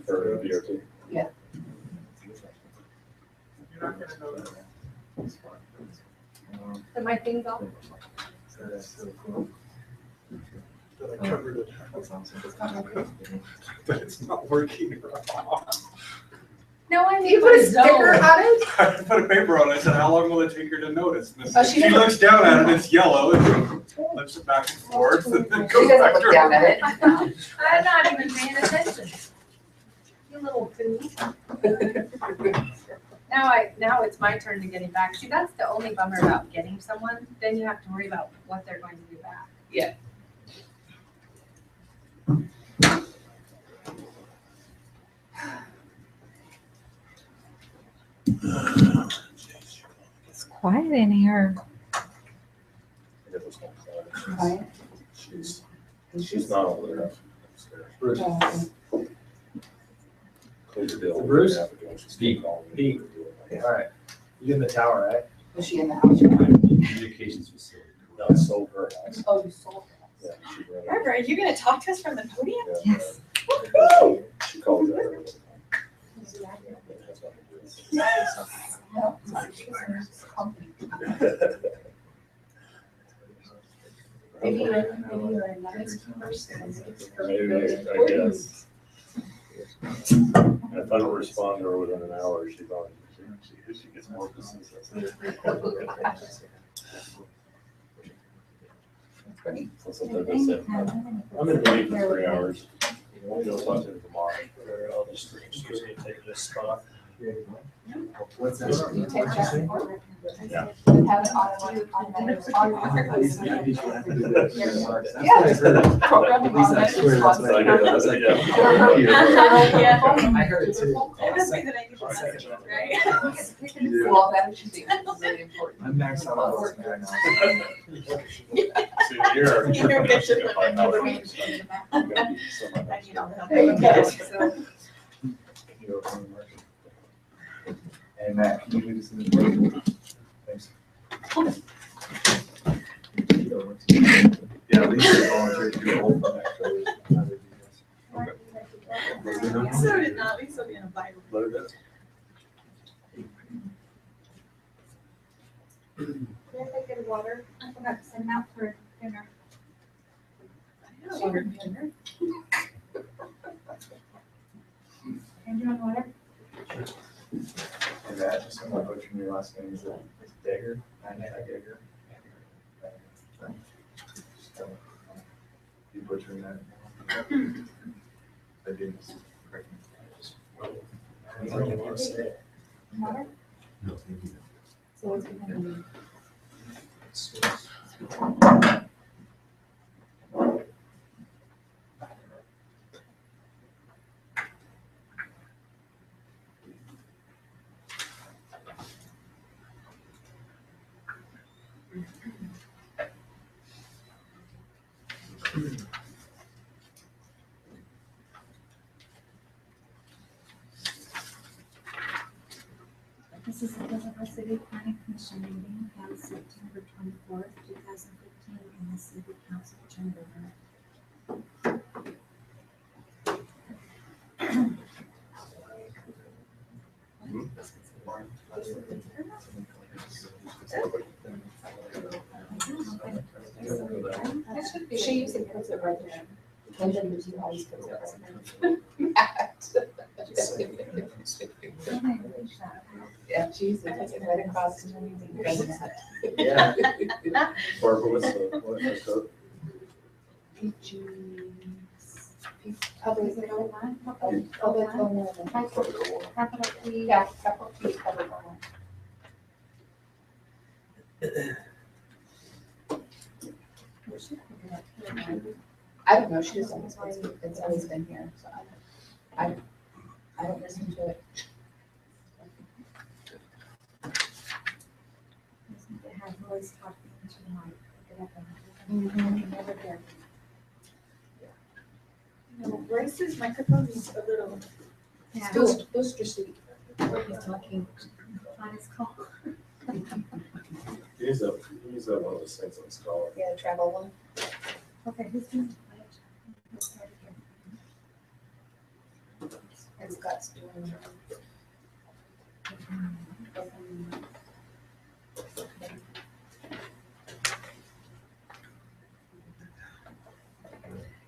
For BRT. Yeah. You're not gonna know that. Did my thing go? That I covered it. It's not working. That it's not working. No, I You need put my a sticker zone. on it? I put a paper on it. I said, how long will it take her to notice? And Oh, she she doesn't- looks down at it, it's yellow, and flips it back and forth, and then She goes doesn't back look to down her. at it. I'm not even paying attention. You little poo. Now it's my turn to get it back. See, that's the only bummer about getting someone. Then you have to worry about what they're going to do back. Yeah. It's quiet in here. Right. She's not over there. Upstairs. Close the deal. Bruce? Steve. Pete. All right. You in the tower, right? Was she in the house? Communications facility. Not sold her house. Oh, you sold Yeah, she rented it. Barbara, are you gonna talk to us from the podium? Yeah, Yes. She calls that. It has nothing to do with it. Maybe you're a nice person. Maybe, I guess. And if I don't respond to her within an hour, she probably, she gets more business. Great. So sometimes I say, I'm in the meeting for 3 hours. You'll talk to him tomorrow. I'll just take this spot. What's You take that. Yeah. And have it on Yeah. Programming automatic response. I was like, Yeah. I heard it too. It must be that I need to message it, right? Well, that should be really important. I'm maxed out on this guy now. See, you're. You're good to look at You're me. gonna be someone I else. need all the help. There you go. So, Hey, Matt, can you do this in the Thanks. Yeah, Lisa volunteered to do the whole thing. So did not, Lisa will be in a Bible. Let her go. Can I get water? I forgot to send them out for dinner. I ordered dinner. And you want water? Hey, Matt, just want to butcher your last name. Is it Dagger? Dagger. You butchering that? I did. Water? No, thank you. So it's gonna be. This is the Reservoir City Planning Commission meeting held September 24th, 2015 in the City Council Chamber. That should be. She usually puts it right there. And then the two always puts it right there. Yeah, she usually puts it right across and then you does it. Yeah. Barbara, what's the code? Public. Public. Capital P. Yeah, capital P, public. I don't know, she just always puts it, it's always been here, so I don't listen to it. They have voice talking into the mic. Pick it up and never hear. No, Bryce's microphone is a little. Yeah, Those just, he's talking on his call. He's a one of those things on Scholar. yeah, the travel one. Okay, who's going to play it? We'll start again. And Scott's doing.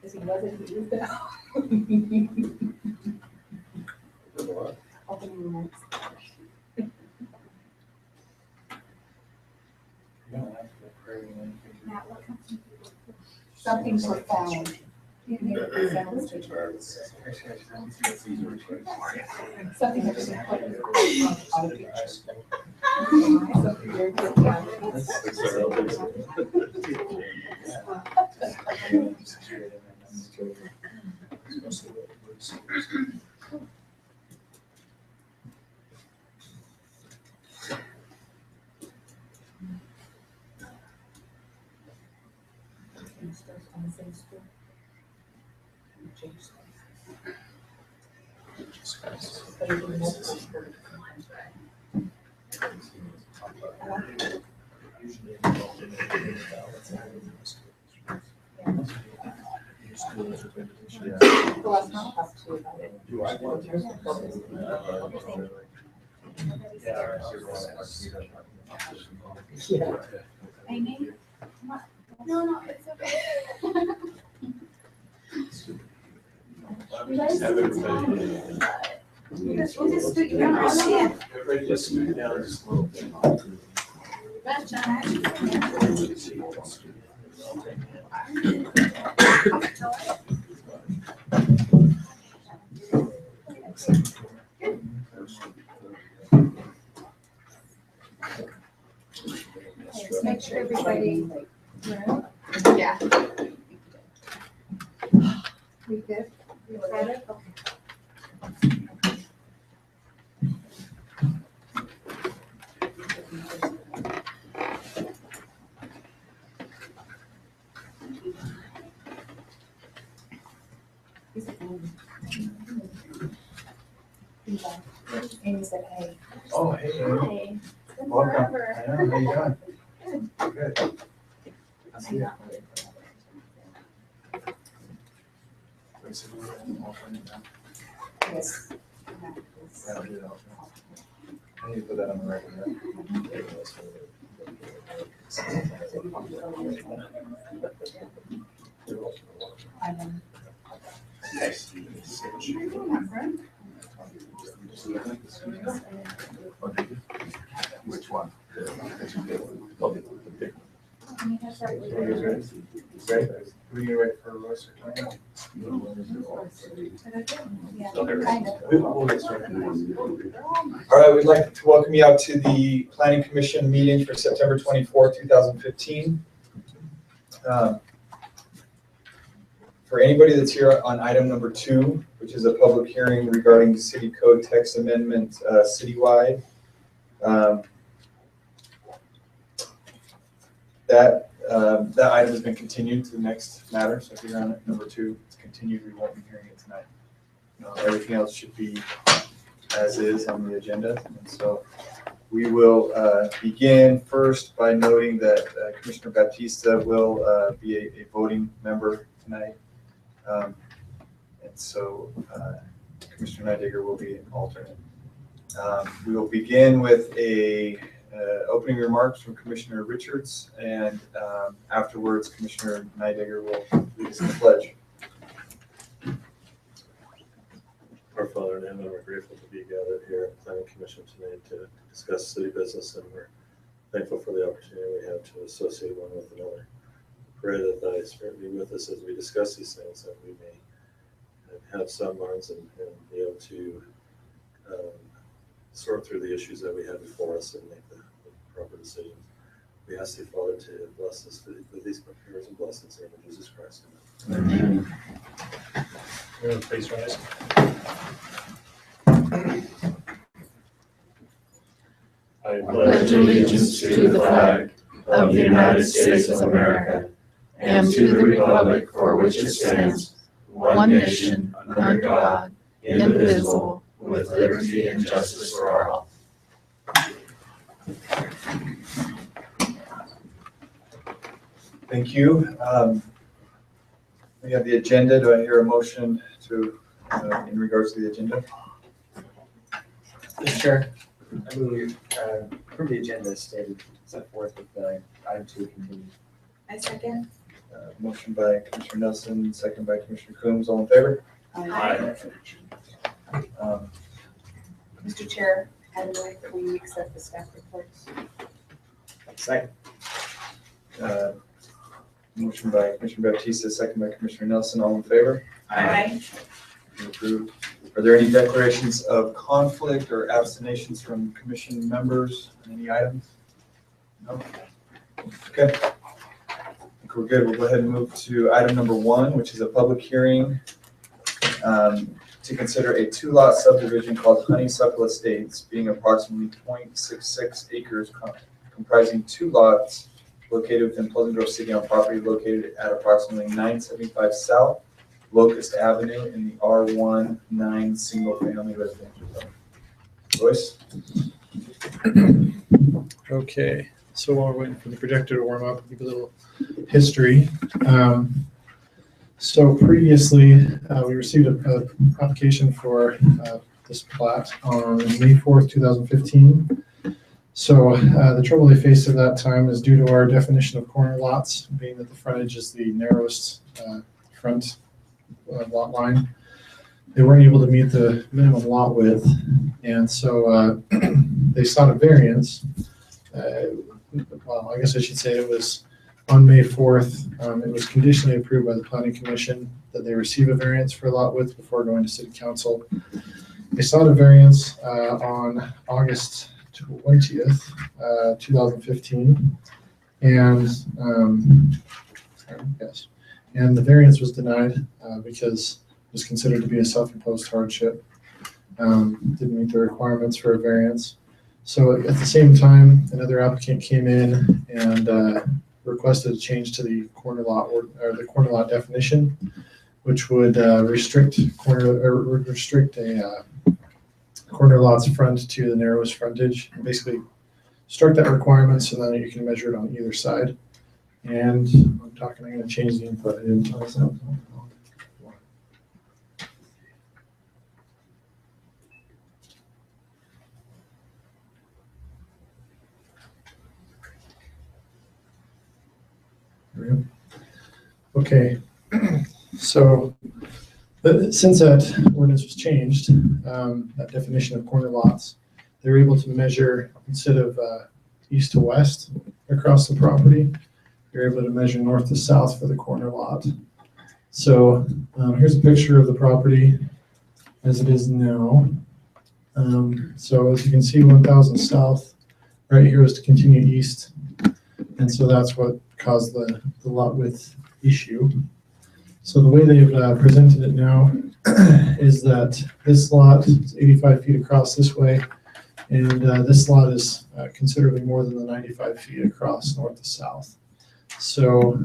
Because he wasn't, he was opening the next. Matt, what comes in? Some things were found. You know, Something that was important. On a picture. Something very good, yeah. On the same school. Change things. But it didn't have to be for the last time I talked to you about it. Do I want Yeah. Amy? No, no, it's okay. Have everybody, We'll just do, you don't understand. everybody just scoot down just a little bit. Let's make sure everybody. Yeah. We good? You got it? Okay. Amy said, hey. Oh, hey, Amy. Hi. Welcome. I know, how you doing? Good. I see ya. Yes. Yeah, I'll do that. I need to put that on the record. I know. Which one? Amy has that with her. Ready? Who are you ready for Royce or Tony? Yeah. Kind of. We'll get started. All right, we'd like to welcome you out to the Planning Commission meeting for September 24th, 2015. For anybody that's here on item number 2, which is a public hearing regarding the city code text amendment citywide, that item has been continued to the next matter. So if you're on number 2, it's continued. We won't be hearing it tonight. Everything else should be as is on the agenda. And so we will begin first by noting that Commissioner Baptista will be a voting member tonight. And so Commissioner Neidigger will be an alternate. We will begin with a opening remarks from Commissioner Richards, and afterwards Commissioner Neidigger will lead us in the pledge. Our Father in heaven, we're grateful to be gathered here at the Planning Commission tonight to discuss city business, and we're thankful for the opportunity we have to associate one with another. Pray that thy Spirit be with us as we discuss these things, that we may have some minds and be able to sort through the issues that we have before us and make the proper decisions. We ask thee, Father, to bless us with these prayers and blessings in the name of Jesus Christ. Amen. Please rise. I pledge allegiance to the flag of the United States of America and to the republic for which it stands, one nation, under God, indivisible, with liberty and justice for all. Thank you. We have the agenda. Do I hear a motion to in regards to the agenda? Mr. Chair, I move approve the agenda as stated, set forth with item 2 continued. I second. Motion by Commissioner Nelson, second by Commissioner Coombs, all in favor? Aye. Mr. Chair, I move that we accept the staff reports. Second. Motion by Commissioner Baptista, second by Commissioner Nelson, all in favor? Aye. Approved. Are there any declarations of conflict or abstentions from commission members on any items? No? Okay. I think we're good. We'll go ahead and move to item number 1, which is a public hearing to consider a 2-lot subdivision called Honeysuckle Estates, being approximately 0.66 acres comprising 2 lots located within Pleasant Grove City on property located at approximately 975 South Locust Avenue in the R1 9 single family residential zone. Joyce? Okay, so while we're waiting for the projector to warm up, I'll give you a little history. So previously, we received a application for this plat on May 4th, 2015. So the trouble they faced at that time is due to our definition of corner lots, being that the frontage is the narrowest front lot line. They weren't able to meet the minimum lot width, and so they sought a variance. Well, I guess I should say it was on May 4th. It was conditionally approved by the Planning Commission that they receive a variance for lot width before going to City Council. They sought a variance on August 20th, 2015, and yes, and the variance was denied because it was considered to be a self-imposed hardship. Didn't meet the requirements for a variance. So at the same time, another applicant came in and requested a change to the corner lot or the corner lot definition, which would restrict a corner lot's front to the narrowest frontage, and basically start that requirement so then you can measure it on either side. And I'm going to change the input. I didn't tell us that. Okay, so since that ordinance was changed, that definition of corner lots, they were able to measure, instead of east to west across the property, you're able to measure north to south for the corner lot. So here's a picture of the property as it is now. So as you can see, 1000 south right here is to continue east. And so that's what caused the lot width issue. So the way they've presented it now is that this lot is 85 feet across this way, and this lot is considerably more than the 95 feet across north to south. So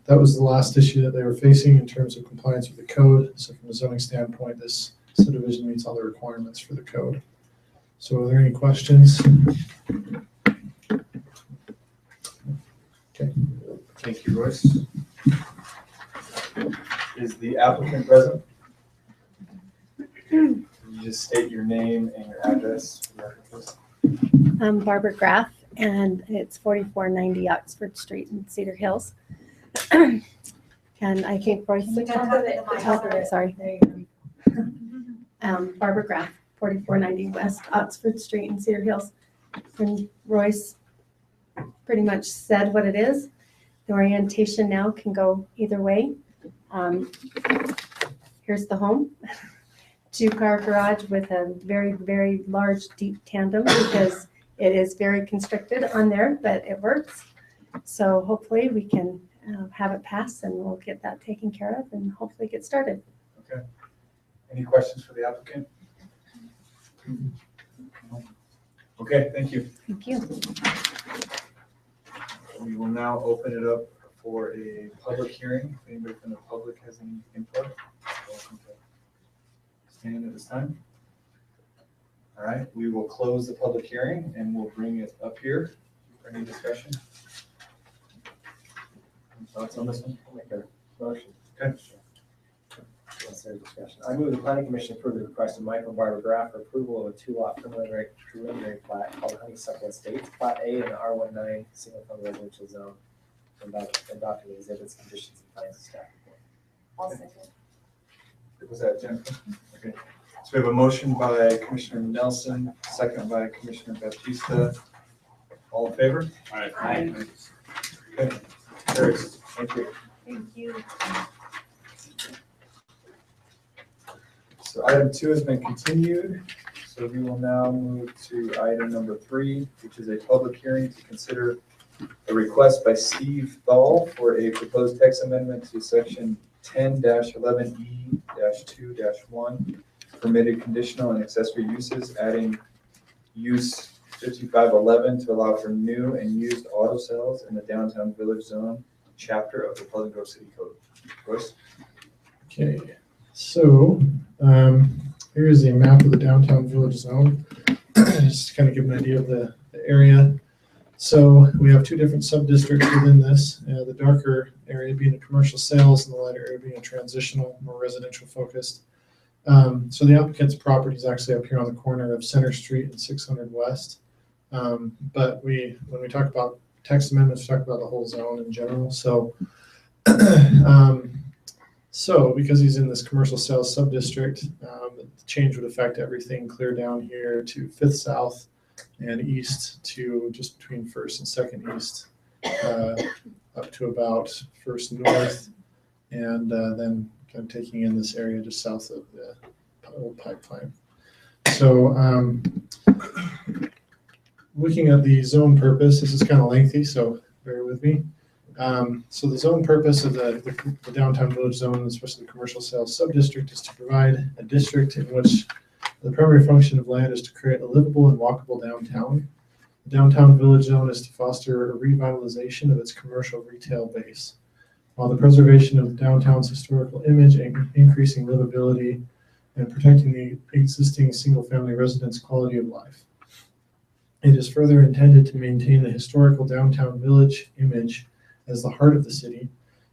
that was the last issue that they were facing in terms of compliance with the code. So from a zoning standpoint, this subdivision meets all the requirements for the code. So are there any questions? Okay. Thank you, Royce. Is the applicant present? Can you just state your name and your address for the record, please? I'm Barbara Graff, and it's 4490 Oxford Street in Cedar Hills. And I think Royce. Sorry. Barbara Graff, 4490 West Oxford Street in Cedar Hills. And Royce pretty much said what it is. The orientation now can go either way. Here's the home. 2-car garage with a very, very large, deep tandem because it is very constricted on there, but it works. So hopefully we can have it pass and we'll get that taken care of and hopefully get started. Okay. Any questions for the applicant? Okay, thank you. Thank you. We will now open it up for a public hearing. If anybody from the public has any input, welcome to stand at this time. All right, we will close the public hearing and we'll bring it up here for any discussion. Any thoughts on this one? I'll make a motion. Okay. unless there's discussion. I move the planning commission approve the request of Michael Barber Graff for approval of a 2-lot preliminary plat called Honeysuckle Estates, Plat A in the R19 single family residential zone. Adopting the exhibits, conditions, and plans of staff report. I'll second. Was that Jennifer? Okay. So we have a motion by Commissioner Nelson, second by Commissioner Baptista. All in favor? Aye. Okay. Carries. Thank you. Thank you. So item 2 has been continued. So we will now move to item number 3, which is a public hearing to consider a request by Steve Thal for a proposed text amendment to section 10-11E-2-1, permitted conditional and accessory uses, adding use 5511 to allow for new and used auto sales in the downtown village zone chapter of the Pleasant Grove City Code. Royce? Okay, so here is a map of the downtown village zone. Just to kind of give an idea of the area. So we have 2 different sub-districts within this, the darker area being the commercial sales and the lighter area being a transitional, more residential focused. So the applicant's property is actually up here on the corner of Center Street and 600 West. But when we talk about text amendments, we talk about the whole zone in general. So, so because he's in this commercial sales sub-district, the change would affect everything clear down here to 5th South and east to just between 1st and 2nd East, up to about 1st North, and then kind of taking in this area just south of the old pipeline. So looking at the zone purpose, this is kind of lengthy, so bear with me. So the zone purpose of the downtown village zone, especially the commercial sales sub-district, is to provide a district in which the primary function of land is to create a livable and walkable downtown. The downtown village zone is to foster a revitalization of its commercial retail base, while the preservation of downtown's historical image and increasing livability and protecting the existing single-family residents' quality of life. It is further intended to maintain the historical downtown village image as the heart of the city,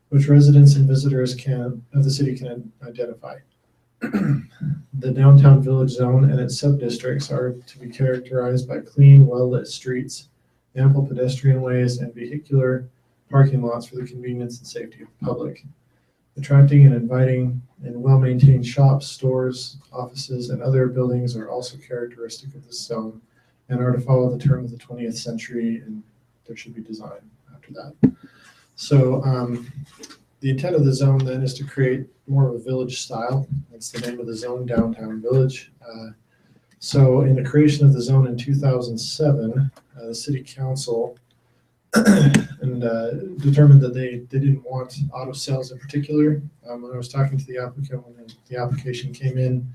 which residents and visitors of the city can identify. The downtown village zone and its sub-districts are to be characterized by clean, well-lit streets, ample pedestrian ways, and vehicular parking lots for the convenience and safety of the public. Attracting and inviting and well-maintained shops, stores, offices, and other buildings are also characteristic of this zone and are to follow the turn of the 20th century, and there should be design after that. So the intent of the zone then is to create more of a village style. That's the name of the zone, Downtown Village. So in the creation of the zone in 2007, the city council determined that they didn't want auto sales in particular. When I was talking to the applicant, when the application came in,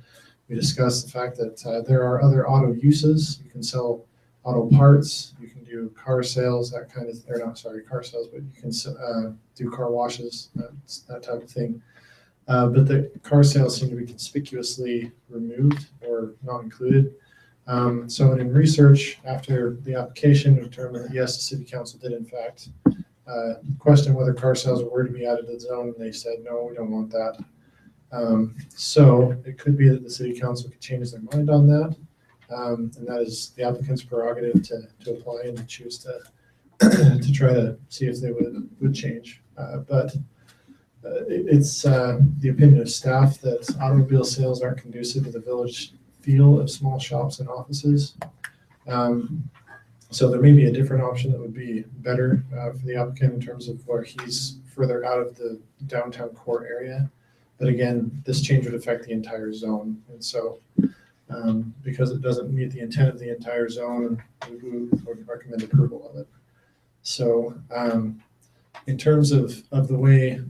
we discussed the fact that there are other auto uses. You can sell auto parts, you can do car sales, that kind of, or not, sorry, car sales, but you can do car washes, that type of thing. But the car sales seem to be conspicuously removed or not included. So in research after the application, we determined that yes, the city council did in fact question whether car sales were to be added to the zone, and they said, no, we don't want that. So it could be that the city council could change their mind on that. And that is the applicant's prerogative to apply and to choose to try to see if they would change. But it's the opinion of staff that automobile sales aren't conducive to the village feel of small shops and offices. So there may be a different option that would be better for the applicant in terms of where he's further out of the downtown core area. But again, this change would affect the entire zone. And so because it doesn't meet the intent of the entire zone, we would recommend approval of it. So in terms of the way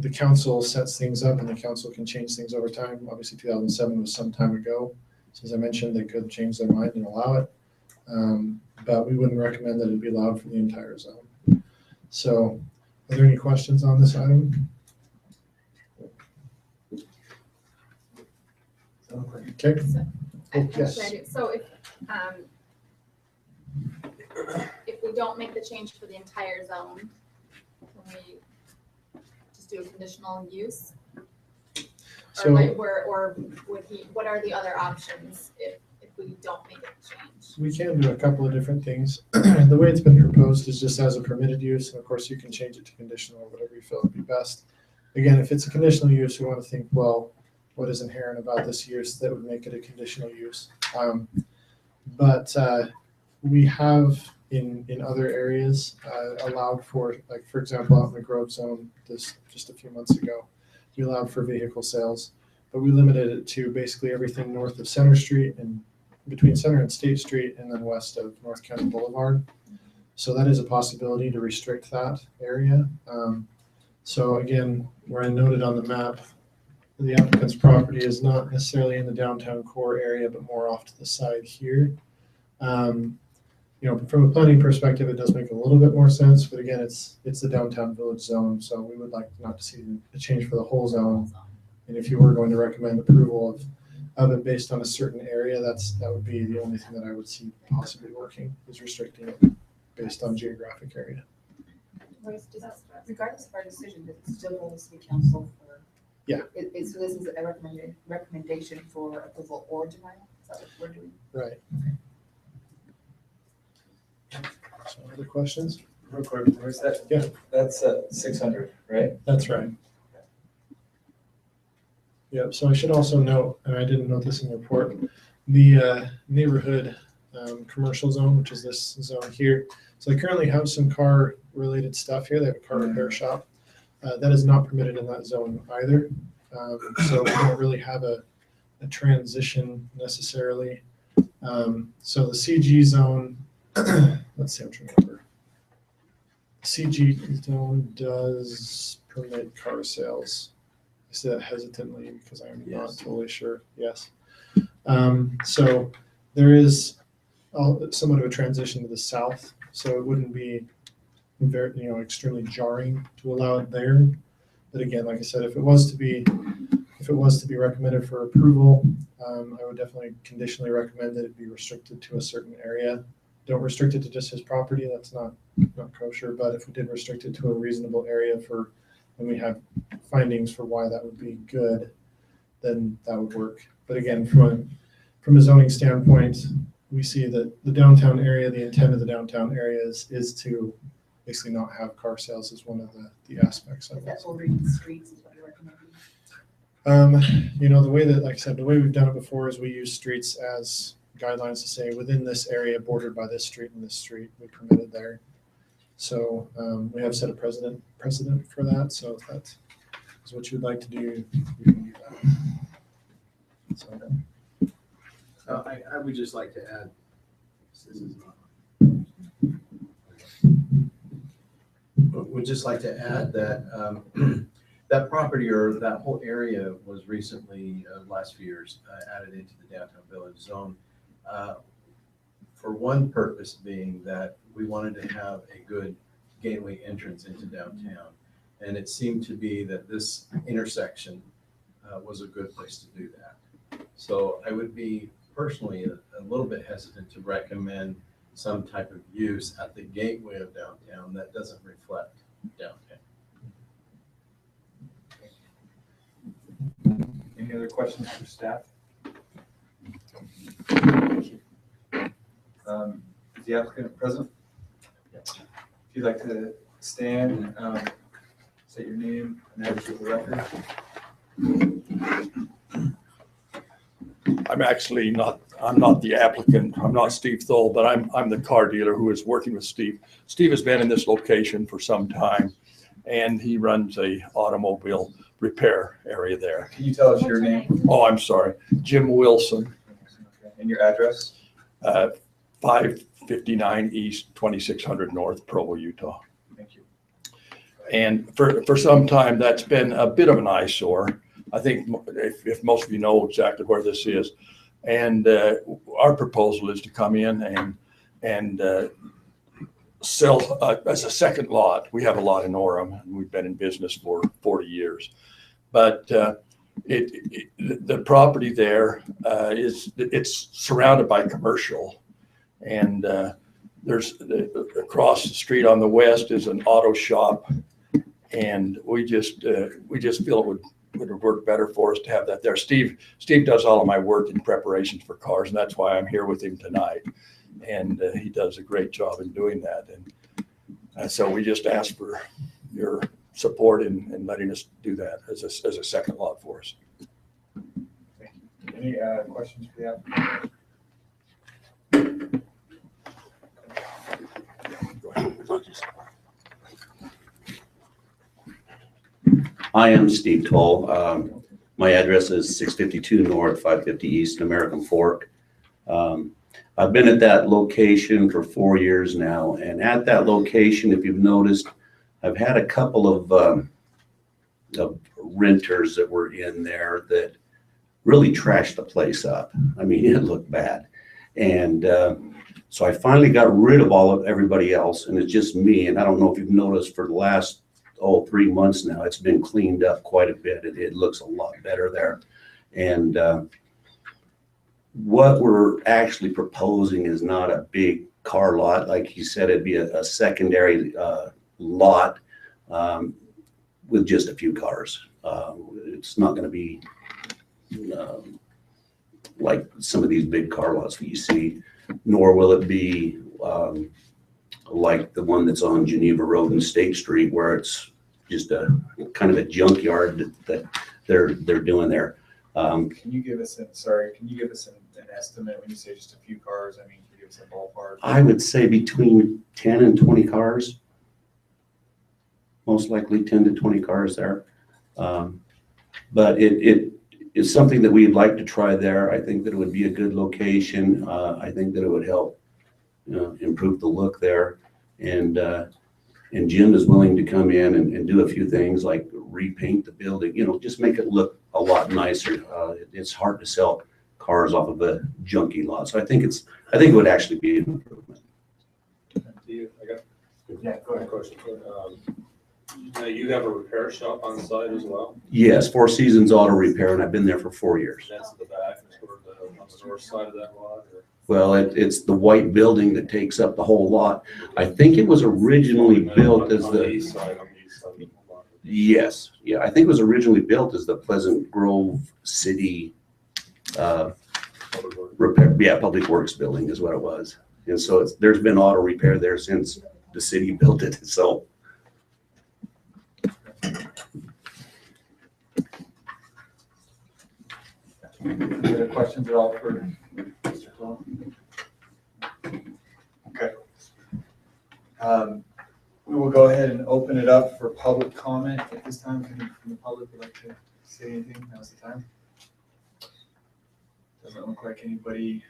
the council sets things up, and the council can change things over time, obviously 2007 was some time ago. So as I mentioned, they could change their mind and allow it. But we wouldn't recommend that it be allowed for the entire zone. So are there any questions on this item? Okay. Yes. So if we don't make the change for the entire zone, can we just do a conditional use? So- Or like where, or would he, what are the other options if we don't make a change? We can do a couple of different things. The way it's been proposed is just as a permitted use, and of course you can change it to conditional or whatever you feel would be best. Again, if it's a conditional use, we want to think, well, what is inherent about this use that would make it a conditional use? But we have in other areas allowed for, like, for example, out in the Grove Zone, just a few months ago, we allowed for vehicle sales, but we limited it to basically everything north of Center Street and between Center and State Street and then west of North County Boulevard. So that is a possibility to restrict that area. So again, where I noted on the map, the applicant's property is not necessarily in the downtown core area, but more off to the side here. From a planning perspective, it does make a little bit more sense, but again, it's the downtown village zone, so we would like not to see a change for the whole zone. And if you were going to recommend approval of it based on a certain area, that would be the only thing that I would see possibly working, is restricting it based on geographic area. Regardless of our decision, does it still go to city council for? Yeah. So this is a recommendation for approval or denial? Is that what we're doing? Right. So other questions? Real quick, where's that? Yeah. That's 600, right? That's right. Yep, so I should also note, and I didn't note this in the report, the neighborhood commercial zone, which is this zone here. So they currently have some car-related stuff here. They have a car repair shop. That is not permitted in that zone either. So we don't really have a transition necessarily. So the CG zone, let's see, I'm trying to remember. CG zone does permit car sales. I say that hesitantly because I'm not totally sure. Yes. So there is somewhat of a transition to the south, so it wouldn't be very, extremely jarring to allow it there. But again, like I said, if it was to be recommended for approval, I would definitely conditionally recommend that it be restricted to a certain area. Don't restrict it to just his property. That's not kosher. But if we did restrict it to a reasonable area for, and we have findings for why that would be good, then that would work. But again, from a zoning standpoint, we see that the downtown area, the intent of the downtown area is to basically not have car sales as one of the aspects of Is it. that ordering the streets is what you're recommending? The way that, like I said, the way we've done it before is we use streets as guidelines to say within this area bordered by this street and this street, we permitted there. So we have set a precedent for that. So if that is what you'd like to do, you can do that. So, I would just like to add, would just like to add that that property or that whole area was recently, last few years, added into the downtown village zone. For one purpose being that we wanted to have a good gateway entrance into downtown. And it seemed to be that this intersection was a good place to do that. So I would be personally a little bit hesitant to recommend some type of use at the gateway of downtown that doesn't reflect downtown. Any other questions for staff? Is the applicant present? If you'd like to stand, say your name and address for the record. I'm not the applicant. I'm not Steve Thole, but I'm the car dealer who is working with Steve. Steve has been in this location for some time, and he runs a automobile repair area there. Can you tell us your name Oh, I'm sorry. Jim Wilson, and your address? 559 East, 2600 North, Provo, Utah. Thank you. And for some time, that's been a bit of an eyesore. I think if most of you know exactly where this is. And our proposal is to come in and sell as a second lot. We have a lot in Orem, and we've been in business for 40 years. But the property there it's surrounded by commercial, and there's across the street on the west is an auto shop, and we just feel it would would work better for us to have that there. Steve does all of my work in preparations for cars, and that's why I'm here with him tonight. And he does a great job in doing that. And so we just ask for your support in letting us do that as a second lot for us. Any questions for the applicant? I am Steve Toll. My address is 652 North, 550 East, American Fork. I've been at that location for 4 years now, and at that location, if you've noticed, I've had a couple of renters that were in there that really trashed the place up. I mean, it looked bad. And so I finally got rid of everybody else, and it's just me. And I don't know if you've noticed for the last 3 months now, it's been cleaned up quite a bit. It looks a lot better there. And what we're actually proposing is not a big car lot. Like you said, it'd be a secondary lot with just a few cars. It's not going to be like some of these big car lots that you see, nor will it be like the one that's on Geneva Road and State Street, where it's just a kind of a junkyard that they're doing there. Can you give us an estimate when you say just a few cars? I mean, can you give us a ballpark? I would say between 10 and 20 cars. Most likely 10 to 20 cars there. But it is something that we'd like to try there. I think that it would be a good location. I think that it would help improve the look there. And Jim is willing to come in and do a few things like repaint the building, just make it look a lot nicer. It's hard to sell cars off of a junky lot. So I think it would actually be an improvement. Yeah, go ahead. Question. You have a repair shop on site as well? Yes, Four Seasons Auto Repair, and I've been there for 4 years. That's at the back, on the north side of that lot? Or? Well, it's the white building that takes up the whole lot. I think it was originally built as On the east side, of the lot. Yes, yeah, I think it was originally built as the Pleasant Grove City Public Works building is what it was. And so there's been auto repair there since the city built it, so. Any other questions at all for Mr. Cole? Okay. We will go ahead and open it up for public comment at this time. If any from the public would like to say anything, now's the time. Doesn't look like anybody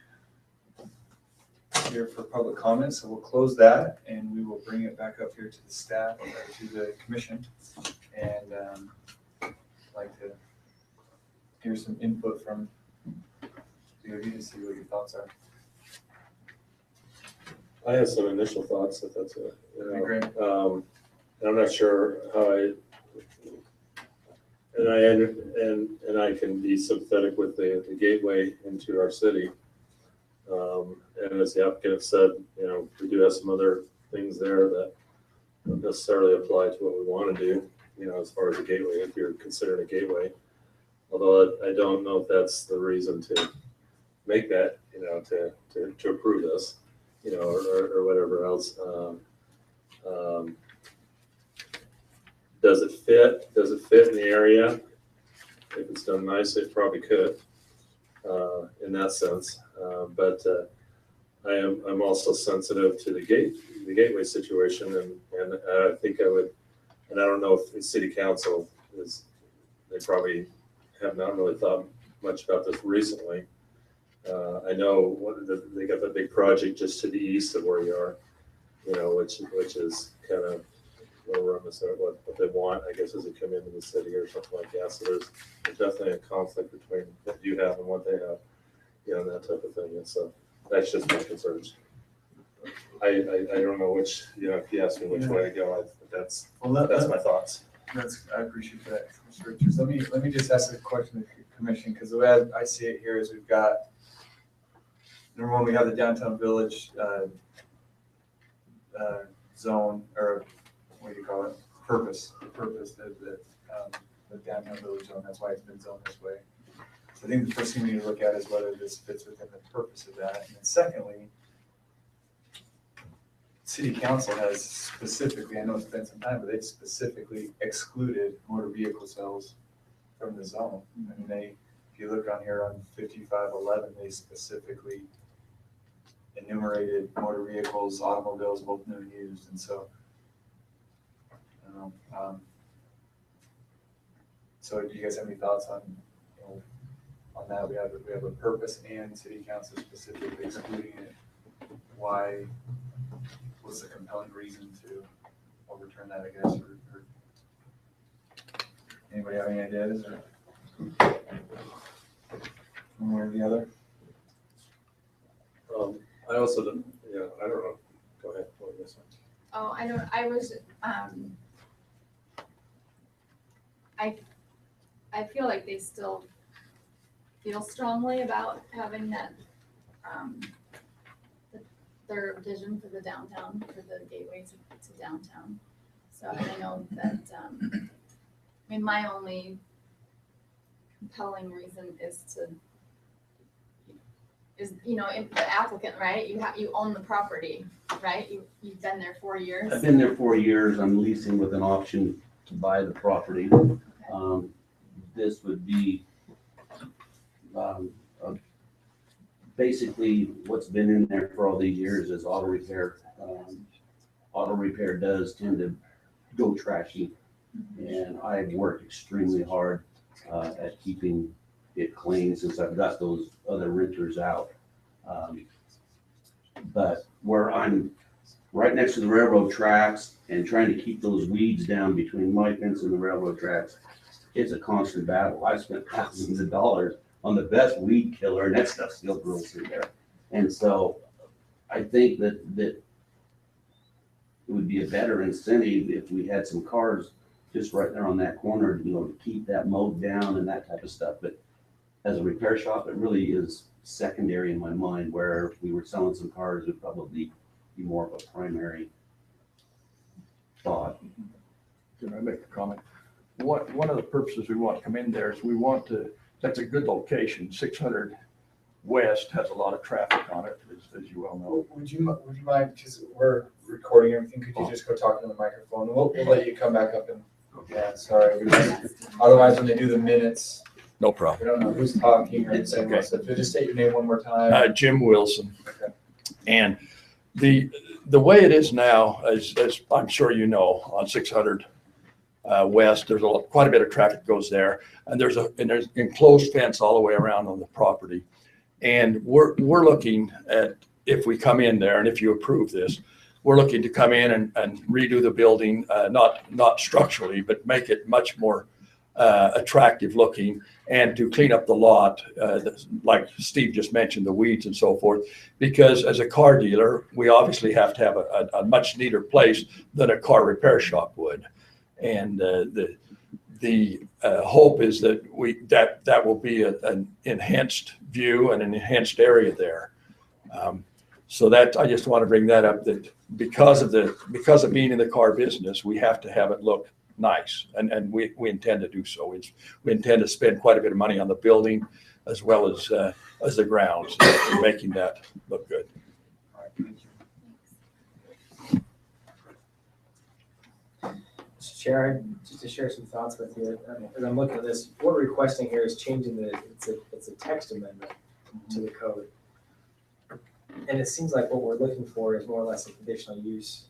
here for public comment, so we'll close that and we will bring it back up here to the staff, or to the commission. And I'd like to hear some input from you to see what your thoughts are. I have some initial thoughts, if that's it. Great. I'm not sure how and I can be sympathetic with the gateway into our city. And as the applicant said, we do have some other things there that don't necessarily apply to what we want to do, as far as a gateway, if you're considering a gateway. Although I don't know if that's the reason to make that, to approve this, or whatever else. Does it fit? Does it fit in the area? If it's done nicely, it probably could, in that sense. But I'm also sensitive to the gateway situation, and I think I would, and I don't know if the city council they probably have not really thought much about this recently. I know they got that big project just to the east of where you are, which is kind of what they want, I guess, as they come into the city or something like that. So there's definitely a conflict between what you have and what they have, and that type of thing. And so that's just my concerns. I don't know which, if you ask me which way to go, that's my thoughts. I appreciate that, Mr. Richards. Let me just ask a question of the commission, because the way I see it here is we've got, number one, we have the downtown village zone, or what do you call it? The purpose that the downtown village zone, that's why it's been zoned this way. So I think the first thing we need to look at is whether this fits within the purpose of that. And then secondly, city council has specifically, I know it's been some time, but they've specifically excluded motor vehicle sales from the zone. I mean, if you look on here on 5511, they specifically enumerated motor vehicles, automobiles, both new and used, and so, I don't know. So do you guys have any thoughts on, on that? We have a purpose and city council specifically excluding it. Why? What's the compelling reason to overturn that, I guess, or anybody have any ideas, or one way or the other? I also don't, yeah, I don't know. Go ahead. What was this one? Oh, I was, I feel like they still feel strongly about having that, their vision for the downtown, for the gateway to downtown. So I know that, I mean, my only compelling reason is if the applicant, right, you own the property, right? You've been there 4 years. I've been there 4 years. I'm leasing with an option to buy the property. This would be basically what's been in there for all these years is auto repair. Auto repair does tend to go trashy, and I've worked extremely hard at keeping it clean since I've got those other renters out. But where I'm right next to the railroad tracks and trying to keep those weeds down between my fence and the railroad tracks, it's a constant battle. I've spent thousands of dollars on the best weed killer, and that stuff still grows through there. And so I think that it would be a better incentive if we had some cars just right there on that corner, to keep that mowed down and that type of stuff. But as a repair shop, it really is secondary in my mind, where if we were selling some cars, it would probably be more of a primary thought. Can I make a comment? One of the purposes we want to come in there is that's a good location. 600 West has a lot of traffic on it, as you well know. Would you mind, because we're recording everything, could you just go talk into the microphone? We'll let you come back up and, yeah, sorry. Otherwise, when they do the minutes, No problem. we don't know who's talking or anything. Okay. So just state your name one more time. Jim Wilson. Okay. And the way it is now, as I'm sure you know, on 600 West, there's quite a bit of traffic goes there, and there's enclosed fence all the way around on the property. And we're looking at, if we come in there, and if you approve this, we're looking to come in and redo the building, not structurally, but make it much more attractive looking, and to clean up the lot, like Steve just mentioned, the weeds and so forth. Because as a car dealer, we obviously have to have a much neater place than a car repair shop would. And the hope is that that will be an enhanced view and an enhanced area there. So that, I just want to bring that up, that because of being in the car business, we have to have it look nice, and we intend to do so. We intend to spend quite a bit of money on the building as well as the grounds, making that look good. All right, thank you. Mr. Chair, just to share some thoughts with you, as I'm looking at this, what we're requesting here is changing it's a text amendment to the code. And it seems like what we're looking for is more or less a conditional use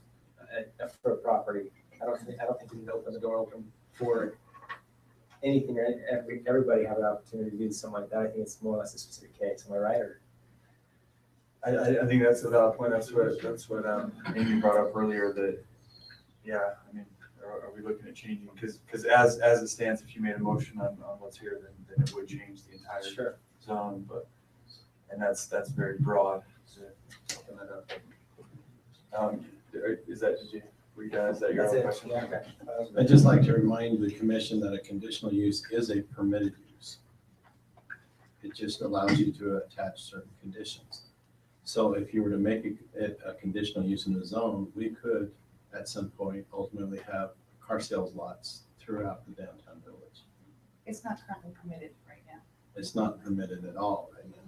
for a property. I don't think we can open the door open for anything, or everybody have an opportunity to do something like that. I think it's more or less a specific case. Am I right? Or I think that's a valid point. That's what Amy brought up earlier, that, yeah, I mean, are we looking at changing? Because as it stands, if you made a motion on what's here, then it would change the entire zone, and that's very broad to open that up. Is that your other question? Yeah, okay. I'd just like to remind the commission that a conditional use is a permitted use. It just allows you to attach certain conditions. So if you were to make it a conditional use in the zone, we could at some point ultimately have car sales lots throughout the downtown village. It's not currently permitted right now. It's not permitted at all right now.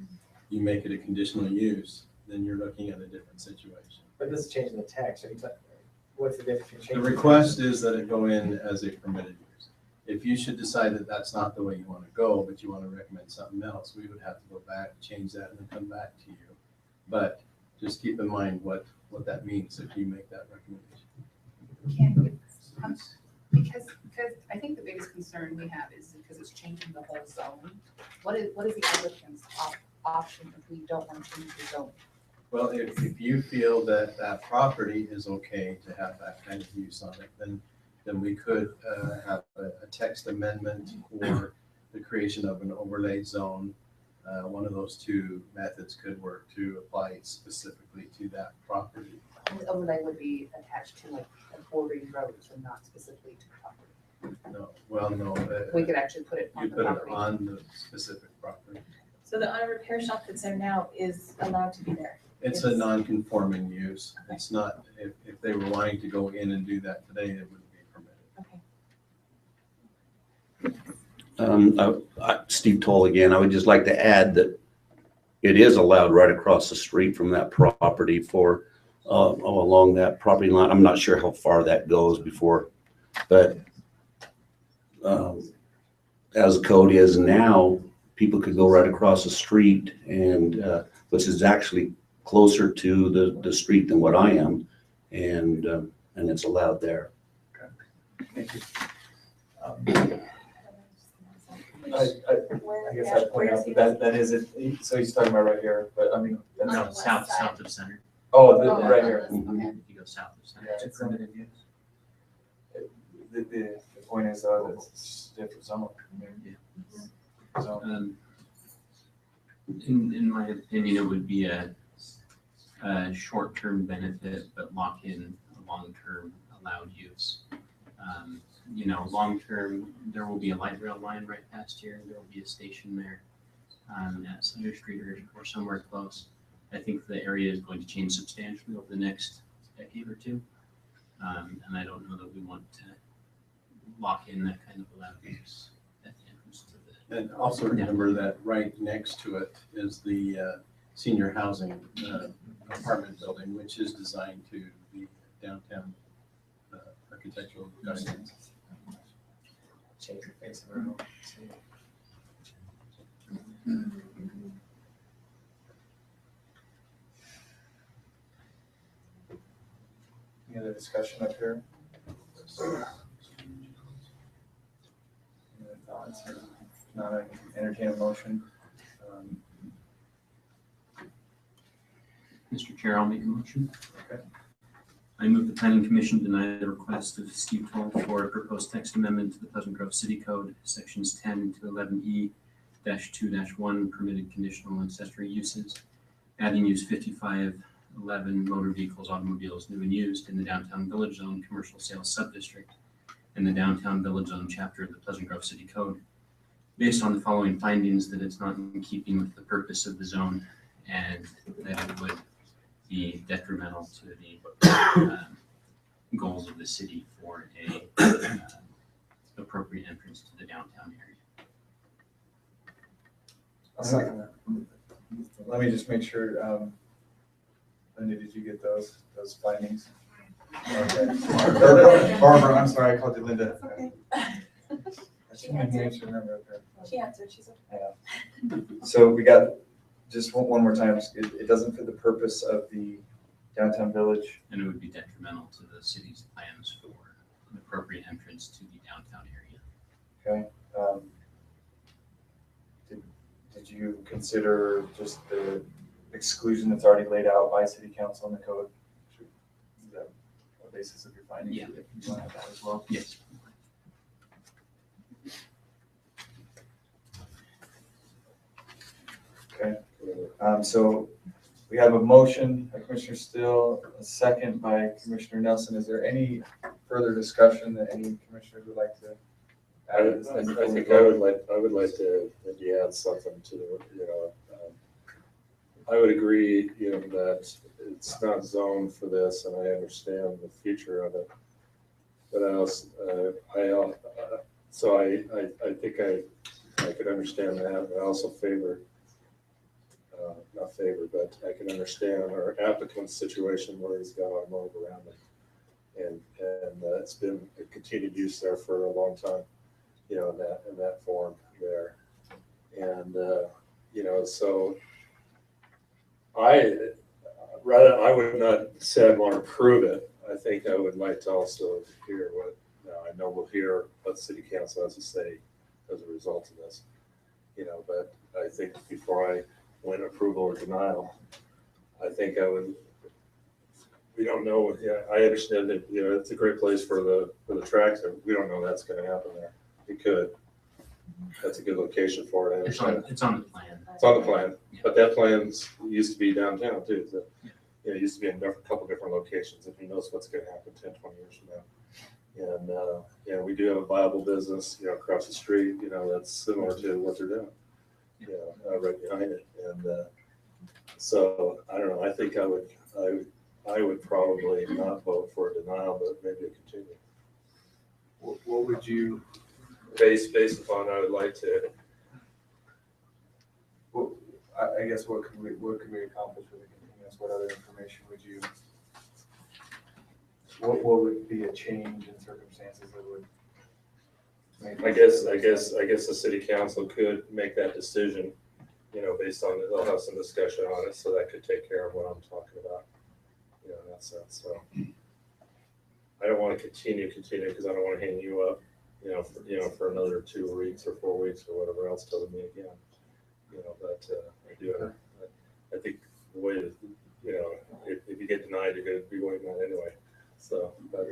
You make it a conditional use, then you're looking at a different situation. But this is changing the text. What's the difference between The changing? request is that it go in as a permitted use. If you should decide that that's not the way you want to go, but you want to recommend something else, we would have to go back, change that, and then come back to you. But just keep in mind what that means if you make that recommendation. Because I think the biggest concern we have is because it's changing the whole zone. What is the applicant's option if we don't want to change the zone? Well, if you feel that that property is okay to have that kind of use on it, then we could have a text amendment or the creation of an overlay zone. One of those two methods could work to apply specifically to that property. The overlay would be attached to like bordering roads and not specifically to property. No, well, no. We could actually put it on You the put it property. on the specific property. So the auto repair shop that's there now is allowed to be there? It's a non-conforming use. It's not, if they were wanting to go in and do that today, it wouldn't be permitted. Steve Toll again. I would just like to add that it is allowed right across the street from that property for, along that property line. I'm not sure how far that goes before, but as the code is now, people could go right across the street and, which is actually closer to the street than what I am. And it's allowed there. Thank you. I guess I'd point out that is it, so he's talking about right here, but I mean. that's- No, south of center. Oh, Oh, right here. okay. If you go south of center, Yeah, it's a it's permitted use. The point is though, that it's a different zone. So, In my opinion, it would be a short-term benefit, but lock in a long-term allowed use. Long-term, there will be a light rail line right past here. There will be a station there at Center Street or somewhere close. I think the area is going to change substantially over the next decade or two. And I don't know that we want to lock in that kind of allowed use at the entrance to the. And also remember that right next to it is the senior housing apartment building, which is designed to be downtown architectural guidelines. Change your face around. any other discussion up here? Any other thoughts? If not, I can entertain a motion. Mr. Chair, I'll make a motion. Okay. I move the planning commission deny the request of Steve Toll for a proposed text amendment to the Pleasant Grove City Code, sections 10 to 11E-2-1, permitted conditional accessory uses, adding use 5511 motor vehicles, automobiles, new and used in the downtown village zone commercial sales subdistrict and the downtown village zone chapter of the Pleasant Grove City Code, based on the following findings: that it's not in keeping with the purpose of the zone and that it would be detrimental to the goals of the city for a appropriate entrance to the downtown area. I'll second that. Let me just make sure, Linda, did you get those findings? Okay. Barbara, I'm sorry, I called you Linda. Okay. That's too many names to remember up there. She answered, she's okay. Yeah. So we got, just one more time, it doesn't fit the purpose of the downtown village. And it would be detrimental to the city's plans for an appropriate entrance to the downtown area. Okay. Did you consider just the exclusion that's already laid out by city council in the code? Is that a basis of your findings? Yeah. You want to have that as well? Yes. Okay. So we have a motion by Commissioner Still, a second by Commissioner Nelson. Is there any further discussion that any commissioners would like to add to this? I think I would like to maybe add something to the, I would agree, that it's not zoned for this, and I understand the future of it. But So I think I could understand that. I also favor, not favor, but I can understand our applicant's situation where he's got automotive around it. And it's been a continued use there for a long time, you know, in that form there. And, you know, so I would not say I'd want to prove it. I think I would like to also hear what, I know we'll hear what city council has to say as a result of this, you know, but I think before I win approval or denial, I think I would, we don't know, yeah, I understand that, you know, it's a great place for the tractor. We don't know that's gonna happen there. It could. That's a good location for it, I understand. It's on the plan. It's on the plan, but that plan's used to be downtown too. So, you know, it used to be in a couple different locations, and who knows what's gonna happen 10, 20 years from now. And, yeah, we do have a viable business, you know, across the street, you know, that's similar to what they're doing, you know, right behind it. And, so, I don't know, I think I would probably not vote for a denial, but maybe a continue. What would you, Based upon, I would like to, I guess what can we accomplish with a continuance? What other information would you, what would be a change in circumstances that would make? I guess the city council could make that decision, you know, based on, they'll have some discussion on it, so that could take care of what I'm talking about, you know, in that sense, so. I don't want to continue, because I don't want to hang you up, for another 2 weeks or 4 weeks or whatever else till we meet again. You know, but I think the way that, you know, if you get denied, you're going to be waiting on it anyway. So, but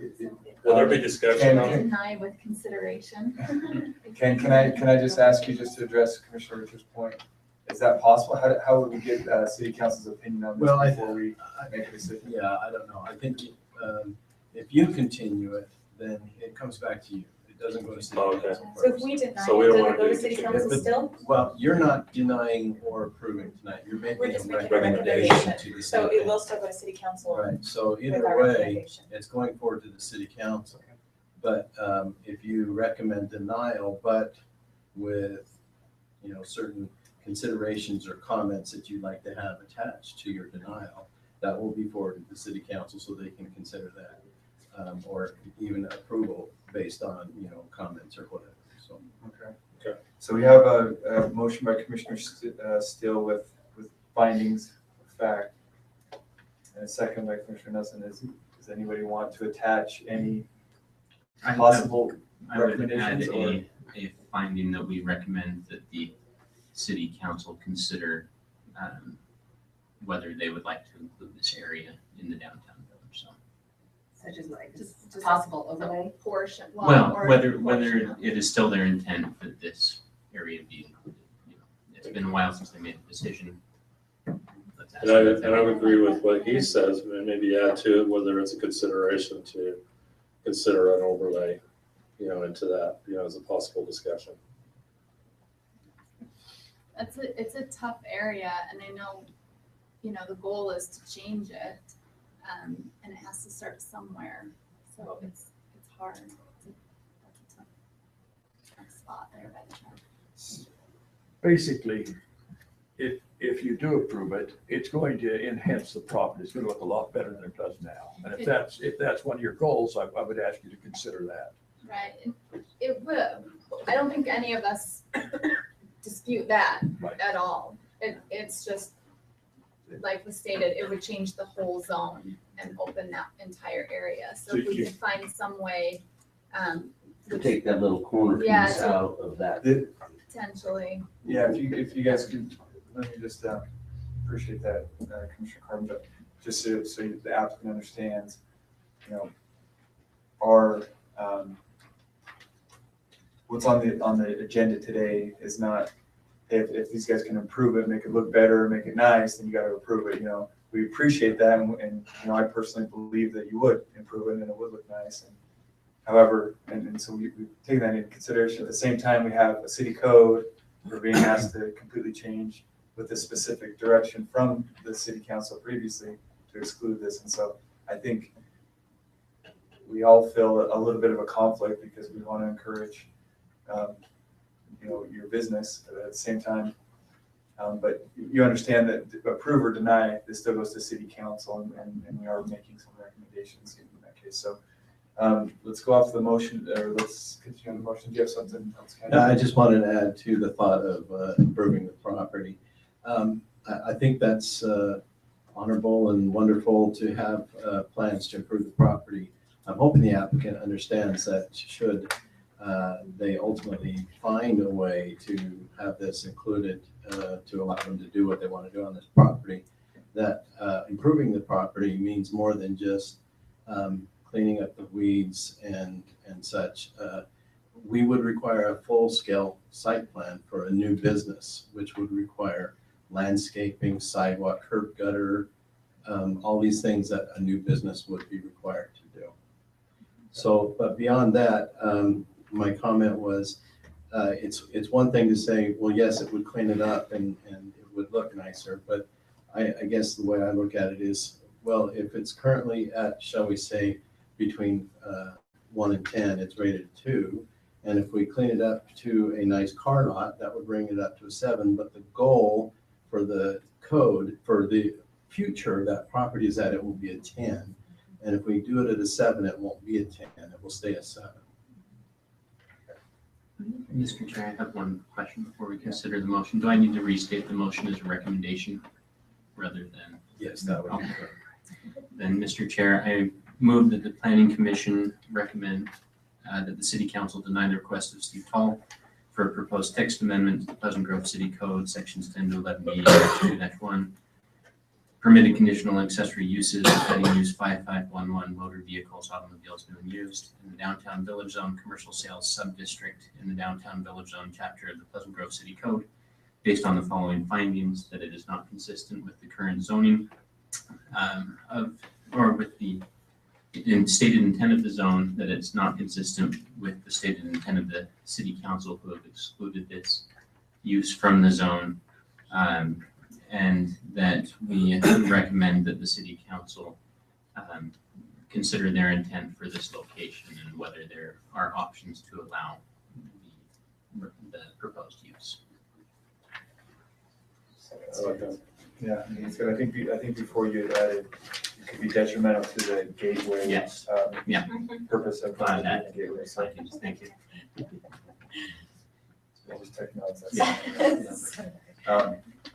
will there be discussion on it? Deny with consideration. Can I just ask you, just to address Commissioner Richard's point, is that possible? How would we get city council's opinion on this before we make a decision? Yeah, I don't know. I think if you continue it, then it comes back to you. It doesn't go to city council So if first. we deny So we it, don't does wanna it go to do city continue. council still? Well, you're not denying or approving tonight. You're making We're just a making a recommendation recommendation, to the so city it will council. still go to city council. Right, so with either our way, recommendation. it's going forward to the city council. But if you recommend denial, but with, you know, certain considerations or comments that you'd like to have attached to your denial, that will be forwarded to the city council so they can consider that. Or even approval based on, you know, comments or whatever, so. Okay. So we have a motion by Commissioner Steele with findings of fact, and a second by Commissioner Nelson. Does anybody want to attach any possible I would add recommendations or? a finding that we recommend that the city council consider whether they would like to include this area in the downtown village zone. Such as like, Just possible overlay. Portion. Well, or whether portion of it is still their intent that this area be included. You know, it's been a while since they made a decision. Let's ask And them if they I would want. agree with what he says, and maybe add to it whether it's a consideration to consider an overlay, you know, into that, you know, as a possible discussion. It's a tough area, and I know, you know, the goal is to change it, and it has to start somewhere. So it's hard. That's a tough spot there by the track. Basically, if you do approve it, it's going to enhance the property. It's going to look a lot better than it does now. And if that's one of your goals, I would ask you to consider that. Right, it will. I don't think any of us dispute that Right. at all. It's just, like was stated, it would change the whole zone and open that entire area. So if we could find some way, To take that little corner Yeah, piece to- out of that. potentially. Yeah, if you guys could, let me just appreciate that, Commissioner Carbon, but just so the applicant understands, you know, our what's on the agenda today is not if these guys can improve it, make it look better, make it nice, then you got to approve it. You know, we appreciate that, and you know, I personally believe that you would improve it and it would look nice. And however, and so we take that into consideration. At the same time, we have a city code we're being asked to completely change with a specific direction from the city council previously to exclude this. And so I think we all feel a little bit of a conflict because we want to encourage your business at the same time. But you understand that approve or deny, this still goes to city council, and we are making some recommendations in that case. So let's go off the motion, or let's continue on the motion. Do you have something else? Ken? I just wanted to add to the thought of improving the property. I think that's honorable and wonderful to have plans to improve the property. I'm hoping the applicant understands that should they ultimately find a way to have this included to allow them to do what they want to do on this property, that improving the property means more than just cleaning up the weeds and such. We would require a full-scale site plan for a new business, which would require landscaping, sidewalk, curb gutter, all these things that a new business would be required to do. So, but beyond that, my comment was, it's one thing to say, well, yes, it would clean it up and it would look nicer, but I guess the way I look at it is, well, if it's currently at, shall we say, between 1 and 10, it's rated 2. And if we clean it up to a nice car lot, that would bring it up to a 7. But the goal for the code for the future that property is at, it will be a 10. And if we do it at a 7, it won't be a 10, it will stay a 7. Mr. Chair, I have one question before we consider the motion. Do I need to restate the motion as a recommendation rather than? Yes, that would be Okay. good. Then, Mr. Chair, I move that the Planning Commission recommend that the City Council deny the request of Steve Tall for a proposed text amendment to the Pleasant Grove City Code, sections 10 to 11B-2-1, permitted conditional accessory uses, adding use 5511 motor vehicles, automobiles new and used in the downtown village zone commercial sales sub-district in the downtown village zone chapter of the Pleasant Grove City Code, based on the following findings: that it is not consistent with the current zoning with the stated intent of the zone, that it's not consistent with the stated intent of the city council, who have excluded this use from the zone, and that we recommend that the city council consider their intent for this location and whether there are options to allow the proposed use. I like that. Yeah, I mean, it's good. I think before you had added, it could be detrimental to the gateway. Yes. Yeah. Purpose of Glad that. the gateway. So Thank you. we'll just take notes. Yeah.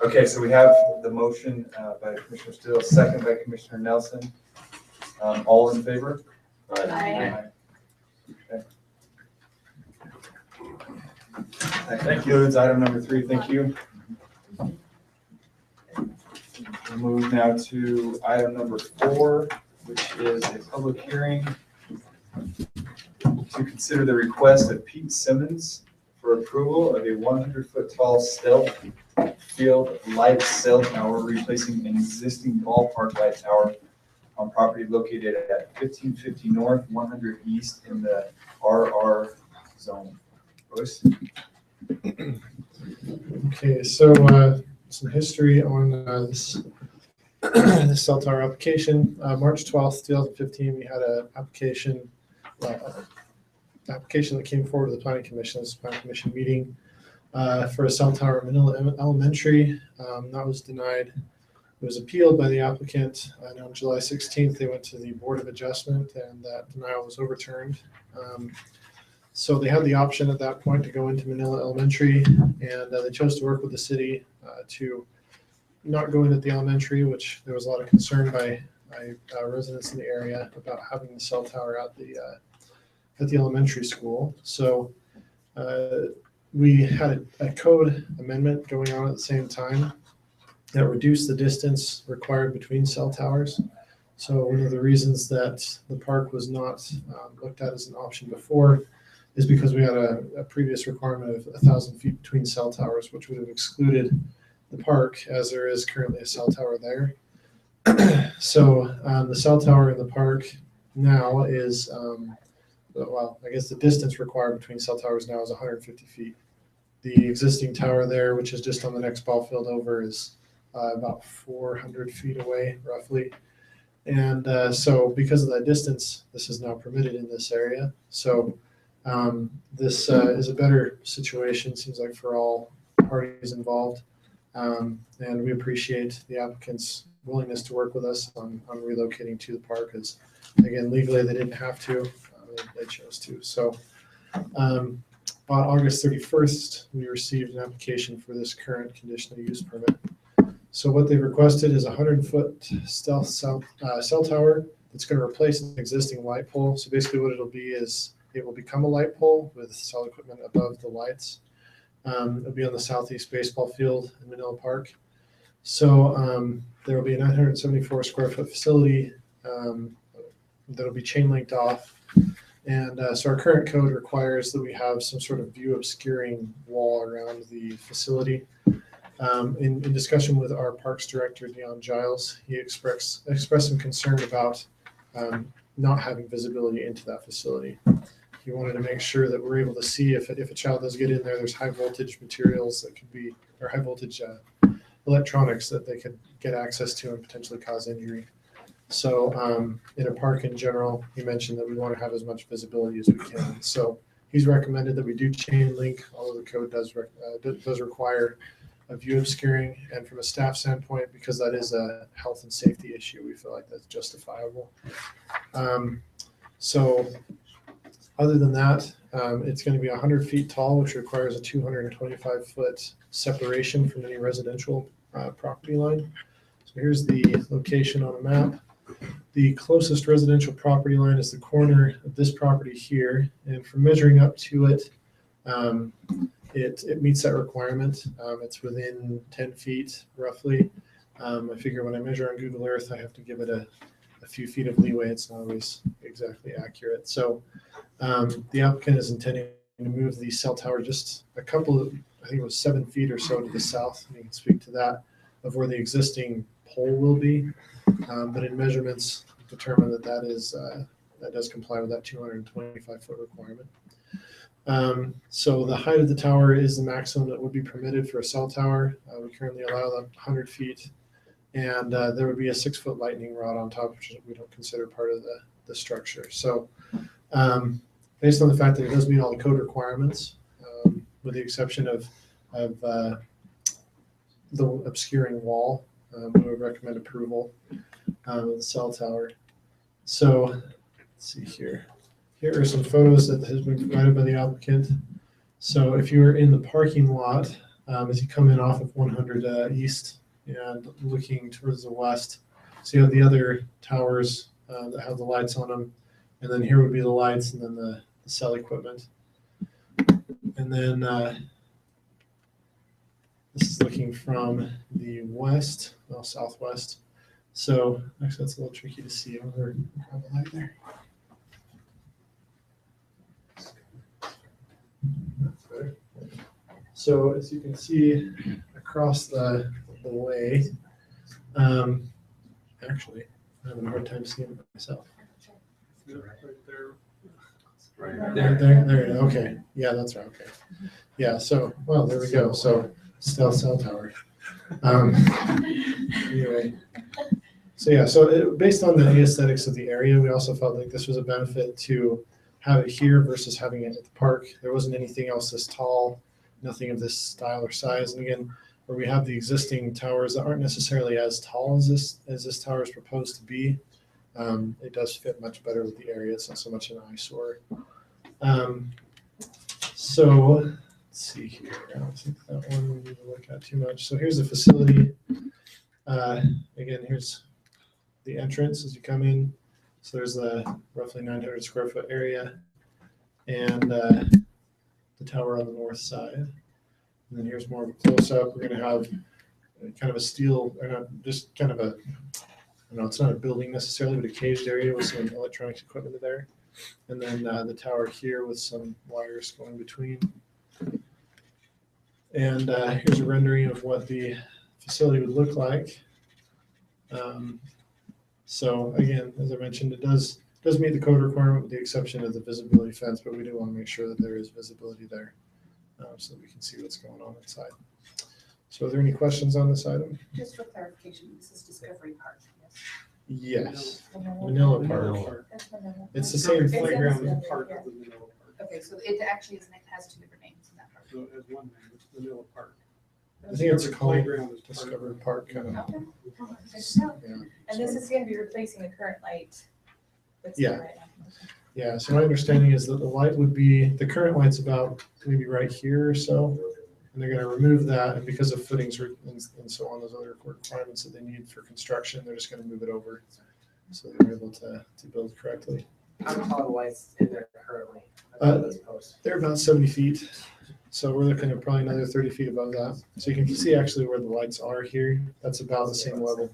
Okay, so we have the motion by Commissioner Steele, second by Commissioner Nelson. All in favor? Aye. Okay. That concludes item number 3. Thank you. We'll move now to item number 4, which is a public hearing to consider the request of Pete Simmons for approval of a 100-foot tall stealth field light cell tower replacing an existing ballpark light tower on property located at 1550 North, 100 East in the RR zone. Royce? Okay, so some history on this this cell tower application. March 12th, 2015, we had an application that came forward to the Planning Commission. This Planning Commission meeting for a cell tower at Manila Elementary. That was denied. It was appealed by the applicant, and on July 16th, they went to the Board of Adjustment, and that denial was overturned. So they had the option at that point to go into Manila Elementary, and they chose to work with the city to not go into the elementary, which there was a lot of concern by residents in the area about having the cell tower at the elementary school. So we had a code amendment going on at the same time that reduced the distance required between cell towers. So one of the reasons that the park was not looked at as an option before is because we had a previous requirement of 1,000 feet between cell towers, which would have excluded the park, as there is currently a cell tower there. So the cell tower in the park now is, well, I guess the distance required between cell towers now is 150 feet. The existing tower there, which is just on the next ball field over, is about 400 feet away, roughly. And so because of that distance, this is now permitted in this area. So This is a better situation, seems like, for all parties involved. And we appreciate the applicant's willingness to work with us on relocating to the park, as, again, legally they didn't have to, they chose to. So on August 31st, we received an application for this current conditional use permit. So what they've requested is a 100-foot stealth cell tower that's going to replace an existing light pole. So basically what it'll be is it will become a light pole with cell equipment above the lights. It'll be on the southeast baseball field in Manila Park. So there will be a 974 square foot facility that'll be chain linked off. And so our current code requires that we have some sort of view obscuring wall around the facility. In discussion with our parks director, Deon Giles, he expressed some concern about not having visibility into that facility. He wanted to make sure that we're able to see if a child does get in there, there's high voltage materials that could be, or high voltage electronics that they could get access to and potentially cause injury. So in a park in general, he mentioned that we want to have as much visibility as we can. So he's recommended that we do chain link, although the code does require a view obscuring. And from a staff standpoint, because that is a health and safety issue, we feel like that's justifiable. So other than that, it's going to be 100 feet tall, which requires a 225-foot separation from any residential property line. So here's the location on a map. The closest residential property line is the corner of this property here, and from measuring up to it, it meets that requirement. It's within 10 feet roughly. I figure when I measure on Google Earth, I have to give it a few feet of leeway. It's not always exactly accurate. So the applicant is intending to move the cell tower just a couple of, I think it was 7 feet or so to the south. And you can speak to that, of where the existing pole will be. But in measurements, determine that that does comply with that 225-foot requirement. So the height of the tower is the maximum that would be permitted for a cell tower. We currently allow 100 feet. And there would be a 6-foot lightning rod on top, which we don't consider part of the structure. So based on the fact that it does meet all the code requirements, with the exception of the obscuring wall, we would recommend approval of the cell tower. So let's see here. Here are some photos that has been provided by the applicant. So if you are in the parking lot, as you come in off of 100 East and looking towards the west, so you have the other towers that have the lights on them. And then here would be the lights and then the cell equipment. And then this is looking from the west, well, southwest. So actually that's a little tricky to see over the light there. That's better. So as you can see across the way, actually I'm having a hard time seeing it myself. There, okay. Yeah, that's right. Okay. Yeah, so, well, there we go. So, stealth cell tower. Anyway. So, yeah, so based on the aesthetics of the area, we also felt like this was a benefit to have it here versus having it at the park. There wasn't anything else this tall, nothing of this style or size. And again, where we have the existing towers that aren't necessarily as tall as this tower is proposed to be, it does fit much better with the area. It's not so much an eyesore. So let's see here. I don't think that one we need to look at too much. So here's the facility. Again, here's the entrance as you come in. So there's the roughly 900 square foot area and the tower on the north side. And then here's more of a close up. We're going to have kind of a steel, or not, just kind of a, it's not a building necessarily, but a caged area with some electronics equipment there. And then the tower here with some wires going between. And here's a rendering of what the facility would look like. So again, as I mentioned, it does meet the code requirement with the exception of the visibility fence, but we do want to make sure that there is visibility there so that we can see what's going on inside. So are there any questions on this item? Just for clarification, this is Discovery Park, yes? Yes, Manila Park. It's the same It's playground. Manila Park. Okay, so it actually is, it has two different names in that part. So as one name, it's Vanilla Park. I think it's called Playground is part of it. Discovery Park, kind of. Okay. Yeah. And this is gonna be replacing the current light that's Yeah. there right now. Yeah, so my understanding is that the light would be, the current light's about maybe right here or so. And they're gonna remove that, and because of footings and so on, those other requirements that they need for construction, they're just gonna move it over. So they're able to build correctly. How tall are the lights in there currently? I know those posts. They're about 70 feet. So we're looking at probably another 30 feet above that. So you can see actually where the lights are here. That's about the same level.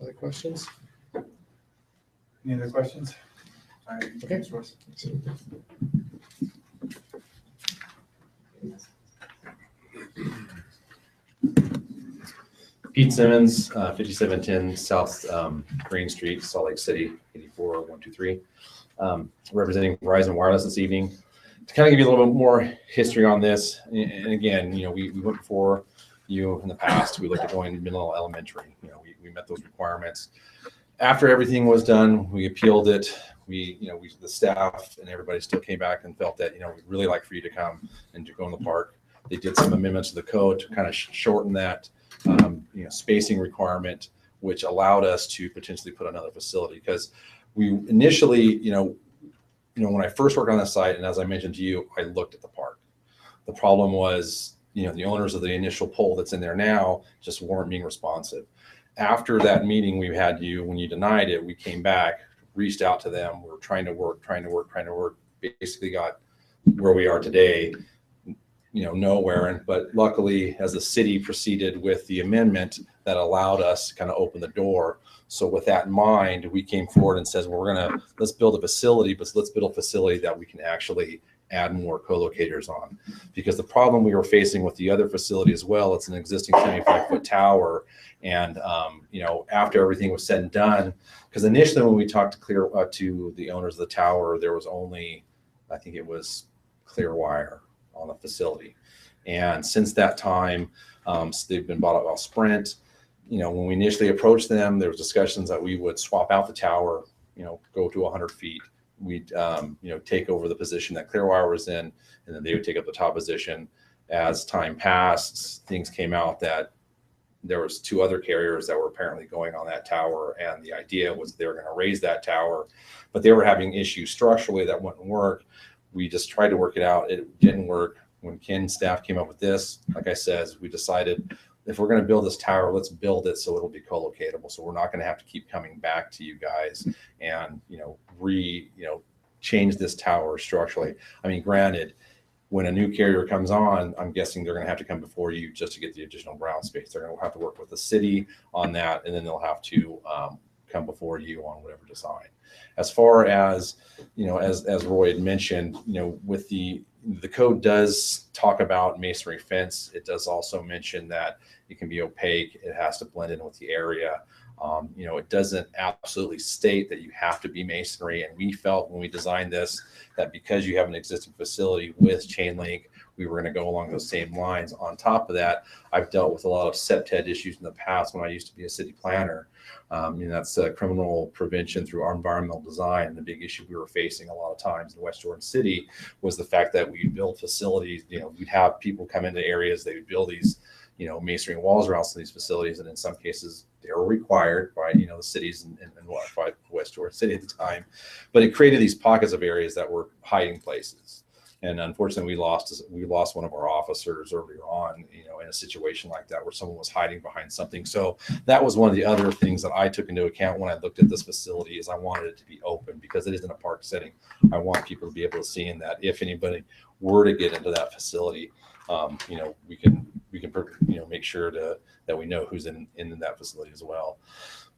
Other questions? Any other questions? All right. Okay. Thanks, Royce. Pete Simmons, 5710 South Green Street, Salt Lake City, 84123. Representing Verizon Wireless this evening. To kind of give you a little bit more history on this, and again, you know, we went before you in the past. We looked at going middle elementary. You know, we met those requirements. After everything was done, we appealed it. The staff and everybody still came back and felt that, you know, we'd really like for you to come and to go in the park. They did some amendments to the code to kind of shorten that, spacing requirement, which allowed us to potentially put another facility. Because we initially, when I first worked on the site, and as I mentioned to you, I looked at the park. The problem was, the owners of the initial pole that's in there now just weren't being responsive. After that meeting we had when you denied it, we came back, reached out to them. We were trying to work, basically got where we are today, nowhere. But luckily, as the city proceeded with the amendment, that allowed us to kind of open the door. So with that in mind, we came forward and says, well, let's build a facility, but let's build a facility that we can actually add more co-locators on. Because the problem we were facing with the other facility as well, it's an existing 75-foot tower. And, after everything was said and done, because initially when we talked to the owners of the tower, there was only, I think it was Clearwire on the facility. And since that time, they've been bought out by Sprint. When we initially approached them, there was discussions that we would swap out the tower, go to 100 feet. We'd, take over the position that Clearwire was in, and then they would take up the top position. As time passed, things came out that there was two other carriers that were apparently going on that tower, and the idea was they were going to raise that tower, but they were having issues structurally that wouldn't work. We just tried to work it out. It didn't work. When Ken's staff came up with this, like I said, we decided if we're going to build this tower, let's build it so it'll be co-locatable. So we're not going to have to keep coming back to you guys and, change this tower structurally. I mean, granted, when a new carrier comes on, I'm guessing they're going to have to come before you just to get the additional ground space. They're going to have to work with the city on that, and then they'll have to come before you on whatever design. As far as, as Roy had mentioned, with the code does talk about masonry fence. It does also mention that it can be opaque. It has to blend in with the area. It doesn't absolutely state that you have to be masonry. And we felt when we designed this, that because you have an existing facility with chain link, we were going to go along those same lines. On top of that, I've dealt with a lot of SEPTED issues in the past when I used to be a city planner. That's criminal prevention through our environmental design. And the big issue we were facing a lot of times in West Jordan City was the fact that we build facilities, we'd have people come into areas, they would build these, masonry walls around some of these facilities. And in some cases, they were required by, the cities and by West Jordan City at the time. But it created these pockets of areas that were hiding places. And unfortunately, we lost one of our officers earlier on, in a situation like that where someone was hiding behind something. So that was one of the other things that I took into account when I looked at this facility is I wanted it to be open because it is in a park setting. I want people to be able to see in that if anybody were to get into that facility, we can make sure that we know who's in that facility as well.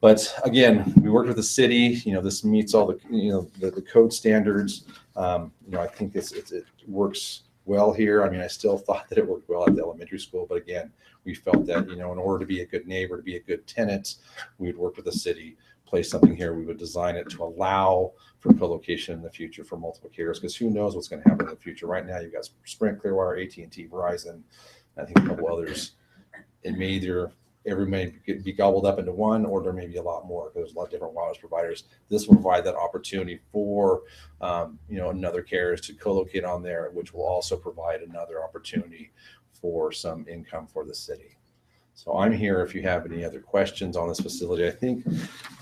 But again, we worked with the city. This meets all the the code standards. I think it works well here. I mean, I still thought that it worked well at the elementary school, but again, we felt that in order to be a good neighbor, to be a good tenant, we would work with the city, place something here. We would design it to allow for co-location in the future for multiple carriers, because who knows what's going to happen in the future. Right now, you've got Sprint, Clearwire, AT&T, Verizon, I think a couple others. It may either every may be gobbled up into one, or there may be a lot more because there's a lot of different wireless providers. This will provide that opportunity for, another carriers to co-locate on there, which will also provide another opportunity for some income for the city. So I'm here if you have any other questions on this facility. I think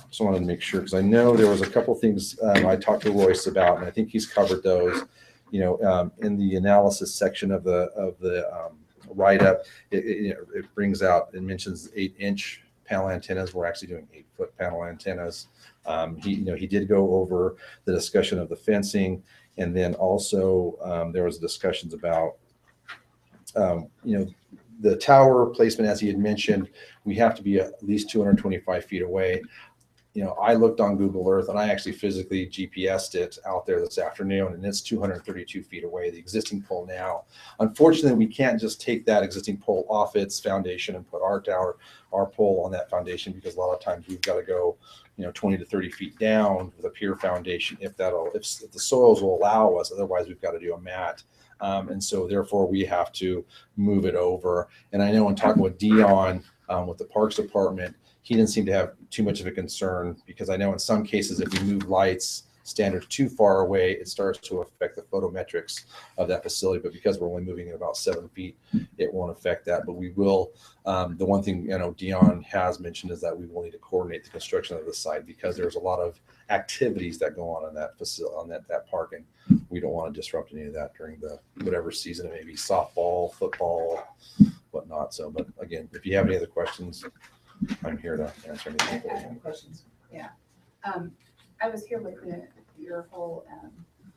just wanted to make sure, because I know there was a couple things I talked to Royce about, and I think he's covered those. In the analysis section of the write-up, it brings out, it mentions 8-inch panel antennas. We're actually doing 8-foot panel antennas. He did go over the discussion of the fencing, and then also there was discussions about the tower placement, as he had mentioned. We have to be at least 225 feet away. I looked on Google Earth, and I actually physically GPSed it out there this afternoon, and it's 232 feet away, the existing pole now. Unfortunately, we can't just take that existing pole off its foundation and put our pole on that foundation, because a lot of times we've got to go 20 to 30 feet down with a pier foundation if the soils will allow us. Otherwise, we've got to do a mat. And so therefore we have to move it over. And I know in talking with Dion with the Parks Department, he didn't seem to have too much of a concern, because I know in some cases if we move lights standards too far away, it starts to affect the photometrics of that facility. But because we're only moving it about 7 feet, it won't affect that. But we will. The one thing Dion has mentioned is that we will need to coordinate the construction of the site, because there's a lot of activities that go on in that facility, on that park, and we don't want to disrupt any of that during the whatever season it may be, softball, football, whatnot. So, but again, if you have any other questions, I'm here to answer anything. I have questions. Yeah. I was here with your whole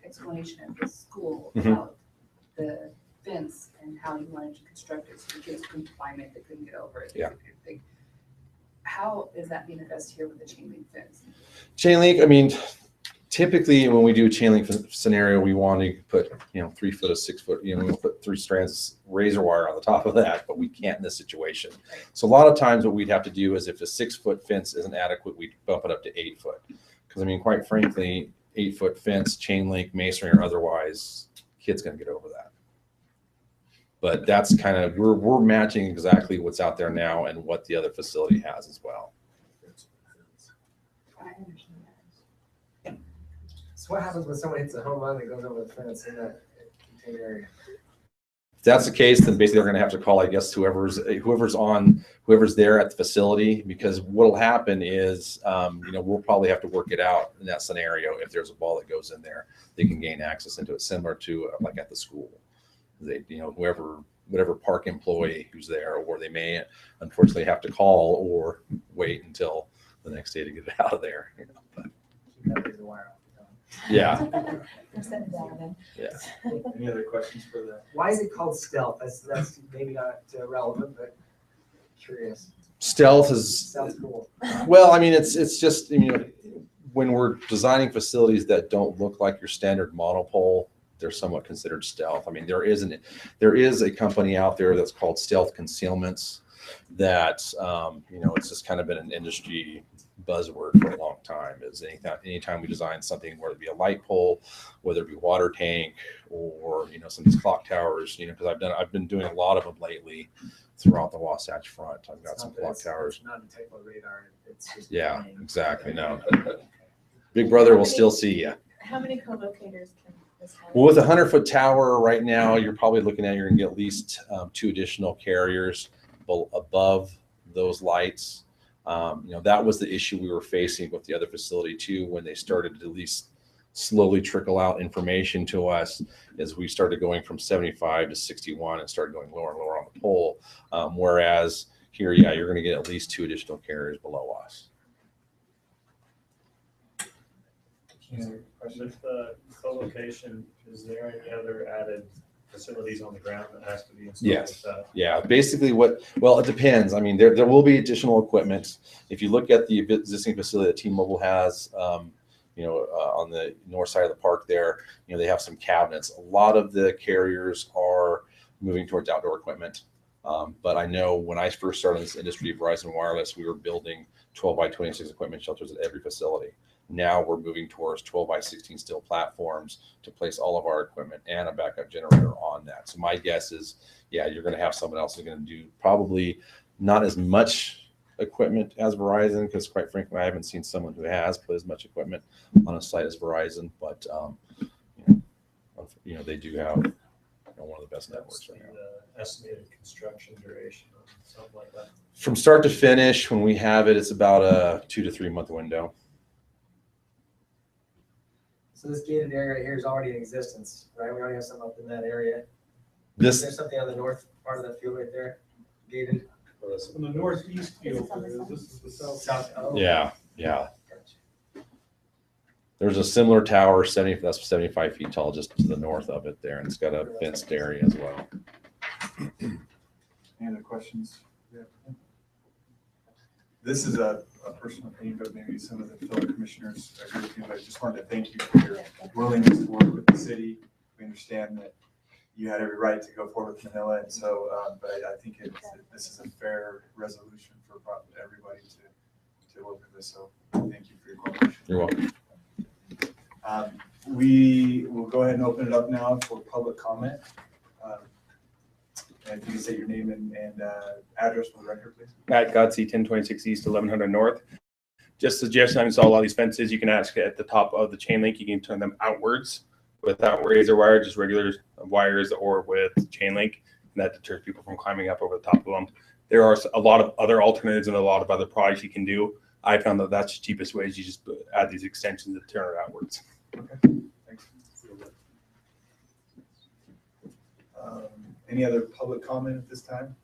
explanation at the school about the fence and how you wanted to construct it so the kids couldn't climb it, they couldn't get over it. Yeah. How is that being addressed here with the chain link fence? Chain link, I mean, typically when we do a chain link scenario, we want to put 3 foot or 6 foot, we'll put 3 strands razor wire on the top of that, but we can't in this situation. So a lot of times what we'd have to do is, if a 6-foot fence isn't adequate, we'd bump it up to 8 foot. Because I mean, quite frankly, 8-foot fence, chain link, masonry, or otherwise, kid's gonna get over that. But that's kind of, we're matching exactly what's out there now and what the other facility has as well. I understand that. So what happens when someone hits a home run that goes over the fence in that contained area? If that's the case, then basically they're going to have to call, I guess, whoever's there at the facility, because what'll happen is, we'll probably have to work it out in that scenario. If there's a ball that goes in there, they can gain access into it, similar to like at the school. They, whatever park employee who's there, or they may unfortunately have to call or wait until the next day to get it out of there. But, yeah. Yeah. Any other questions for that? Why is it called stealth? That's maybe not relevant, but curious. Stealth is, Sounds cool. well, I mean, it's just, when we're designing facilities that don't look like your standard monopole, they're somewhat considered stealth. I mean, there is a company out there that's called Stealth Concealments that, it's just kind of been an industry buzzword for a long time. Is anytime we design something, whether it be a light pole, whether it be water tank, or some of these clock towers, because I've been doing a lot of them lately throughout the Wasatch Front. I've got some clock towers. It's not a type of radar. It's just Exactly. No, Big Brother will still see you. How many co-locators can this have? Well, with a 100-foot tower right now, you're probably looking at, you're gonna get at least 2 additional carriers above those lights. That was the issue we were facing with the other facility too, when they started to at least slowly trickle out information to us, as we started going from 75 to 61 and started going lower and lower on the pole. Whereas here, you're going to get at least 2 additional carriers below us. With the co-location, is there any other added facilities on the ground that has to be installed? Yes. Yeah. Basically it depends. I mean, there will be additional equipment. If you look at the existing facility that T-Mobile has, on the north side of the park there, they have some cabinets. A lot of the carriers are moving towards outdoor equipment. But I know when I first started in this industry of Verizon Wireless, we were building 12 by 26 equipment shelters at every facility. Now we're moving towards 12 by 16 steel platforms to place all of our equipment and a backup generator on that. So my guess is, you're going to have someone else who's going to do probably not as much equipment as Verizon, because quite frankly, I haven't seen someone who has put as much equipment on a site as Verizon, but, they do have one of the best networks right now. Estimated construction duration, something like that. From start to finish, when we have it, it's about a 2 to 3 month window. So this gated area right here is already in existence, right? We already have something up in that area. This- There's something on the north part of that field right there, gated. On the northeast field, this is the south. South. Oh. Yeah. There's a similar tower, that's 75 feet tall, just to the north of it there, and it's got a fenced area as well. Any other questions? This is a personal opinion, but maybe some of the fellow commissioners agree with me, but I just wanted to thank you for your willingness to work with the city. We understand that you had every right to go forward with Manila, and so, but I think this is a fair resolution for everybody to work with this, so thank you for your cooperation. You're welcome. We will go ahead and open it up now for public comment. And if you can say your name and address for the record, please. Matt Gutsy, 1026 East, 1100 North. Just suggestion, I install all these fences. You can actually at the top of the chain link, you can turn them outwards without razor wire, just regular wires or with chain link. And that deters people from climbing up over the top of them. There are a lot of other alternatives and a lot of other products you can do. I found that that's the cheapest way is you just add these extensions and turn it outwards. Okay, thanks. Any other public comment at this time?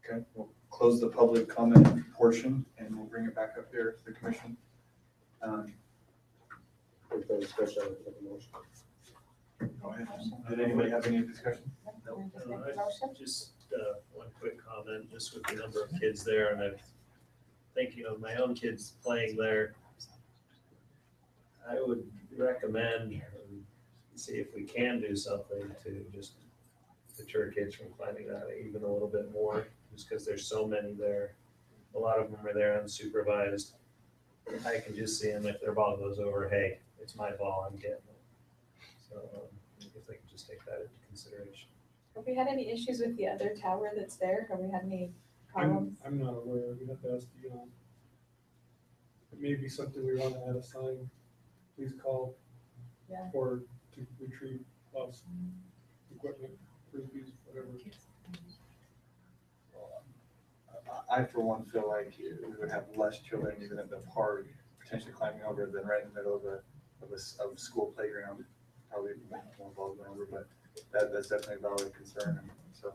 Okay, we'll close the public comment portion and we'll bring it back up here to the commission. Go ahead. Did anybody have any discussion? No, just one quick comment, just with the number of kids there, and I'm thinking of my own kids playing there. I would recommend, see if we can do something to just deter kids from climbing that even a little bit more, just because there's so many there. A lot of them are there unsupervised. I can just see them if their ball goes over, hey, it's my ball, I'm getting it. So if they can just take that into consideration. Have we had any issues with the other tower that's there? Have we had any problems? I'm not aware. We have to ask Dion. It may be something we want to add a sign. Please call. Yeah. Or to retrieve lost equipment, frisbees, whatever. I, for one, feel like we would have less children even at the park potentially climbing over than right in the middle of a school playground. Probably more balls going over, but that's definitely a valid concern. And so,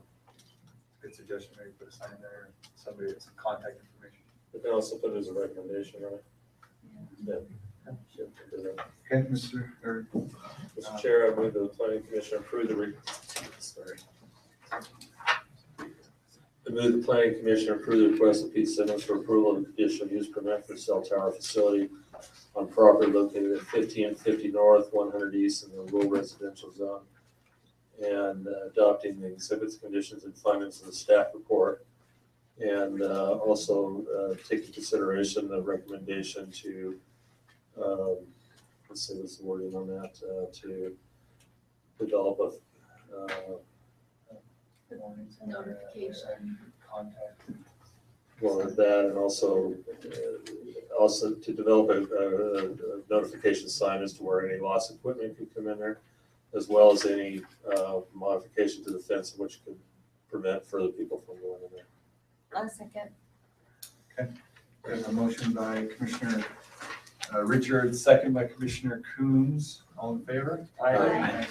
good suggestion. Maybe put a sign there, somebody with some contact information. We can also put it as a recommendation, right? Yeah. Okay, Mr. Chair, I move the planning commission approve I move the planning commission approve the request of Pete Simmons for approval of conditional use permit for cell tower facility on property located at 50 North, 100 East in the rural residential zone, and adopting the exhibits, conditions, and findings of the staff report, and also take into consideration the recommendation to let's see what's the wording on that, to develop a Notification. Contact. well, that, and also to develop a notification sign as to where any lost equipment could come in there, as well as any modification to the fence which could prevent further people from going in there. A second. Okay, there's a motion by Commissioner Richards, second by Commissioner Coons. All in favor? Aye.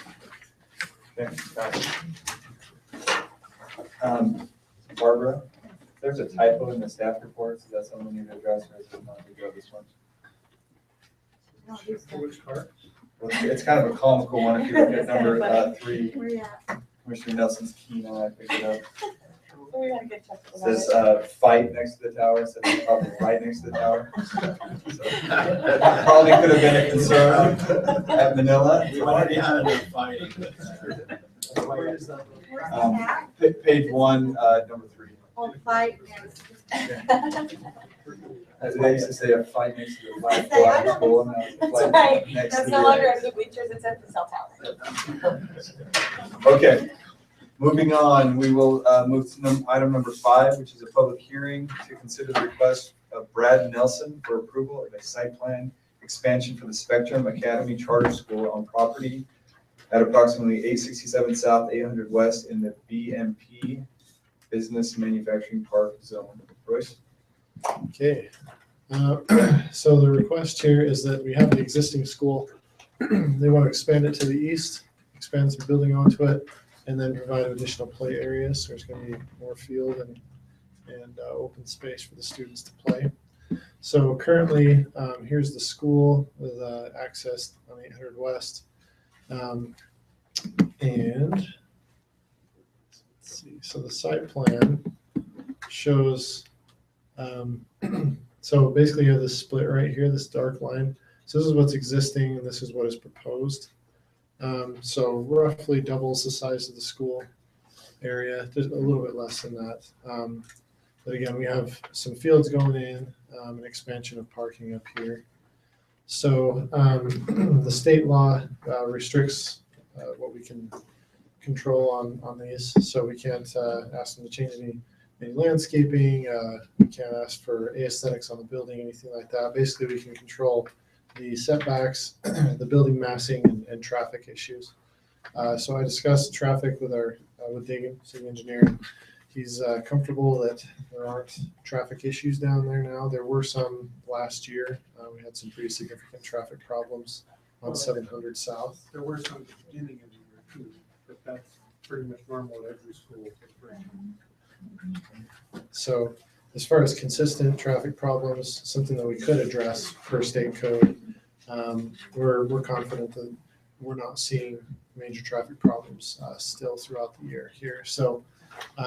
Okay, Barbara, there's a typo in the staff report, so that's something we need to address, or is it not to go this one? For which part? Well, it's kind of a comical one if you look at number 3. Where you at? Commissioner Nelson's keen eye, I picked it up. We had a good check. It says fight next to the tower, instead of probably right next to the tower. So, that probably could have been a concern at Manila. We already had enough fighting. Page 1, number 3. Oh, fight. As they used to say, a fight next to the flag I flag know. school. Now it's a That's fight right. next That's to no the- longer at the bleachers, it's at the cell tower. Okay. Moving on, we will move to item number 5, which is a public hearing to consider the request of Brad Nelson for approval of a site plan expansion for the Spectrum Academy Charter School on property at approximately 867 South, 800 West in the BMP Business Manufacturing Park Zone. Royce? Okay. So the request here is that we have the existing school. They want to expand it to the east, expand some building onto it, and then provide additional play areas. So there's going to be more field and open space for the students to play. So currently, here's the school with access on 800 West. And let's see, so the site plan shows, so basically you have this split right here, this dark line. So this is what's existing and this is what is proposed. So roughly doubles the size of the school area, just a little bit less than that. But again, we have some fields going in, an expansion of parking up here. So the state law restricts what we can control on these. So we can't ask them to change any landscaping. We can't ask for aesthetics on the building, anything like that. Basically, we can control the setbacks, the building massing, and traffic issues. So I discussed traffic with Dagan, city engineer. He's comfortable that there aren't traffic issues down there now. There were some last year. We had some pretty significant traffic problems on 700 South. There were some at the beginning of the year too, but that's pretty much normal at every school. So as far as consistent traffic problems, something that we could address per state code, we're confident that we're not seeing major traffic problems still throughout the year here. So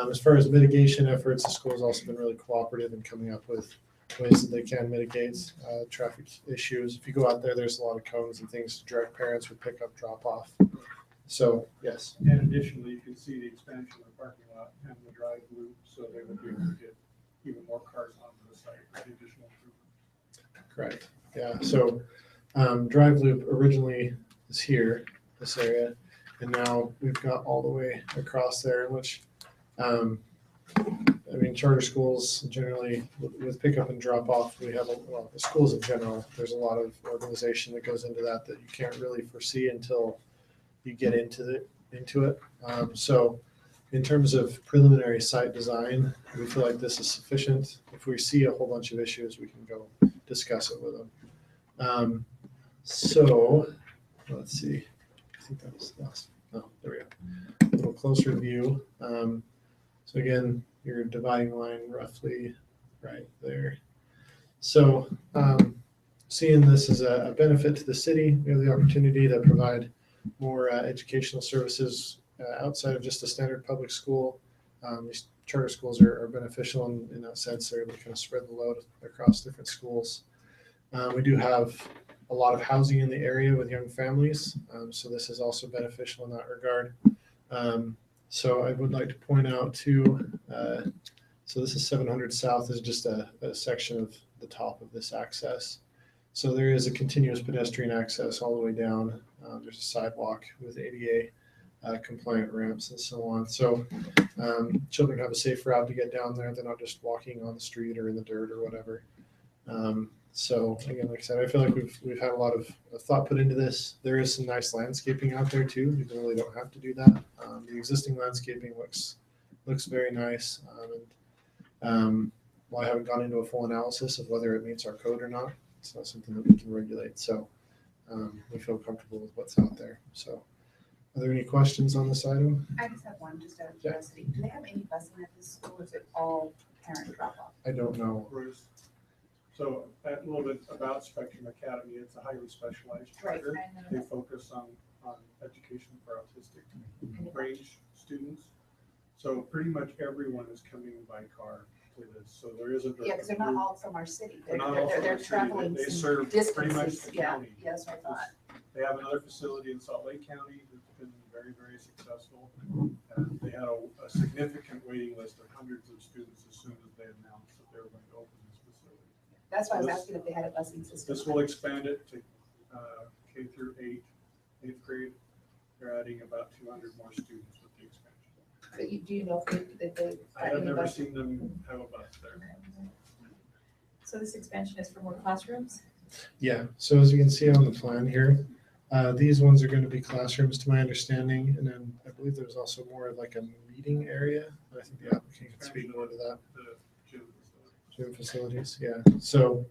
as far as mitigation efforts, the school has also been really cooperative in coming up with ways that they can mitigate traffic issues. If you go out there, there's a lot of cones and things to direct parents with pick up, drop off. So yes. And additionally, you can see the expansion of the parking lot and the drive loop, so they would be able to get even more cars onto the site with the additional improvement. Correct. Yeah. So drive loop originally is here, this area, and now we've got all the way across there, which I mean, charter schools generally with pickup and drop off, we have, the schools in general, there's a lot of organization that goes into that you can't really foresee until you get into it. So in terms of preliminary site design, we feel like this is sufficient. If we see a whole bunch of issues, we can go discuss it with them. So let's see. I think that was last. Oh, there we go. A little closer view. So again, your dividing line roughly right there. So seeing this as a benefit to the city, we have the opportunity to provide more educational services outside of just a standard public school. These charter schools are beneficial in that sense. They're able to kind of spread the load across different schools. We do have a lot of housing in the area with young families, so this is also beneficial in that regard. So I would like to point out too, so this is 700 South is just a section of the top of this access. So there is a continuous pedestrian access all the way down. There's a sidewalk with ADA compliant ramps and so on. So children have a safe route to get down there. They're not just walking on the street or in the dirt or whatever. So again, like I said, I feel like we've had a lot of thought put into this. There is some nice landscaping out there too. You really don't have to do that. The existing landscaping looks very nice. While I haven't gone into a full analysis of whether it meets our code or not, it's not something that we can regulate. So we feel comfortable with what's out there. So are there any questions on this item? I just have one, just out of curiosity. Do they have any busing at this school, or is it all parent drop off? I don't know. Bruce. So a little bit about Spectrum Academy, it's a highly specialized charter. Right, I know They that. focus on education for autistic range students. So pretty much everyone is coming by car to this. So there is a. Yeah, because they're not all from our city. They're not all from They're our city. traveling They some serve pretty much distances. the Yeah, county. yes, I thought. They have another facility in Salt Lake County that's been very, very successful. They had a significant waiting list of hundreds of students as soon as they announced that they were going to open this facility. That's why I was asking if they had a busing system. This will expand it to K through 8th grade. They're adding about 200 more students with the expansion. But do you know if they? I have never seen them have a bus there. So this expansion is for more classrooms? Yeah, so as you can see on the plan here, these ones are going to be classrooms to my understanding. And then I believe there's also more of like a meeting area. I think the applicant can speak more to that. The Gym facilities, yeah. So,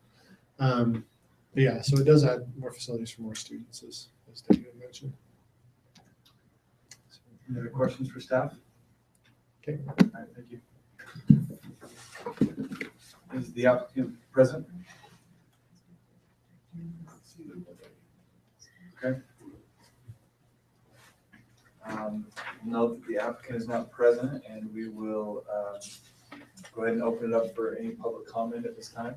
yeah, so it does add more facilities for more students, as David mentioned. Any other questions for staff? Okay. All right, thank you. Is the applicant present? Okay. Note that the applicant is not present, and we will go ahead and open it up for any public comment at this time.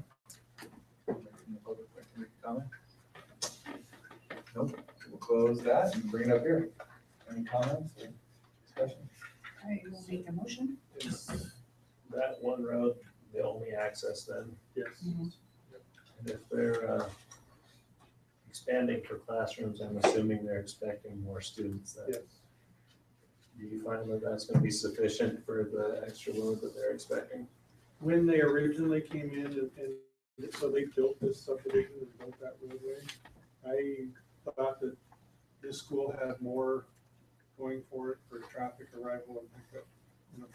Any public like to make a comment? Nope. We'll close that and bring it up here. Any comments or discussion? All right, we'll make a motion. Is that one road the only access then? Yes. And if they're expanding for classrooms, I'm assuming they're expecting more students then? Yes. Do you find that that's going to be sufficient for the extra load that they're expecting? When they originally came in and so they built this subdivision and built that roadway, I thought that this school had more going for it for traffic arrival and pickup,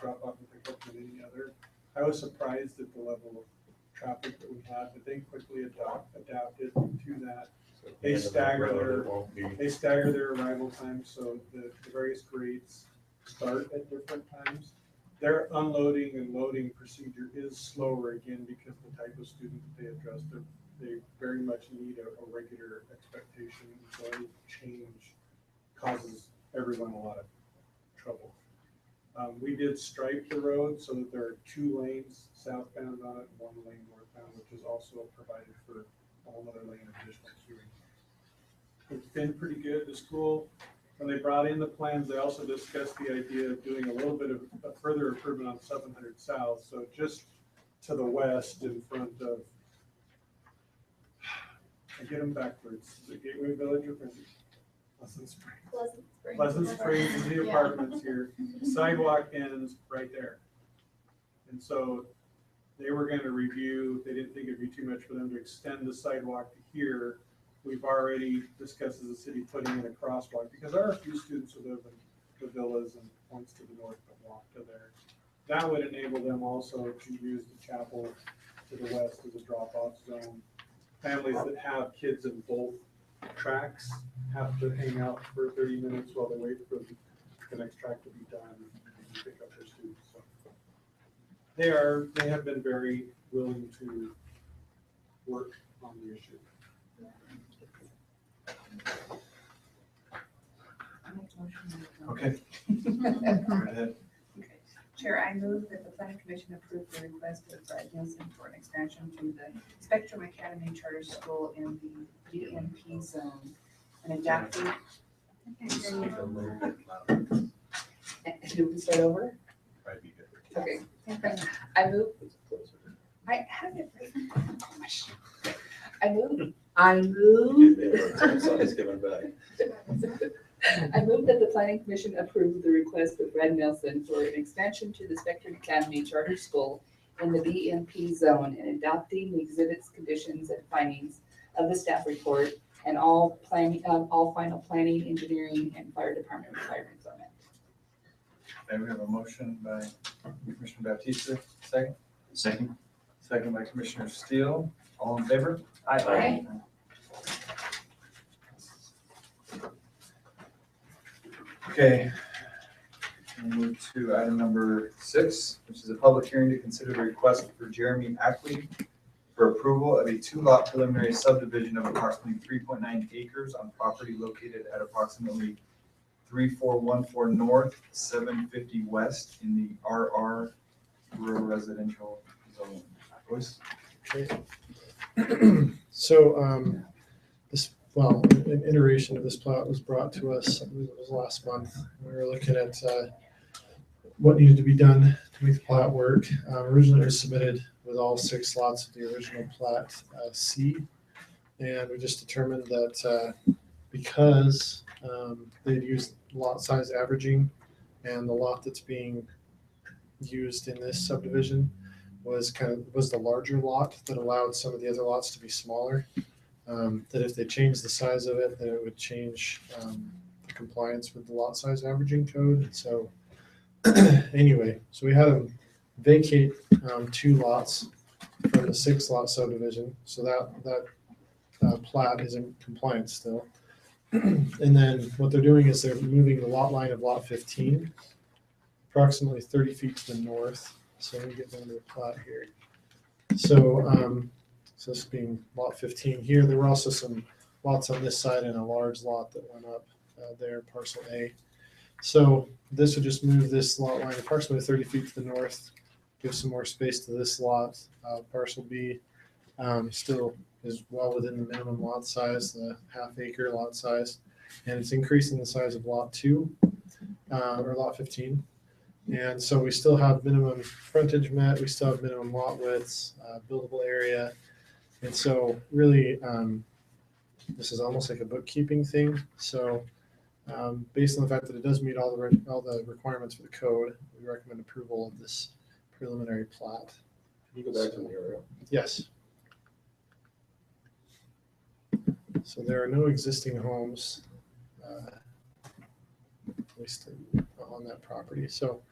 drop off and pickup than any other. I was surprised at the level of traffic that we had, but they quickly adapted to that. They stagger their arrival times, so the various grades start at different times. Their unloading and loading procedure is slower again because the type of student that they address, they very much need a regular expectation. So any change causes everyone a lot of trouble. We did stripe the road so that there are 2 lanes southbound on it and 1 lane northbound, which is also provided for a whole other lane of additional queuing. It's been pretty good. The school, when they brought in the plans, they also discussed the idea of doing a little bit of a further improvement on 700 South. So just to the west in front of, I get them backwards, is it Gateway Village or Pleasant Springs? Pleasant Springs is the apartments here. Sidewalk ends right there. And so they were going to review, they didn't think it'd be too much for them to extend the sidewalk to here. We've already discussed as a city putting in a crosswalk because there are a few students who live in the villas and points to the north that walk to there. That would enable them also to use the chapel to the west as a drop-off zone. Families that have kids in both tracks have to hang out for 30 minutes while they wait for the next track to be done and pick up their students. So they have been very willing to work on the issue. Okay. Go ahead. Chair, I move that the planning commission approve the request of Brad Nielsen for an expansion to the Spectrum Academy Charter School in the DNP zone and adapting. Should we start over? Okay. I move. I have it. I move. I move that the planning commission approve the request of Brad Nelson for an expansion to the Spectrum Academy Charter School in the BMP zone and adopting the exhibits, conditions, and findings of the staff report and all final planning, engineering, and fire department requirements on it. Okay, we have a motion by Commissioner Baptista, second. Second. Second by Commissioner Steele. All in favor? Aye. Okay. We'll move to item number 6, which is a public hearing to consider the request for Jeremy Ackley for approval of a 2-lot preliminary subdivision of approximately 3.9 acres on property located at approximately 3414 North, 750 West in the RR Rural Residential Zone. Joyce? Okay. So an iteration of this plat was brought to us, I believe it was last month. We were looking at what needed to be done to make the plat work. Originally it was submitted with all 6 lots of the original plat C. And we just determined that because they'd used lot size averaging And the lot that's being used in this subdivision was the larger lot that allowed some of the other lots to be smaller. That if they changed the size of it, then it would change the compliance with the lot size averaging code. And so anyway, so we had them vacate 2 lots from the 6 lot subdivision. So that plat is in compliance still. And then what they're doing is they're moving the lot line of lot 15 approximately 30 feet to the north. So let me get down to the plat here. So, so this being lot 15 here, there were also some lots on this side and a large lot that went up there, parcel A. So this would just move this lot line approximately 30 feet to the north, give some more space to this lot. Parcel B still is well within the minimum lot size, the half-acre lot size, and it's increasing the size of lot 2 or lot 15. And so we still have minimum frontage met, we still have minimum lot widths, buildable area. And so really, this is almost like a bookkeeping thing. So based on the fact that it does meet all the requirements for the code, we recommend approval of this preliminary plat. Can you go back to the area? Yes. So there are no existing homes, at least on that property. So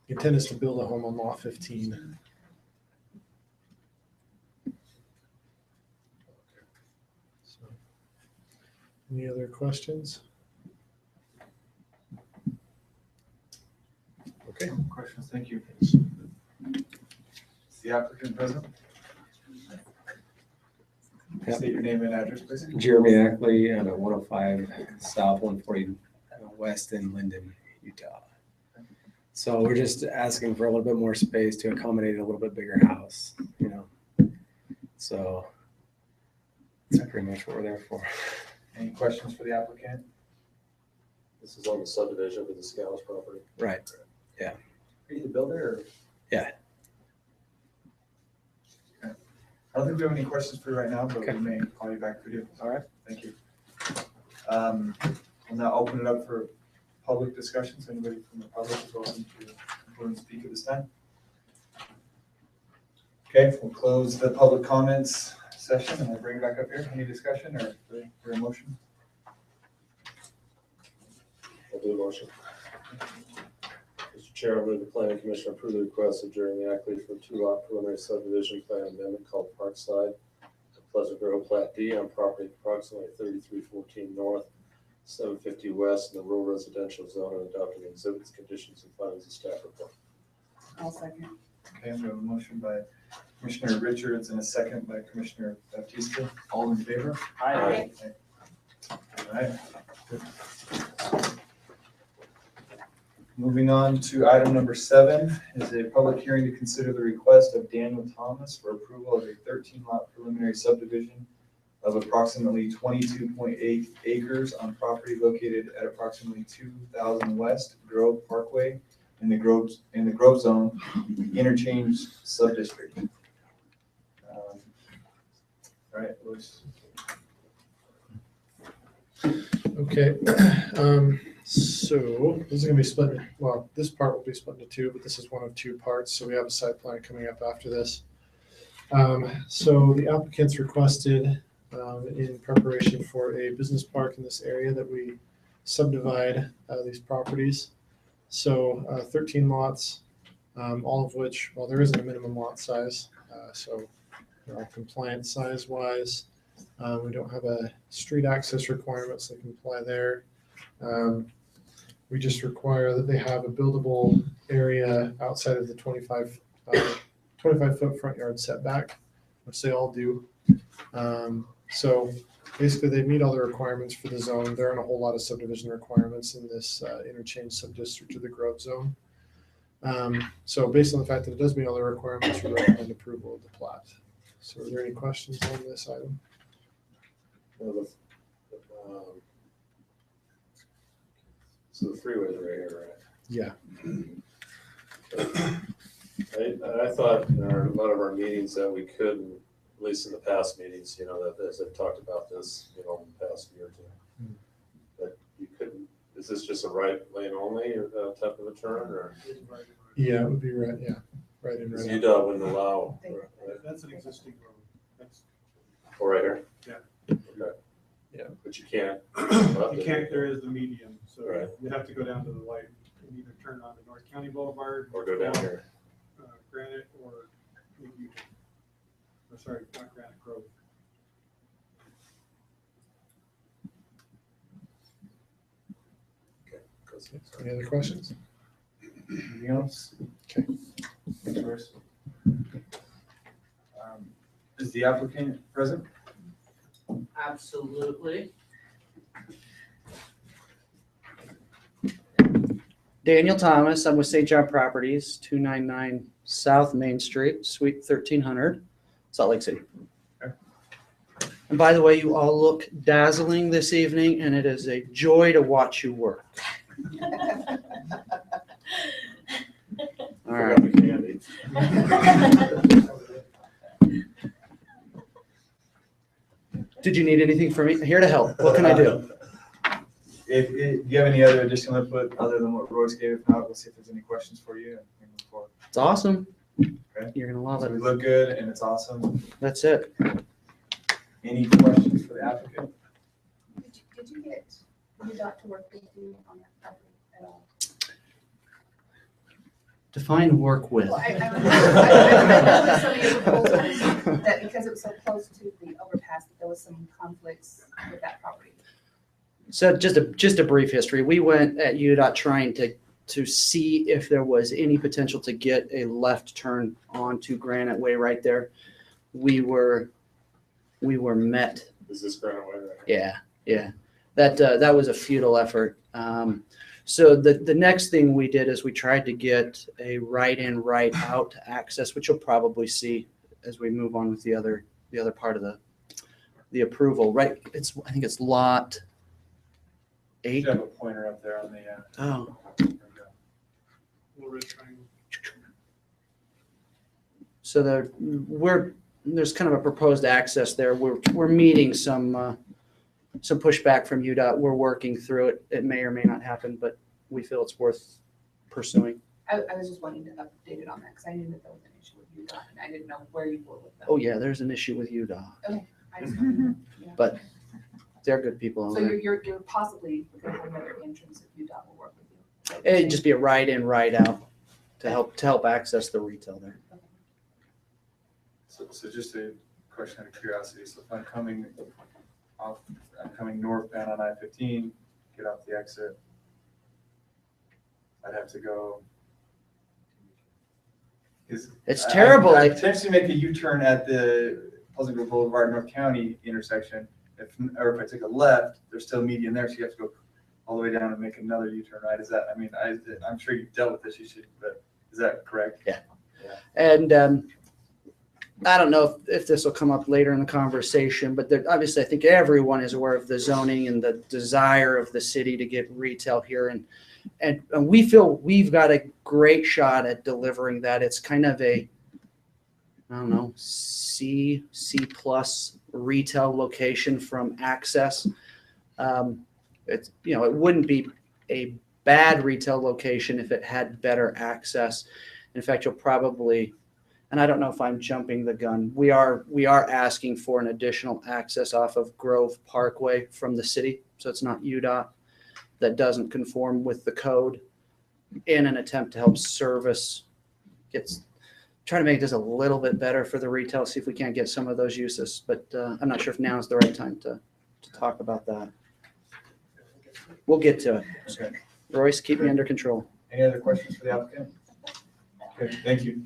the intent is to build a home on lot 15. So, any other questions? Okay, questions, thank you. Is the applicant present? Yep. State your name and address, please. Jeremy Ackley, 105 South 140 West in Linden, Utah. So we're just asking for a little bit more space to accommodate a little bit bigger house, you know. So that's pretty much what we're there for. Any questions for the applicant? This is on the subdivision of the Scales property. Right. Yeah. Are you the builder or? Yeah. Okay. I don't think we have any questions for you right now, but Okay. we may call you back if we do. All right. Thank you. We'll now open it up for public discussions. Anybody from the public is welcome to go and speak at this time. Okay, we'll close the public comments session and we'll bring it back up here. Any discussion or for a motion? I'll do a motion. Mr. Chair, I move the planning commission approve the request of Jeremy Ackley for 2-lot preliminary subdivision plan amendment called Parkside, Pleasant Grove Plat D on property approximately 3314 North, 750 West in the rural residential zone, and adopting exhibits, conditions, and findings of staff report. I'll second. Okay, we have a motion by Commissioner Richards and a second by Commissioner Baptista. All in favor? Aye. All right. Good. Moving on to item number 7 is a public hearing to consider the request of Daniel Thomas for approval of a 13-lot preliminary subdivision of approximately 22.8 acres on property located at approximately 2000 West Grove Parkway in the Grove Zone Interchange Subdistrict. All right, Louis. Okay, so this is gonna be split, well, this part will be split into 2, but this is one of 2 parts, so we have a site plan coming up after this. So the applicants requested, in preparation for a business park in this area, that we subdivide these properties. So 13 lots, all of which, well, there isn't a minimum lot size, so they're all compliant size-wise. We don't have a street access requirements that comply there. We just require that they have a buildable area outside of the 25-foot front yard setback, which they all do. So basically, they meet all the requirements for the zone. There aren't a whole lot of subdivision requirements in this interchange subdistrict of the Grove Zone. So based on the fact that it does meet all the requirements, we recommend approval of the plat. So are there any questions on this item? So the freeway's right here, right? Yeah. I thought in a lot of our meetings that we could, at least in the past meetings, you know, that as I've talked about this, you know, in the past year or two, that you couldn't, Is this just a right lane only or type of a turn or? Yeah, it would be right, yeah, right in, Because right out. UDOT wouldn't allow. That's an existing road. That's, Oh, right here? yeah. Okay. Yeah. But you can't. You can't, there is the median, so Right. you have to go down to the light and either turn on to North County Boulevard. Or go down here. Granite or, or sorry, not Granite Grove. Any other questions? Anything else? Okay. Thanks, Royce. Is the applicant present? Absolutely. Daniel Thomas, I'm with St. John Properties, 299 South Main Street, Suite 1300, Salt Lake City. And by the way, you all look dazzling this evening, and it is a joy to watch you work. All right. Did you need anything from me? Here to help. What can I do? Do you have any other additional input other than what Royce gave? If not, we'll see if there's any questions for you. It's awesome. Okay. You're gonna love So it. we look good and it's awesome. That's it. Any questions for the applicant? Did you get UDOT to work with you on that property at all? Define work with. Well, I know some of your proposals that because it was so close to the overpass, that there was some conflicts with that property. So just a brief history. We went at UDOT trying to see if there was any potential to get a left turn onto Granite Way right there. We were met. Is this Granite Way right Yeah, yeah. That was a futile effort. So the next thing we did is we tried to get a right in, right out access, which you'll probably see as we move on with the other part of the approval. Right, I think it's lot 8. You have a pointer up there on the. Oh. Little red triangle. So there's kind of a proposed access there. We're meeting some pushback from UDOT. We're working through it. It may or may not happen, but we feel it's worth pursuing. I was just wanting to update it on that because I knew that there was an issue with UDOT and I didn't know where you were with them. Oh yeah, there's an issue with UDOT, Okay, I just wanted to know. Yeah. but they're good people So over there. you're possibly gonna have another entrance if UDOT will work with you. It'd just be a right in, right out to help access the retail there. So just a question out of curiosity. So if I'm coming northbound on I-15, get off the exit, I'd have to go. It's terrible. I potentially make a U-turn at the Pleasant Grove Boulevard North County intersection. Or if I take a left, there's still median there, so you have to go all the way down and make another U-turn, right? Is that? I mean, I'm sure you've dealt with this issue, but is that correct? Yeah. And I don't know if this will come up later in the conversation, but obviously I think everyone is aware of the zoning and the desire of the city to get retail here. And we feel we've got a great shot at delivering that. It's kind of a, I don't know, C plus retail location from access. It's, it wouldn't be a bad retail location if it had better access. In fact, you'll probably, and I don't know if I'm jumping the gun, we are asking for an additional access off of Grove Parkway from the city. So it's not UDOT. That doesn't conform with the code in an attempt to help service try to make this a little bit better for the retail, see if we can't get some of those uses. But I'm not sure if now is the right time to talk about that. We'll get to it. Okay. Royce, keep me under control. Any other questions for the applicant? Okay, thank you.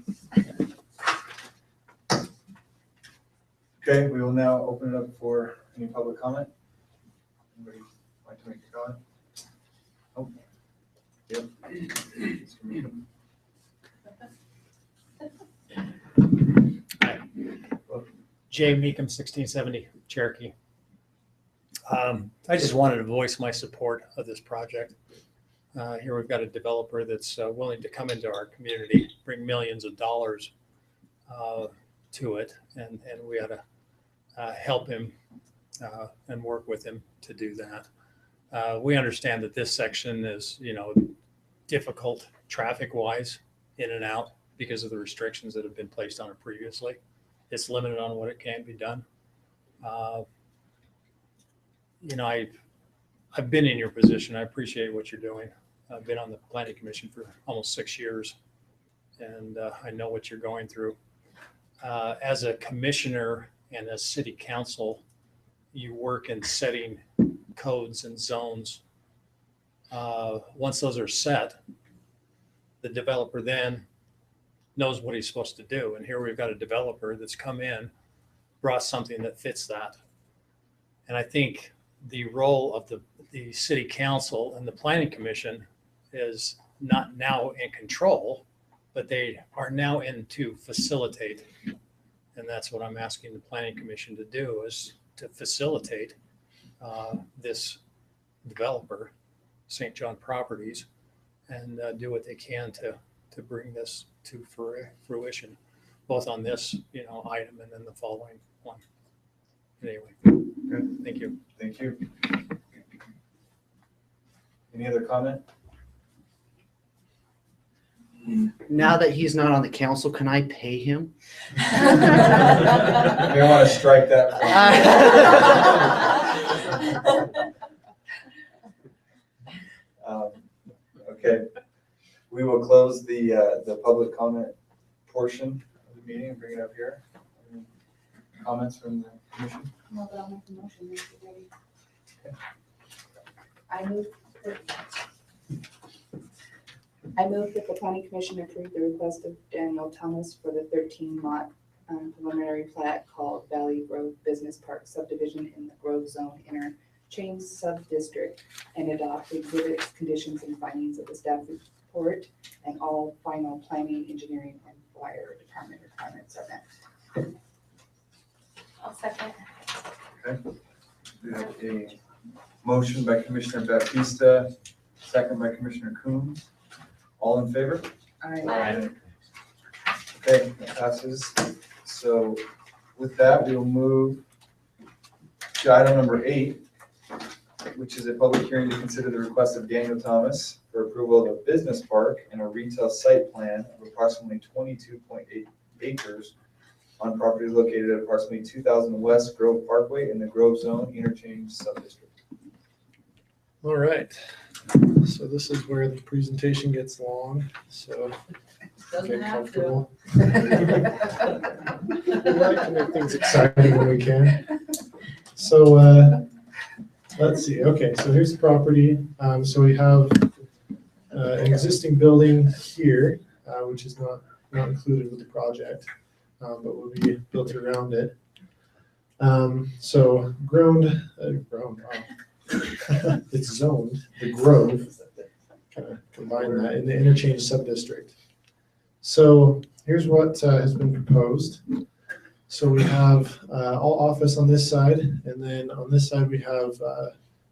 Okay, we will now open it up for any public comment. Anybody like to make a comment? Oh. Yep. Jay Meekum, 1670 Cherokee. I just wanted to voice my support of this project. Here we've got a developer that's willing to come into our community, bring millions of dollars to it, and we ought to help him and work with him to do that. We understand that this section is, difficult traffic-wise in and out because of the restrictions that have been placed on it previously. It's limited on what it can be done. I've been in your position. I appreciate what you're doing. I've been on the planning commission for almost 6 years, and I know what you're going through. As a commissioner and as city council, you work in setting codes and zones. Once those are set, the developer then knows what he's supposed to do. And here we've got a developer that's come in, brought something that fits that. And I think the role of the city council and the planning commission is not now in control, but they are now in to facilitate. And that's what I'm asking the planning commission to do, is to facilitate this developer, St. John Properties, and do what they can to bring this to fruition, both on this, item and then the following one. Anyway, Good. Thank you. Thank you. Any other comment? Now that he's not on the council, can I pay him? You may want to strike that. Okay, we will close the public comment portion of the meeting and bring it up here. Any comments from the commission? No, but I'll make the motion. Make it ready. I move that the planning commission approve the request of Daniel Thomas for the 13 lot preliminary plat called Valley Grove Business Park subdivision in the Grove Zone Interchange Sub-District, and adopt exhibits, conditions, and findings of the staff report, and all final planning, engineering, and fire department requirements are met. I'll second. Okay. We have a motion by Commissioner Baptista, second by Commissioner Coombs. All in favor? Aye. Okay, that passes. So with that, we will move to item number 8, which is a public hearing to consider the request of Daniel Thomas for approval of a business park and a retail site plan of approximately 22.8 acres on property located at approximately 2000 West Grove Parkway in the Grove Zone Interchange Subdistrict. All right. So this is where the presentation gets long, so get comfortable. We like to make things exciting when we can. So let's see. Okay, so here's the property. So we have an existing building here, which is not included with the project, but will be built around it. So it's zoned, the Grove, kind of combine that in the interchange sub-district. So here's what has been proposed. So we have all office on this side, and then on this side we have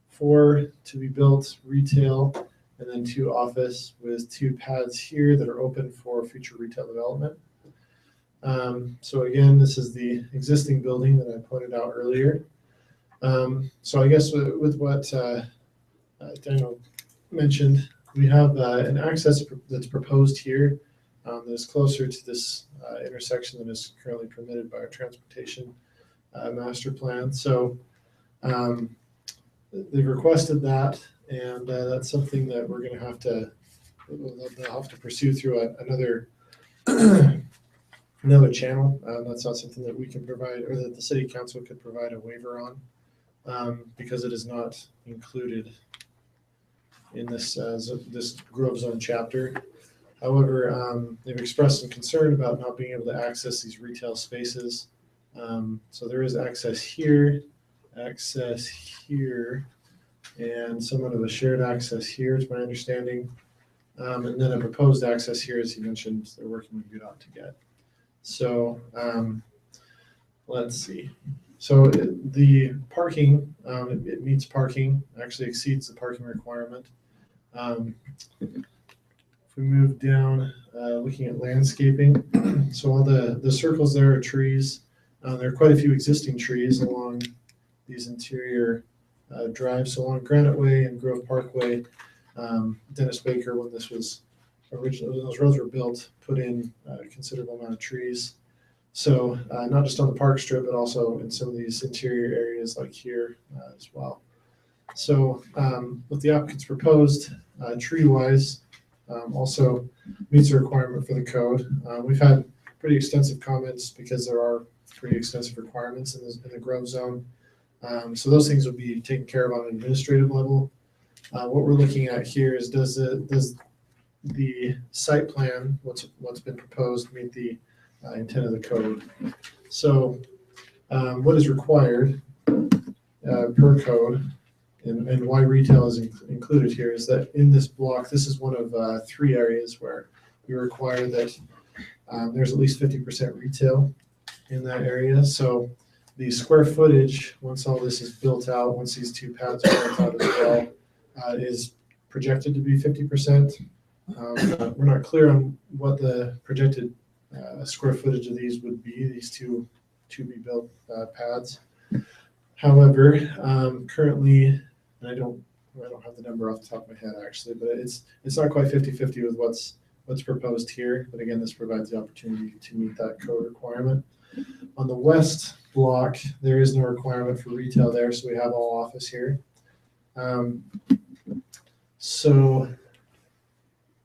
4 to be built retail, and then 2 office with 2 pads here that are open for future retail development. So again, this is the existing building that I pointed out earlier. So I guess with what Daniel mentioned, we have an access that's proposed here that is closer to this intersection than is currently permitted by our transportation master plan. So they've requested that, and that's something that we're going to have to pursue through another channel. That's not something that we can provide, or that the city council could provide a waiver on, because it is not included in this Grove Zone chapter. However, they've expressed some concern about not being able to access these retail spaces. So there is access here, and somewhat of a shared access here, is my understanding. And then a proposed access here, as he mentioned, they're working with UDOT to get. So let's see. So the parking, it meets parking, actually exceeds the parking requirement. If we move down, looking at landscaping, so all the circles there are trees. There are quite a few existing trees along these interior Drive. So along Granite Way and Grove Parkway, Dennis Baker, when this was originally, when those roads were built, put in a considerable amount of trees. So not just on the park strip, but also in some of these interior areas like here as well. So what the applicants proposed, tree-wise, also meets the requirement for the code. We've had pretty extensive comments because there are pretty extensive requirements in the grove zone. So those things will be taken care of on an administrative level. What we're looking at here is does the site plan, what's been proposed, meet the intent of the code? So what is required per code and why retail is included here is that in this block, this is one of 3 areas where we require that there's at least 50% retail in that area. So the square footage, once all this is built out, once these 2 pads are built out as well, is projected to be 50%. We're not clear on what the projected square footage of these would be, these two to-be built pads. However, currently, and I don't have the number off the top of my head actually, but it's not quite 50-50 with what's proposed here. But again, this provides the opportunity to meet that code requirement. On the west block, there is no requirement for retail there, so we have all office here. So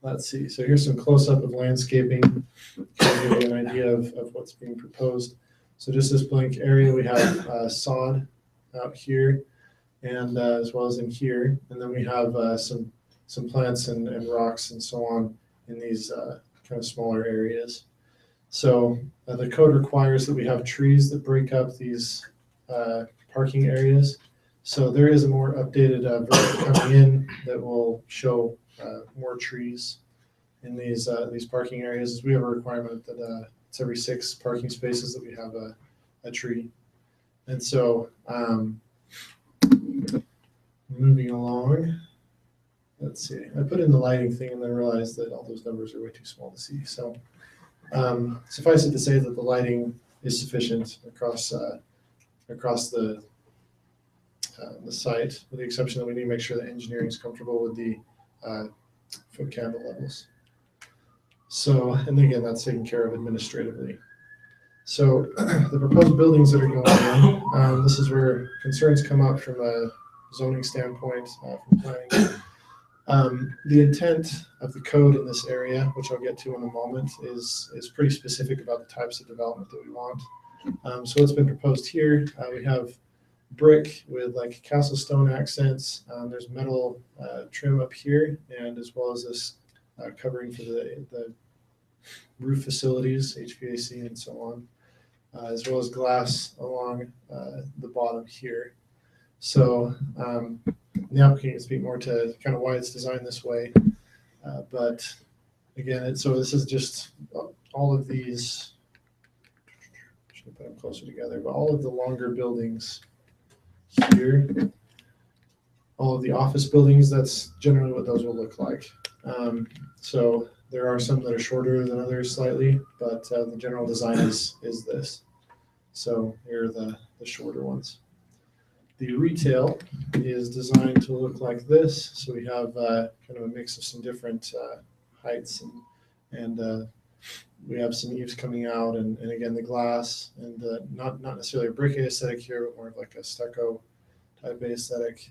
let's see. So here's some close-up of landscaping to give you an idea of what's being proposed. So just this blank area, we have sod out here, and as well as in here, and then we have some plants and rocks and so on in these kind of smaller areas. So the code requires that we have trees that break up these parking areas. So there is a more updated version coming in that will show more trees in these parking areas. As we have a requirement that it's every 6 parking spaces that we have a tree. And so moving along, let's see. I put in the lighting thing and then realized that all those numbers are way too small to see. So suffice it to say that the lighting is sufficient across the site, with the exception that we need to make sure that engineering is comfortable with the foot candle levels. So, and again, that's taken care of administratively. So the proposed buildings that are going in, this is where concerns come up from a zoning standpoint, from planning. The intent of the code in this area, which I'll get to in a moment, is pretty specific about the types of development that we want. So what's been proposed here, we have brick with like castle stone accents. There's metal trim up here, and as well as this covering for the roof facilities, HVAC and so on, as well as glass along the bottom here. So the applicant can speak more to kind of why it's designed this way. But again, so this is just all of these, should have put them closer together, but all of the longer buildings here, all of the office buildings, that's generally what those will look like. So there are some that are shorter than others slightly, but the general design is this. So here are the shorter ones. The retail is designed to look like this. So we have kind of a mix of some different heights, and we have some eaves coming out, and again, the glass, and not necessarily a brick aesthetic here, but more of like a stucco type aesthetic.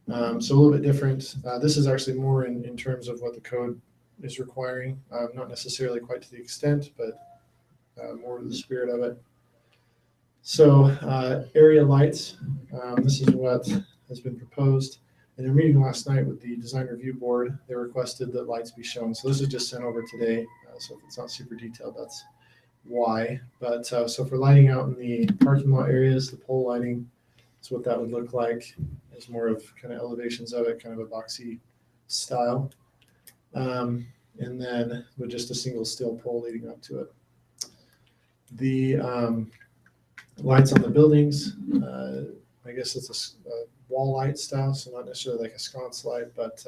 So a little bit different. This is actually more in terms of what the code is requiring, not necessarily quite to the extent, but more of the spirit of it. So area lights, this is what has been proposed. In a meeting last night with the design review board, they requested that lights be shown. So this is just sent over today. So if it's not super detailed, that's why. But so for lighting out in the parking lot areas, the pole lighting, that's what that would look like. It's more of kind of elevations of it, kind of a boxy style. And then with just a single steel pole leading up to it. The lights on the buildings, I guess it's a wall light style, so not necessarily like a sconce light, but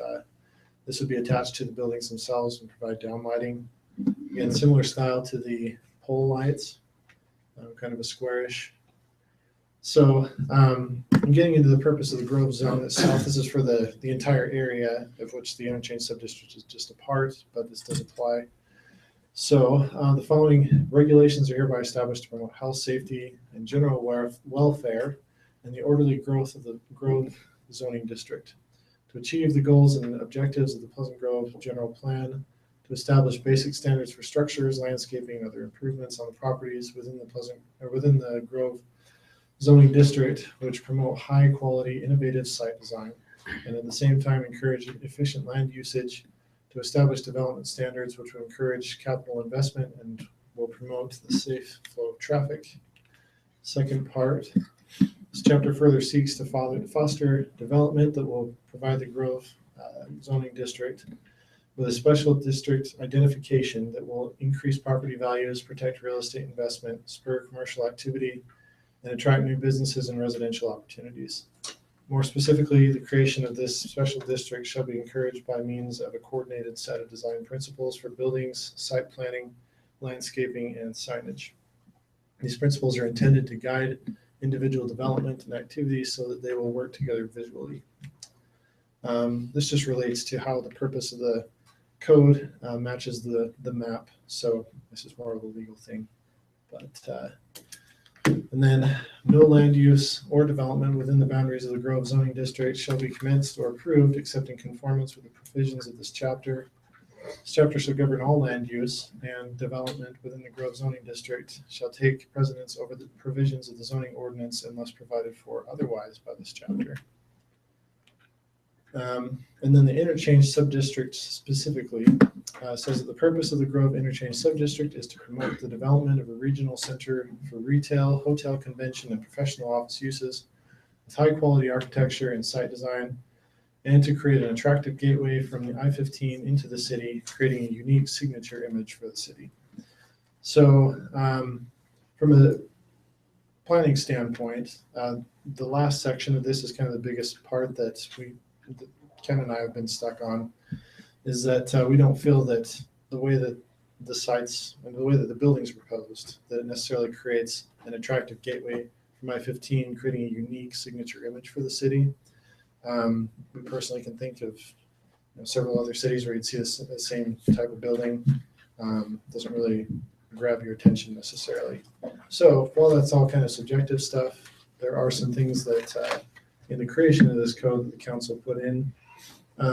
this would be attached to the buildings themselves and provide down lighting. Again, similar style to the pole lights, kind of a squarish So I'm getting into the purpose of the Grove Zone itself. This is for the entire area of which the interchange subdistrict is just a part, but this does apply. So the following regulations are hereby established to promote health, safety, and general welfare and the orderly growth of the Grove zoning district. To achieve the goals and objectives of the Pleasant Grove General Plan, to establish basic standards for structures, landscaping, and other improvements on the properties within the Grove zoning district, which promote high quality, innovative site design, and at the same time encourage efficient land usage, to establish development standards which will encourage capital investment and will promote the safe flow of traffic. Second part, this chapter further seeks to foster development that will provide the Grove zoning district with a special district identification that will increase property values, protect real estate investment, spur commercial activity, and attract new businesses and residential opportunities. More specifically, the creation of this special district shall be encouraged by means of a coordinated set of design principles for buildings, site planning, landscaping, and signage. These principles are intended to guide individual development and activities so that they will work together visually. This just relates to how the purpose of the code matches the map. So this is more of a legal thing. But and then no land use or development within the boundaries of the Grove zoning district shall be commenced or approved except in conformance with the provisions of this chapter. This chapter shall govern all land use, and development within the Grove zoning district shall take precedence over the provisions of the zoning ordinance unless provided for otherwise by this chapter. And then the interchange subdistrict specifically says that the purpose of the Grove interchange subdistrict is to promote the development of a regional center for retail, hotel, convention, and professional office uses with high quality architecture and site design, and to create an attractive gateway from the I-15 into the city, creating a unique signature image for the city. So from a planning standpoint, the last section of this is kind of the biggest part that Ken and I have been stuck on, is that we don't feel that the way that the sites and the way that the buildings are proposed, that it necessarily creates an attractive gateway from I-15, creating a unique signature image for the city. We personally can think of several other cities where you'd see the same type of building. Doesn't really grab your attention necessarily. So while that's all kind of subjective stuff, there are some things that in the creation of this code that the council put in.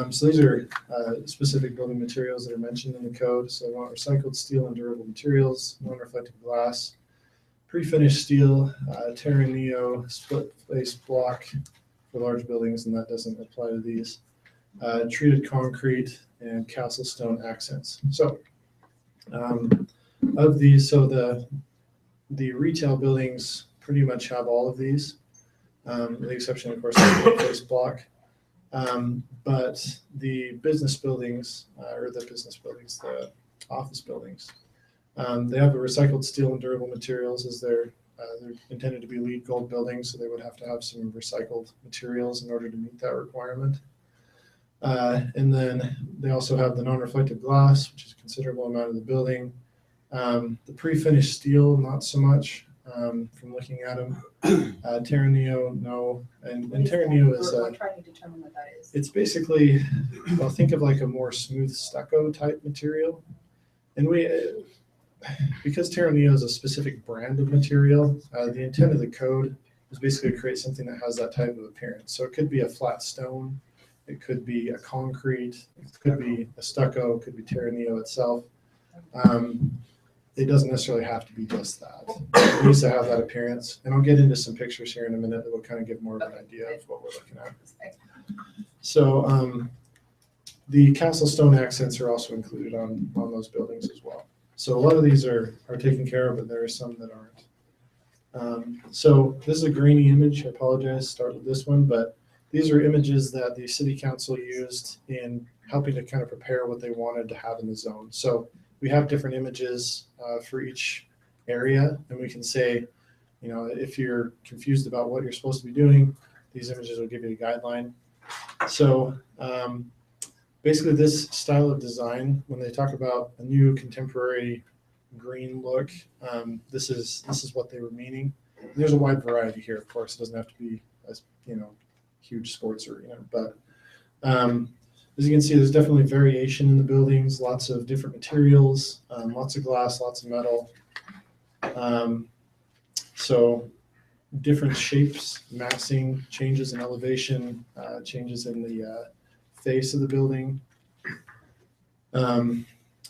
So these are specific building materials that are mentioned in the code. So we want recycled steel and durable materials, non-reflective glass, pre-finished steel, Terra Neo, split face block for large buildings, and that doesn't apply to these, treated concrete, and castle stone accents. So of these, so the retail buildings pretty much have all of these, with the exception, of course, of the face block. But the business buildings, the office buildings, they have a recycled steel and durable materials as they're intended to be LEED Gold buildings, so they would have to have some recycled materials in order to meet that requirement. And then they also have the non-reflective glass, which is a considerable amount of the building. The pre-finished steel, not so much. From looking at them, Terra Neo, no, and Terra Neo is. We're trying to determine what that is. It's basically, well, think of like a more smooth stucco type material, and because Terra Neo is a specific brand of material, the intent of the code is basically to create something that has that type of appearance. So it could be a flat stone, it could be a concrete, it could be a stucco, it could be Terra Neo itself. It doesn't necessarily have to be just that. It needs to have that appearance. And I'll get into some pictures here in a minute that will kind of give more of an idea of what we're looking at. So the castle stone accents are also included on those buildings as well. So a lot of these are taken care of, but there are some that aren't. So this is a grainy image. I apologize, start with this one, but these are images that the city council used in helping to kind of prepare what they wanted to have in the zone. So we have different images for each area, and we can say, if you're confused about what you're supposed to be doing, these images will give you a guideline. So basically this style of design, when they talk about a new contemporary green look, this is what they were meaning. there's a wide variety here, of course. It doesn't have to be as, huge sports arena, but as you can see, there's definitely variation in the buildings, lots of different materials, lots of glass, lots of metal. So different shapes, massing, changes in elevation, changes in the face of the building.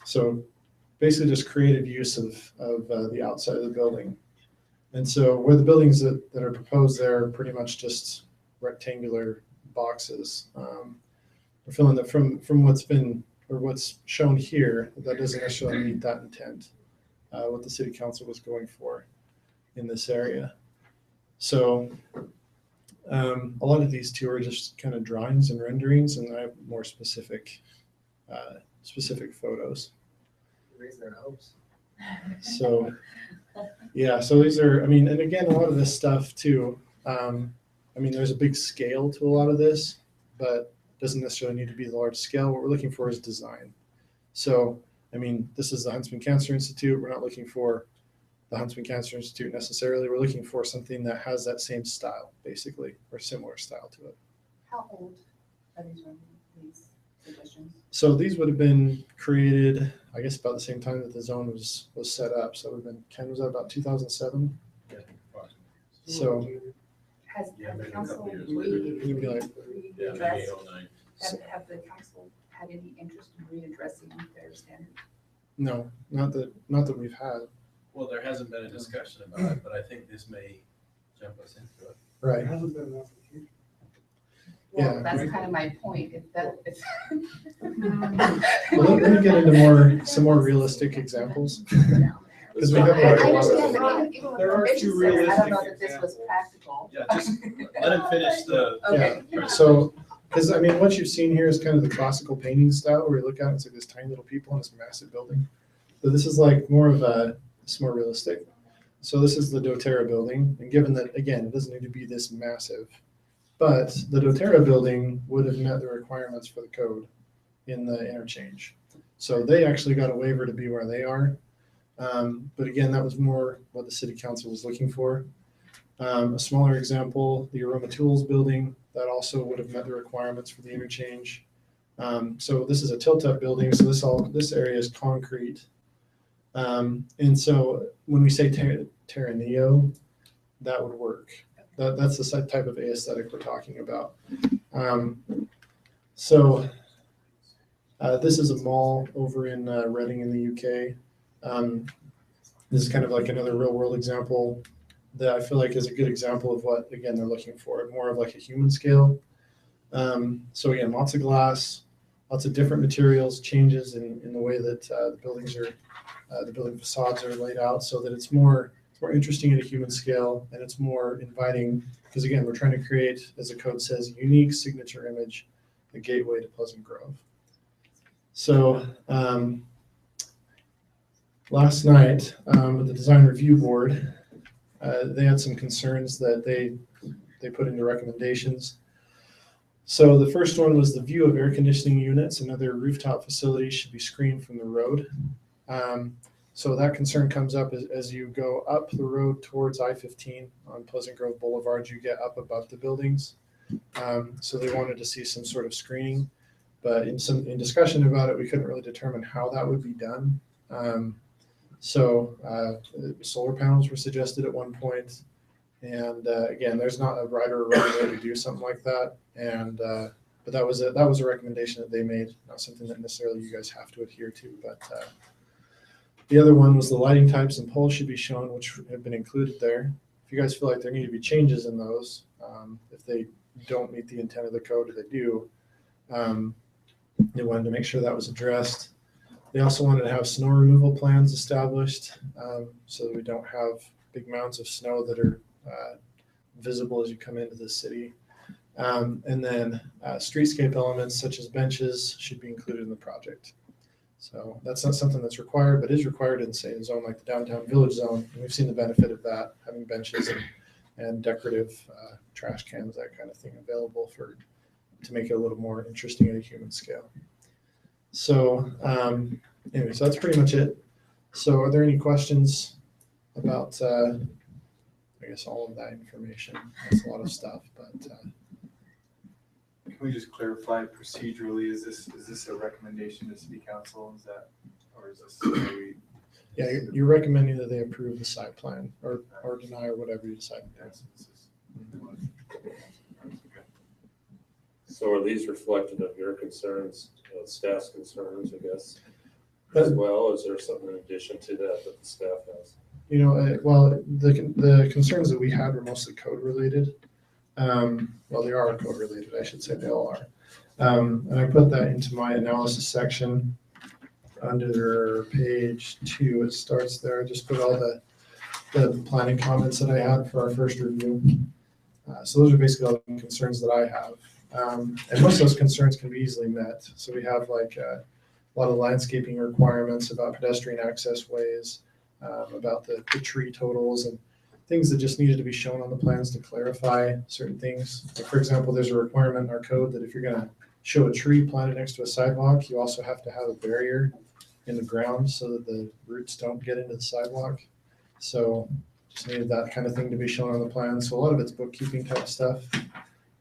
So basically just creative use of the outside of the building. And so where the buildings that are proposed there are pretty much just rectangular boxes. We're feeling that from what's shown here, that doesn't necessarily meet that intent, what the city council was going for in this area. So a lot of these two are just kind of drawings and renderings, and I have more specific photos. Raise their hopes. So yeah, so these are, and again, a lot of this stuff too, there's a big scale to a lot of this, but it doesn't necessarily need to be the large scale. What we're looking for is design. So, this is the Huntsman Cancer Institute. We're not looking for the Huntsman Cancer Institute necessarily. We're looking for something that has that same style, basically, or similar style to it. How old are these suggestions? So these would have been created, I guess, about the same time that the zone was set up. So it would have been, Ken, was that about 2007? Yeah. So Has Yeah, the maybe a council couple years later. readdressed? Yeah, maybe 08, 09. Have the council had any interest in readdressing their standards? no, not that we've had. Well, there hasn't been a discussion about it, but I think this may jump us into it. Right. There hasn't been an application. Well, Yeah. that's kind of my point, if that, if. Well, let me get into some more realistic examples. Because we have I like a lot understand, of. but even when There are permission two says, I don't realistic know that this was practical. Yeah, just let him finish the. Okay. Yeah, so, because what you've seen here is kind of the classical painting style where you look at it, it's like this tiny little people in this massive building. So this is like it's more realistic. So this is the doTERRA building, and given that, again, it doesn't need to be this massive, but the doTERRA building would have met the requirements for the code in the interchange. So they actually got a waiver to be where they are. But again, that was more what the city council was looking for. A smaller example, the Aroma Tools building, that also would have met the requirements for the interchange. So this is a tilt-up building, so this area is concrete. And so when we say Terra Neo, that would work. That's the type of aesthetic we're talking about. This is a mall over in Reading in the UK. This is kind of like another real world example that I feel like is a good example of what, again, they're looking for, more of like a human scale. So again, lots of glass, lots of different materials, changes in the way that the buildings are, the building facades are laid out, so that it's more interesting at a human scale, and it's more inviting, because again, we're trying to create, as the code says, a unique signature image, a gateway to Pleasant Grove. So last night with the design review board, they had some concerns that they put into recommendations. So the first one was the view of air conditioning units and other rooftop facilities should be screened from the road. So that concern comes up as you go up the road towards I-15 on Pleasant Grove Boulevard, you get up above the buildings. So they wanted to see some sort of screening, but in discussion about it, we couldn't really determine how that would be done. Solar panels were suggested at one point. And again, there's not a right or a wrong way to do something like that. And but that was a recommendation that they made, not something that necessarily you guys have to adhere to. But the other one was the lighting types and poles should be shown, which have been included there. If you guys feel like there need to be changes in those, if they don't meet the intent of the code, or they do, they wanted to make sure that was addressed. They also wanted to have snow removal plans established, so that we don't have big mounds of snow that are visible as you come into the city. And then streetscape elements such as benches should be included in the project. So that's not something that's required, but is required in, say, a zone like the downtown village zone. And we've seen the benefit of that, having benches and decorative trash cans, that kind of thing available to make it a little more interesting at a human scale. So anyway, so that's pretty much it. So are there any questions about, I I guess, all of that information. That's a lot of stuff, but Can we just clarify procedurally, is this a recommendation to city council, is that, or is this, are we? yeah, you're recommending that they approve the site plan or deny or whatever you decide. So are these reflective of your concerns, staff's concerns, I guess, as well? Is there something in addition to that that the staff has? You know, well, the concerns that we had were mostly code related. Well, they are code related, I should say, they all are. And I put that into my analysis section under page 2. It starts there. I just put all the planning comments that I had for our first review. So those are basically all the concerns that I have. And most of those concerns can be easily met. So we have like a lot of landscaping requirements about pedestrian access ways, about the tree totals and things that just needed to be shown on the plans to clarify certain things. Like for example, there's a requirement in our code that if you're going to show a tree planted next to a sidewalk, you also have to have a barrier in the ground so that the roots don't get into the sidewalk. So just needed that kind of thing to be shown on the plan. So a lot of it's bookkeeping type stuff.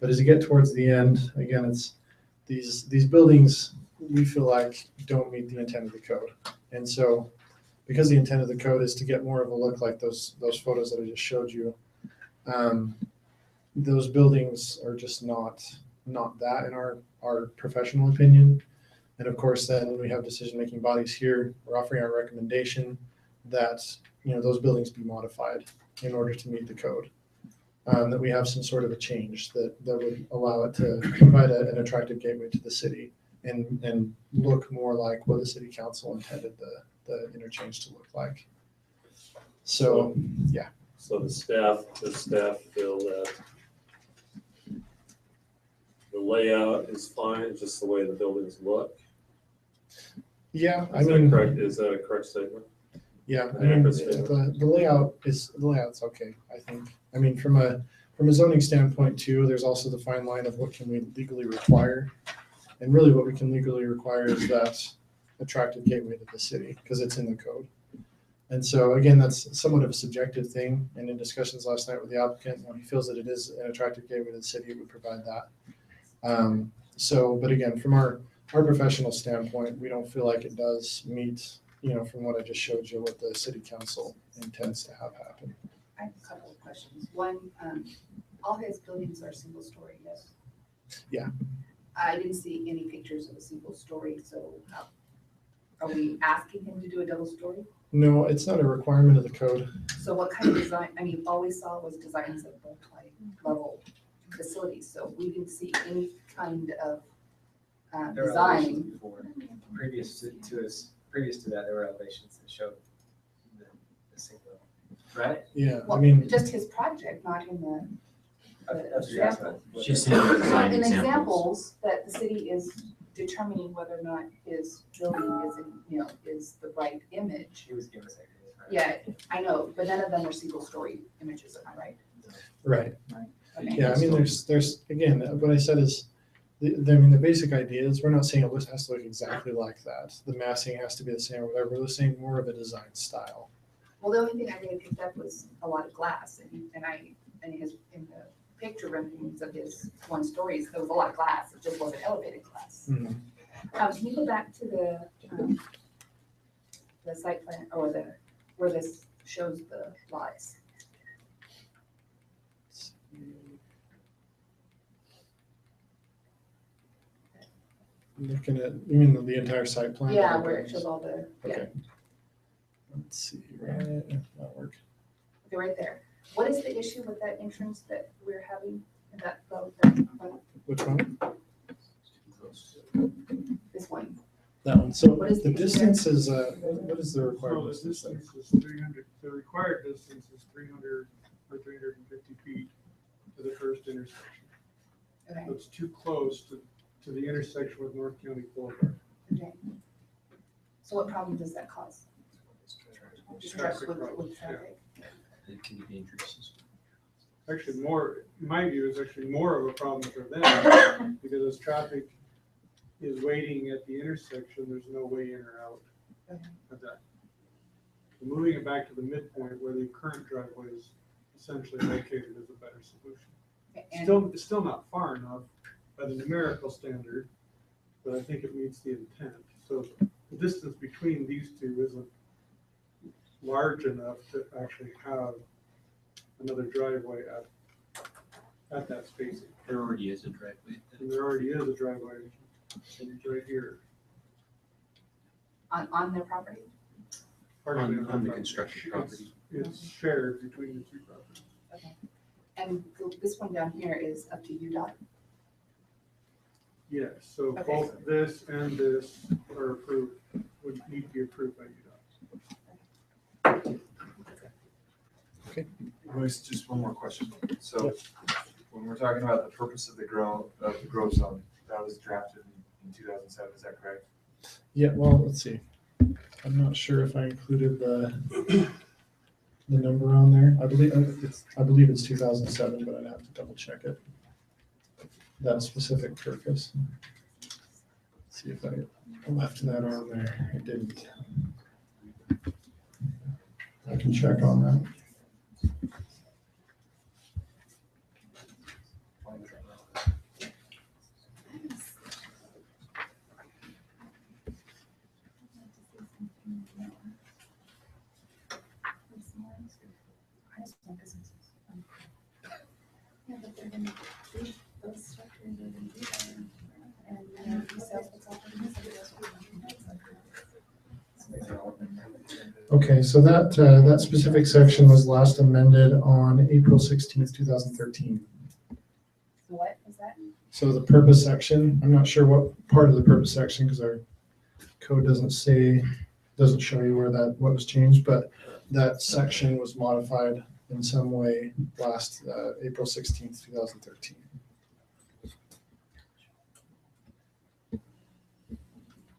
But as you get towards the end, again, it's these buildings we feel like don't meet the intent of the code. And so because the intent of the code is to get more of a look like those photos that I just showed you, those buildings are just not that in our professional opinion. And of course, then we have decision-making bodies here. We're offering our recommendation that, you know, those buildings be modified in order to meet the code. That we have some sort of a change that would allow it to provide an attractive gateway to the city and look more like what the city council intended the interchange to look like. So, yeah. So the staff feel that the layout is fine, just the way the buildings look? Yeah, Is that a correct statement? Yeah, I mean, the layout's okay, I think. I mean, from a zoning standpoint too, there's also the fine line of what can we legally require. And really what we can legally require is that attractive gateway to the city because it's in the code. And so again, that's somewhat of a subjective thing. And in discussions last night with the applicant, you know, he feels that it is an attractive gateway to the city, it would provide that. But again, from our professional standpoint, we don't feel like it does meet, you know, from what I just showed you, what the city council intends to have happen. I have a couple of questions. One, all his buildings are single story, yes? Yeah. I didn't see any pictures of a single story, so are we asking him to do a double story? No, it's not a requirement of the code. So what kind of design, I mean, all we saw was designs of multi-level facilities, so we didn't see any kind of There were design. elevations before. Previous to that, there were elevations that showed the single, right? Yeah, Well, I mean, just his project, not in the That's what you're asking. example. She's saying the design In examples. examples that the city is determining whether or not his building is, is the right image. He was giving us ideas, right? Yeah, I know, but none of them are single story images, am I right? right. Okay. Yeah, I mean, there's again, what I said is, the basic idea is we're not saying it has to look exactly like that. The massing has to be the same or whatever. We're saying more of a design style. Well, the only thing I really picked up was a lot of glass, and in the picture renderings of his one stories, there was a lot of glass. It just wasn't elevated glass. Mhm. Can you go back to the site plan or where this shows the lots? Looking at, you mean the entire site plan? Yeah, where it shows all the, yeah, Okay. Let's see, right, that'll work. okay, right there. What is the issue with that entrance that we're having in that, Which one? this one? That one. So What is the the issue distance is, what is the So requirement? the distance is 300, the required distance is 300 or 350 feet to the first intersection. Okay, It's too close to the intersection with North County Boulevard. okay. So what problem does that cause? Distress with traffic? It can be dangerous. Actually, in my view, is actually more of a problem for them because as traffic is waiting at the intersection, there's no way in or out Okay. of that. So moving it back to the midpoint where the current driveway is essentially located is a better solution. And It's still not far enough by the numerical standard, but I think it meets the intent. So the distance between these two isn't large enough to actually have another driveway at that spacing. There already is a driveway. And there already is a driveway, and it's right here. on their property? On the constructed property. It's shared between the two properties. Okay. And this one down here is up to UDOT? Yes, so Okay. both this and this are approved, would need to be approved by UDOT. Royce, just one more question. So when we're talking about the purpose of the growth zone, that was drafted in 2007, is that correct? Yeah, well, let's see. I'm not sure if I included the number on there. I believe it's 2007, but I'd have to double check it. That specific purpose. Let's see if I left that on there. I didn't. I can check on that. Yeah, but they're gonna do those structures, they're gonna do that, and then he says what's up in this. Okay, so that specific section was last amended on April 16th, 2013. What is that? So the purpose section, I'm not sure what part of the purpose section, because our code doesn't show you what was changed, but that section was modified in some way last April 16th, 2013.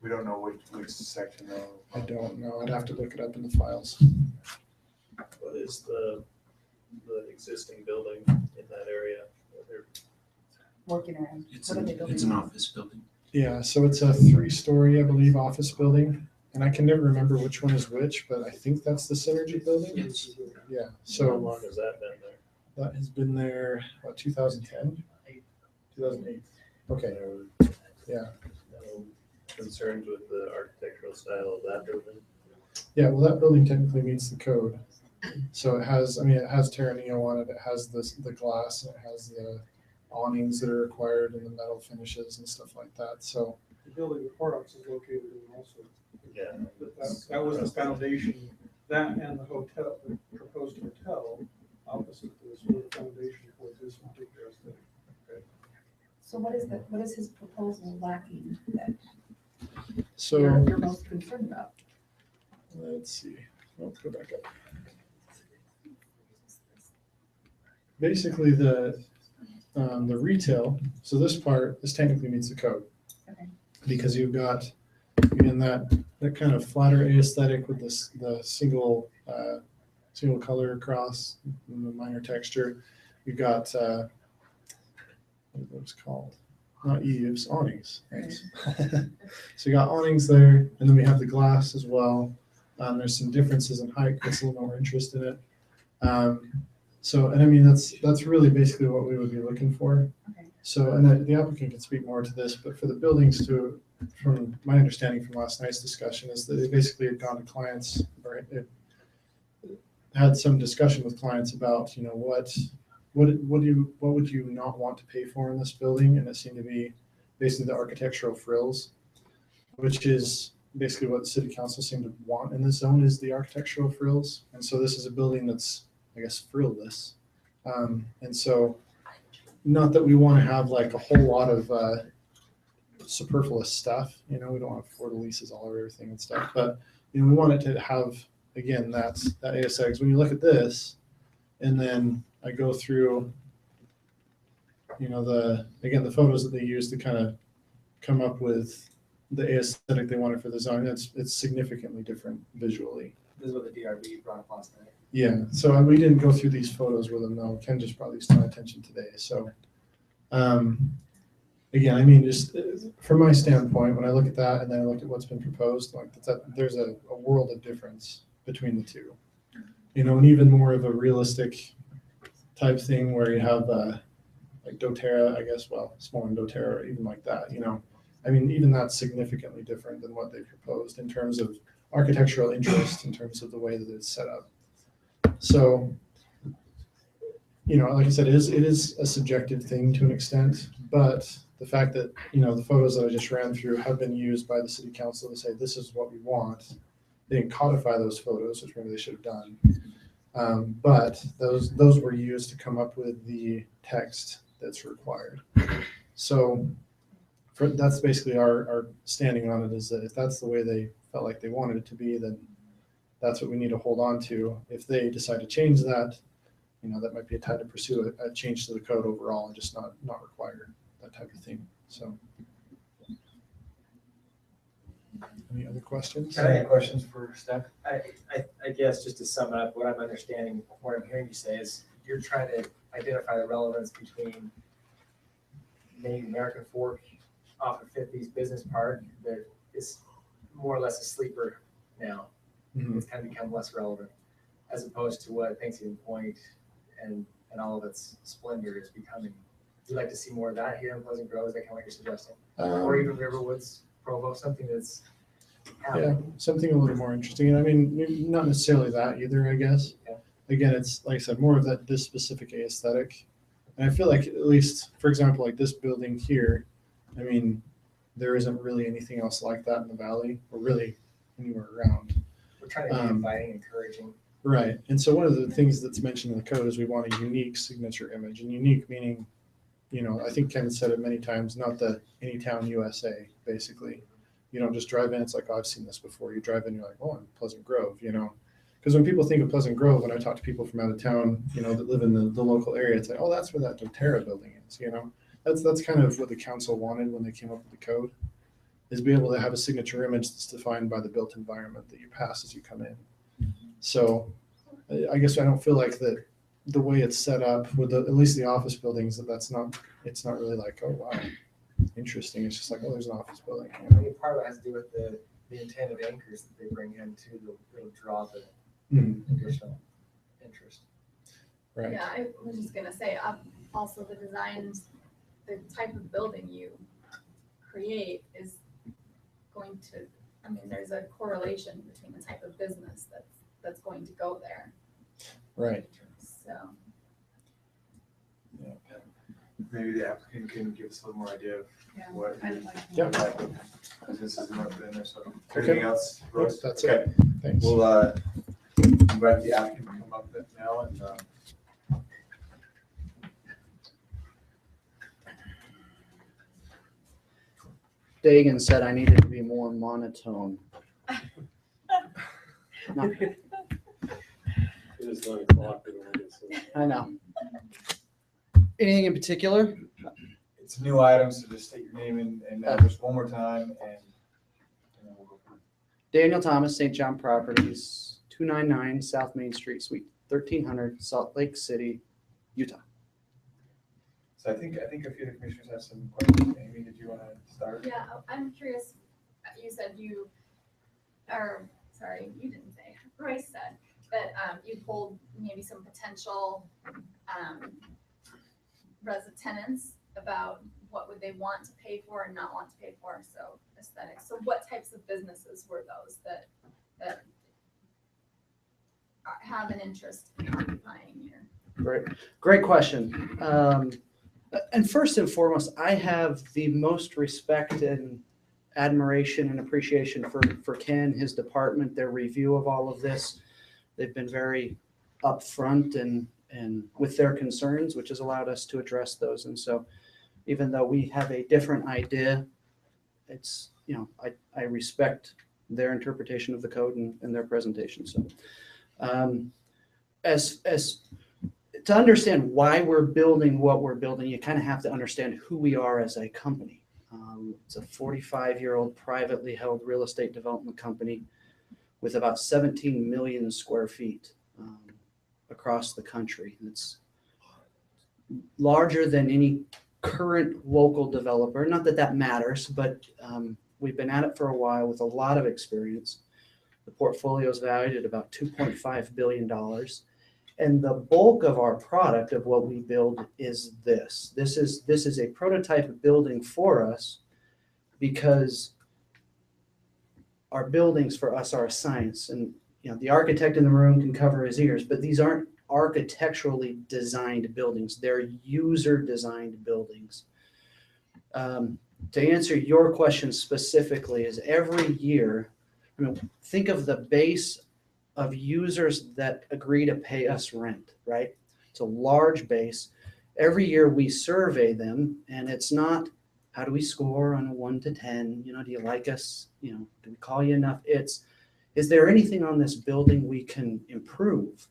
We don't know which section though. I don't know. I'd have to look it up in the files. What is the existing building in that area? Working around. It's What are they an building? office building. Yeah, so it's a 3-story, I believe, office building. And I can never remember which one is which, but I think that's the Synergy building. Yes. Yeah, How so long has that been there? that has been there, what, 2010? 2008. Okay, yeah. No concerns with the architectural style of that building? Yeah, well, that building technically meets the code. So it has Terraneo on it, it has the glass, it has the awnings that are required and the metal finishes and stuff like that, so. The building the courthouse is located in also. Yeah. That was the foundation, that and the hotel, the proposed hotel opposite this were the foundation for this particular aesthetic. So what is his proposal lacking that So, you're most concerned about? let's see, let's go back up. Basically, the retail, so this technically meets the code. Okay. Because you've got, again, that kind of flatter aesthetic with the single color across and the minor texture. You've got, what are those called? Not eaves, awnings. Thanks. So you got awnings there, and then we have the glass as well. There's some differences in height, gets a little more interest in it. So, and I mean, that's really basically what we would be looking for. Okay. So, and the applicant can speak more to this, but for the buildings from my understanding from last night's discussion is that they basically had gone to clients or it had some discussion with clients about, what would you not want to pay for in this building? And it seemed to be basically the architectural frills, which is basically what the city council seemed to want in this zone is the architectural frills. And so this is a building that's, I guess, frillless. And so not that we want to have like a whole lot of superfluous stuff, we don't want fleur-de-lises all over everything and stuff, but we want it to have, again, that ASX. When you look at this, and then I go through, the photos that they use to kind of come up with the aesthetic they wanted for the zone, it's significantly different visually. This is what the DRB brought up last night. Yeah, so we didn't go through these photos with them, though. Ken just brought these to my attention today. So, again, I mean, just from my standpoint, when I look at that and then I look at what's been proposed, like there's a world of difference between the two. And even more of a realistic type thing where you have like doTERRA, I guess, well, smaller than doTERRA, or even like that, you know. I mean, even that's significantly different than what they proposed in terms of architectural interest, in terms of the way that it's set up. So, you know, like I said, it is a subjective thing to an extent, but the fact that, you know, the photos that I just ran through have been used by the city council to say, this is what we want. They didn't codify those photos, which maybe they should have done. But those were used to come up with the text that's required. So that's basically our standing on it, is that if that's the way they felt like they wanted it to be, then that's what we need to hold on to. If they decide to change that, you know, that might be a time to pursue a change to the code overall and just not require that type of thing. So, any other questions? Can I have questions for staff? I guess just to sum up, what I'm understanding, what I'm hearing you say is you're trying to identify the relevance between maybe American Fork off of 50's Business Park that is more or less a sleeper now. Mhm. It's kind of become less relevant, as opposed to what Thanksgiving Point and all of its splendor is becoming. Would you like to see more of that here in Pleasant Grove? Is that kind of what you're suggesting? Or even Riverwoods, Provo, something that's Yeah, something a little more interesting. And I mean, not necessarily that either, I guess. Yeah. Again, it's like I said, more of that this specific aesthetic. And I feel like, at least, for example, like this building here, I mean, there isn't really anything else like that in the valley, or really anywhere around. We're trying to be inviting, encouraging. Right. And so one of the things that's mentioned in the code is we want a unique signature image. And unique meaning, you know, I think Ken said it many times, not the Anytown USA, basically. You don't just drive in, it's like, oh, I've seen this before. You drive in, you're like, oh, I'm Pleasant Grove, you know. Because when people think of Pleasant Grove, when I talk to people from out of town, you know, that live in the local area, it's like, oh, that's where that doTERRA building is, you know. That's kind of what the council wanted when they came up with the code, is be able to have a signature image that's defined by the built environment that you pass as you come in. So I guess I don't feel like that the way it's set up with at least the office buildings, it's not really like, oh, wow, interesting. It's just like, oh, there's an office building. You know? I mean, part of it has to do with the intended anchors that they bring in too, that'll draw the additional interest. Right. Yeah, I was just gonna say, also the designs, the type of building you create is going to, I mean, there's a correlation between the type of business that's going to go there. Right. So, Yeah. Maybe the applicant can give us a little more idea of Yeah, what. I'd like Yeah. Because this is not in there, so. Okay. Anything else? Nope, Rose? that's Okay. it. Thanks. We'll invite the applicant to come up now and Dagan said I needed to be more monotone. No, It is 9 o'clock. I know. Anything in particular? it's a new item, so just state your name and address one more time and then we'll go from Daniel Thomas, St. John Properties, 299 South Main Street, Suite 1300, Salt Lake City, Utah. So I think a few of the commissioners have some questions. Amy, did you want to start? yeah, I'm curious, you said you didn't say, Royce said that you pulled maybe some potential tenants about what would they want to pay for and not want to pay for, so aesthetics. So what types of businesses were those that have an interest in occupying your? Great question. And first and foremost, I have the most respect and admiration and appreciation for Ken, his department, their review of all of this. They've been very upfront and with their concerns, which has allowed us to address those. And so even though we have a different idea, it's, you know, I respect their interpretation of the code and their presentation. So as to understand why we're building what we're building, you kind of have to understand who we are as a company. It's a 45-year-old privately held real estate development company with about 17 million square feet across the country. It's larger than any current local developer. Not that that matters, but we've been at it for a while with a lot of experience. The portfolio is valued at about $2.5 billion. And the bulk of our product of what we build is this. This is a prototype building for us because our buildings for us are a science. And you know, the architect in the room can cover his ears, but these aren't architecturally designed buildings. They're user designed buildings. To answer your question specifically is every year, I mean, think of the base of users that agree to pay us rent, right? It's a large base. Every year we survey them, and it's not, how do we score on a 1 to 10? You know, do you like us? You know, do we call you enough? It's, is there anything on this building we can improve?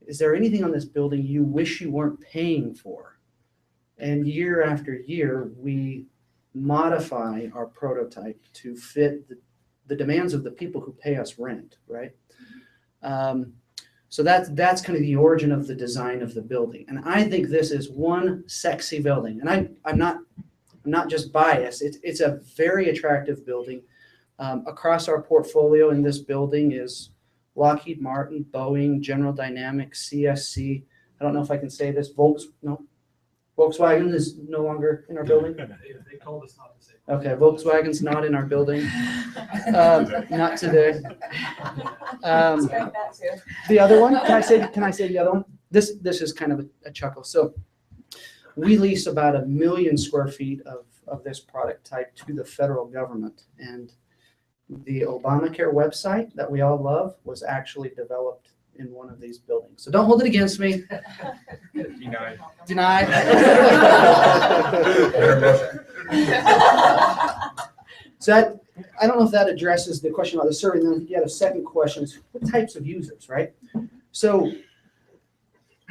Is there anything on this building you wish you weren't paying for? And year after year, we modify our prototype to fit the demands of the people who pay us rent, right? So that's kind of the origin of the design of the building. And I think this is one sexy building. And I'm not just biased. It's a very attractive building. Across our portfolio in this building is Lockheed Martin, Boeing, General Dynamics, CSC. I don't know if I can say this. Volkswagen is no longer in our building. They told us not to say. Okay, Volkswagen's not in our building. Not today. The other one, can I say the other one? This is kind of a chuckle. So we lease about 1 million square feet of this product type to the federal government. And the Obamacare website that we all love was actually developed in one of these buildings. So don't hold it against me. Denied. Denied. So I don't know if that addresses the question about the survey. And then I think you had a second question is what types of users, right? So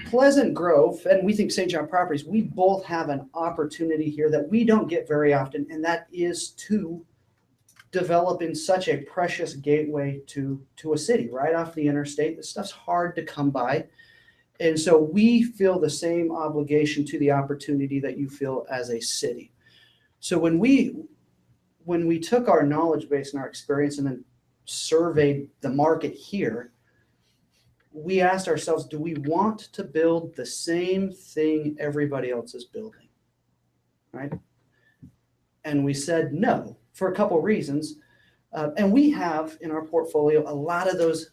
Pleasant Grove, and we think St. John Properties, we both have an opportunity here that we don't get very often, and that is to develop in such a precious gateway to a city right off the interstate. This stuff's hard to come by. And so we feel the same obligation to the opportunity that you feel as a city. So when we took our knowledge base and our experience and then surveyed the market here, we asked ourselves, do we want to build the same thing everybody else is building, right? And we said no, for a couple of reasons. And we have in our portfolio a lot of those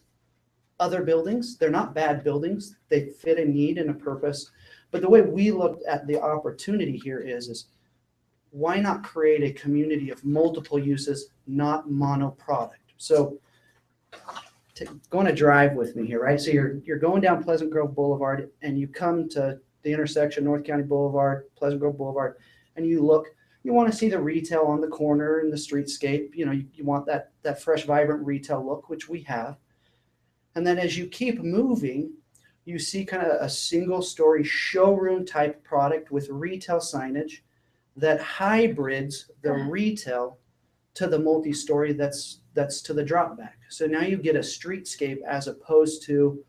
other buildings. They're not bad buildings. They fit a need and a purpose. But the way we looked at the opportunity here is why not create a community of multiple uses, not mono product? So go on a drive with me here, right? So you're going down Pleasant Grove Boulevard and you come to the intersection, North County Boulevard, Pleasant Grove Boulevard, and you look, you want to see the retail on the corner and the streetscape. You know, you want that fresh, vibrant retail look, which we have. And then as you keep moving, you see kind of a single story showroom type product with retail signage that hybrids the retail to the multi-story that's to the drop back. So now you get a streetscape as opposed to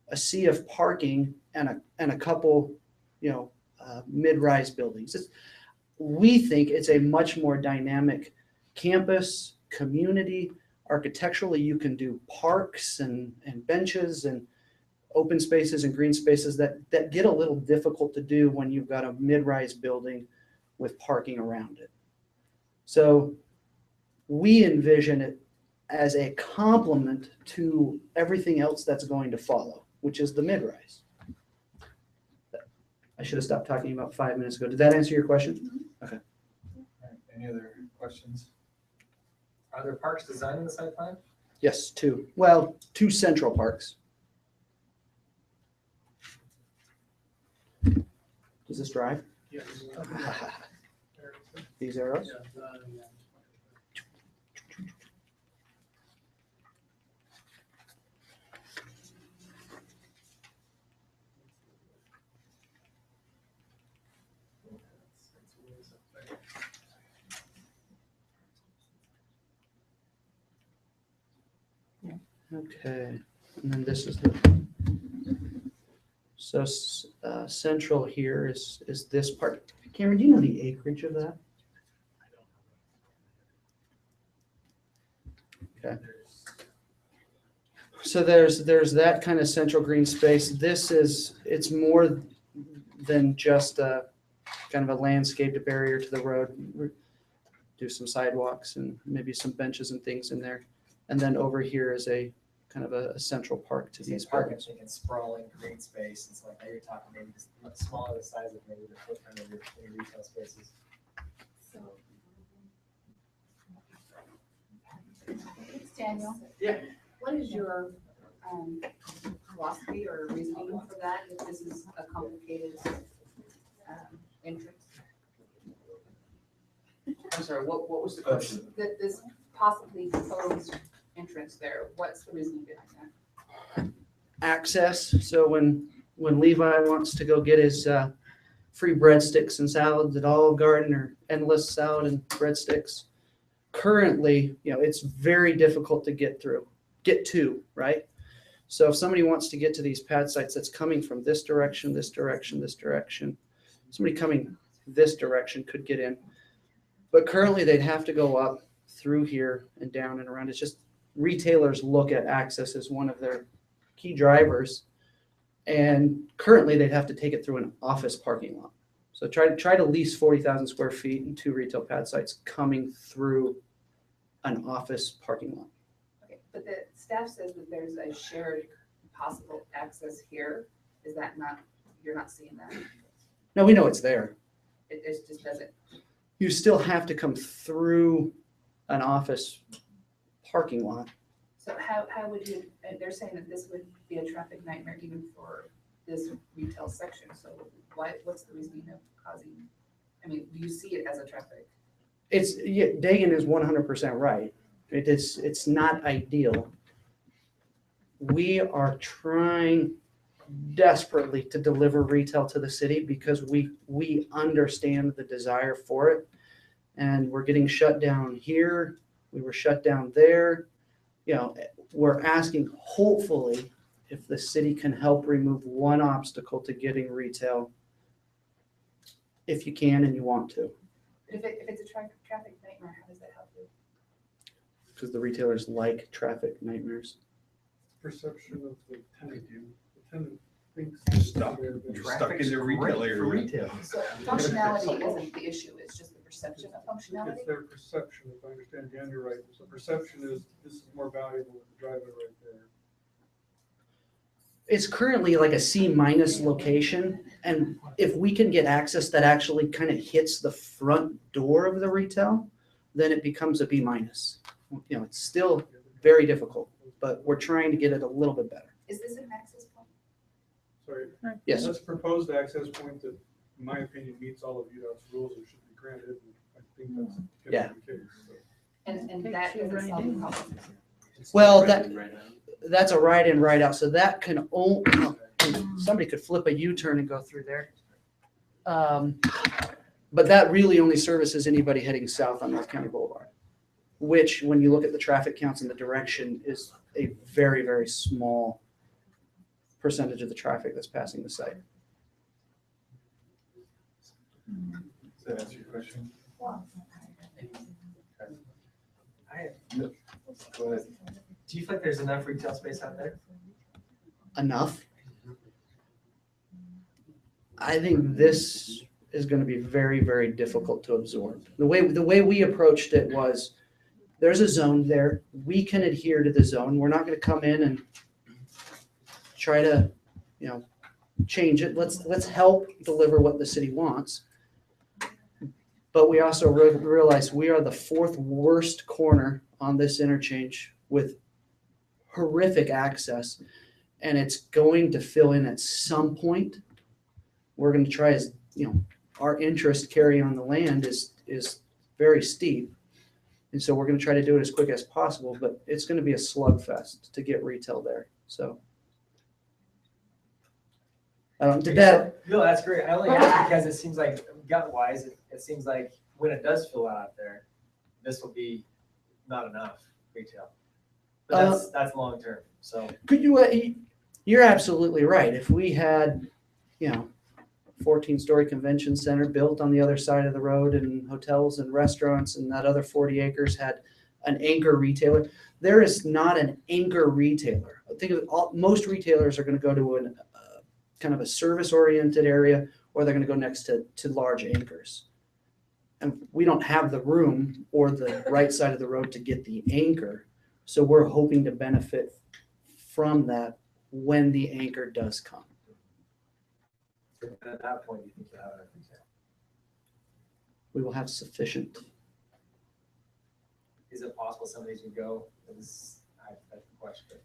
a sea of parking and a couple, mid-rise buildings. We think it's a much more dynamic campus, community. Architecturally, you can do parks and benches and open spaces and green spaces that get a little difficult to do when you've got a mid-rise building with parking around it. So we envision it as a complement to everything else that's going to follow, which is the mid-rise. I should have stopped talking about 5 minutes ago. Did that answer your question? Okay. All right, any other questions? Are there parks designed in the site plan? Yes, 2. Well, 2 central parks. Does this drive? Yes. These arrows? Okay, and then this is central here is this part. Cameron, do you know the acreage of that? Okay. So there's that kind of central green space. It's more than just a kind of a landscaped barrier to the road. Do some sidewalks and maybe some benches and things in there. And then over here is a kind of a central park to these park, I'm buildings. thinking sprawling green space, it's like, now you're talking maybe just smaller the size of maybe the footprint of your retail spaces. Thanks, Daniel. Yeah. What is your philosophy or reasoning for that, if this is a complicated entrance? I'm sorry, what was the question? That this possibly proposed entrance there, what's the reasoning behind that? Access. So when Levi wants to go get his free breadsticks and salads at Olive Garden or Endless Salad and Breadsticks, currently, it's very difficult to get to, right? So if somebody wants to get to these pad sites that's coming from this direction, this direction, this direction, somebody coming this direction could get in. But currently they'd have to go up through here and down and around. It's just retailers look at access as one of their key drivers. And currently they'd have to take it through an office parking lot. So try to lease 40,000 square feet and 2 retail pad sites coming through an office parking lot. Okay, but the staff says that there's a shared possible access here. Is that not, you're not seeing that? No, we know it's there. It just doesn't. You still have to come through an office parking lot. So how would you, they're saying that this would be a traffic nightmare even for this retail section. So what's the reasoning of causing, do you see it as a traffic? Dagan is 100% right. It's not ideal. We are trying desperately to deliver retail to the city because we understand the desire for it. And we're getting shut down here. We were shut down there. We're asking, hopefully, if the city can help remove one obstacle to getting retail, if you can and you want to. If it's a traffic nightmare, how does that help you? Because the retailers like traffic nightmares. Perception of the tenant. The tenant thinks Stuck in their retail area. So functionality isn't the issue, it's just the perception of functionality? It's their perception, if I understand Dan, you're right. So perception is, this is more valuable than driving right there. It's currently like a C- location. And if we can get access that actually kind of hits the front door of the retail, then it becomes a B-. It's still very difficult, but we're trying to get it a little bit better. Is this an access point? Sorry. Yes. That's a proposed access point that, in my opinion, meets all of UDOT's rules and should be granted. And I think that's gonna be the case. So. And that doesn't solve the problem? Well, that's a right in, right out. So that can only, somebody could flip a U-turn and go through there. But that really only services anybody heading south on North County Boulevard, which when you look at the traffic counts in the direction is a very, very small percentage of the traffic that's passing the site. Does that answer your question? Go ahead. Do you feel like there's enough retail space out there? Enough. I think this is going to be very, very difficult to absorb. The way we approached it was, there's a zone there. We can adhere to the zone. We're not going to come in and try to, change it. Let's help deliver what the city wants. But we also realize we are the 4th worst corner on this interchange with horrific access, and it's going to fill in at some point. We're going to try as, our interest carry on the land is very steep. And so we're going to try to do it as quick as possible, but it's going to be a slugfest to get retail there. So. Did that? No, that's great. I only ask because it seems like gut-wise, it seems like when it does fill out there, this will be not enough retail. But that's long term. So could you? You're absolutely right. If we had, 14-story convention center built on the other side of the road and hotels and restaurants, and that other 40 acres had an anchor retailer, there is not an anchor retailer. Think of most retailers are going to go to an kind of a service-oriented area, or they're going to go next to large anchors. And we don't have the room or the right side of the road to get the anchor. So we're hoping to benefit from that when the anchor does come. At that point, you think you'll have enough retail? We will have sufficient. Is it possible some of these would go, this is a hypothetical question, but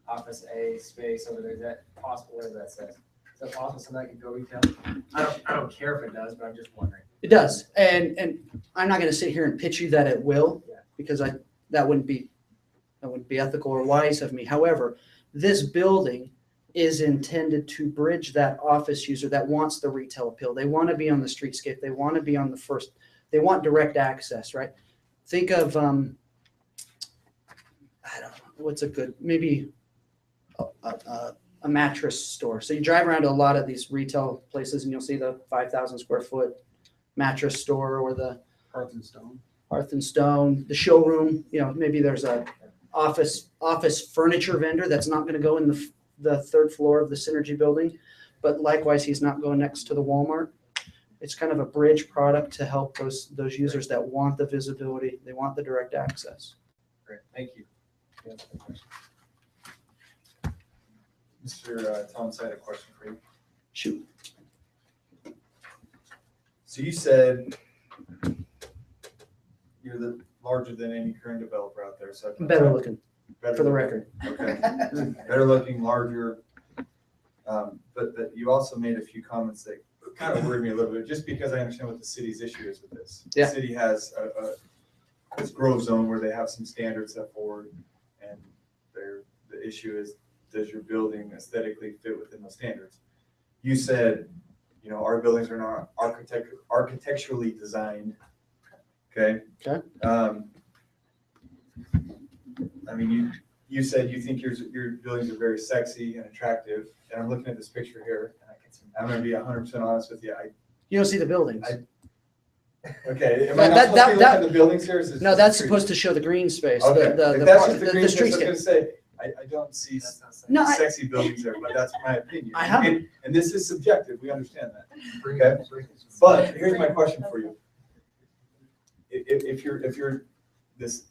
office A space over there, is that possible, whatever that says? Is that possible some of that could go retail? I don't care if it does, but I'm just wondering. It does. And I'm not going to sit here and pitch you that it will, because that wouldn't be ethical or wise of me. However, this building is intended to bridge that office user that wants the retail appeal. They want to be on the streetscape. They want to be on the first, they want direct access, right? Think of, I don't know, what's a good, maybe a mattress store. So you drive around to a lot of these retail places and you'll see the 5,000 square foot mattress store or the Hearth and Stone. Hearth and Stone, the showroom, maybe there's a office furniture vendor that's not going to go in the third floor of the Synergy building, but likewise, he's not going next to the Walmart. It's kind of a bridge product to help those users that want the visibility, they want the direct access. Great, thank you. Mr. Thomas, I had a question for you. Shoot. So you said you're the larger than any current developer out there, so. Better looking, Better for the looking. record. Okay, better looking, larger. But you also made a few comments that kind of worried me a little bit, just because I understand what the city's issue is with this. Yeah. The city has this growth zone where they have some standards set forward, and the issue is, does your building aesthetically fit within those standards? You said, our buildings are not architecturally designed. Okay. Okay. I mean, you said you think your buildings are very sexy and attractive, and I'm looking at this picture here, and I'm going to be 100% honest with you. You don't see the buildings. Okay. Am I not supposed to be looking at the buildings here? No, that's supposed to show the green space. Okay. If that's just the green space, I was streetscape. going to say, I don't see sexy buildings there, but that's my opinion. I haven't. And this is subjective. We understand that. Okay. But here's my question for you. If you're this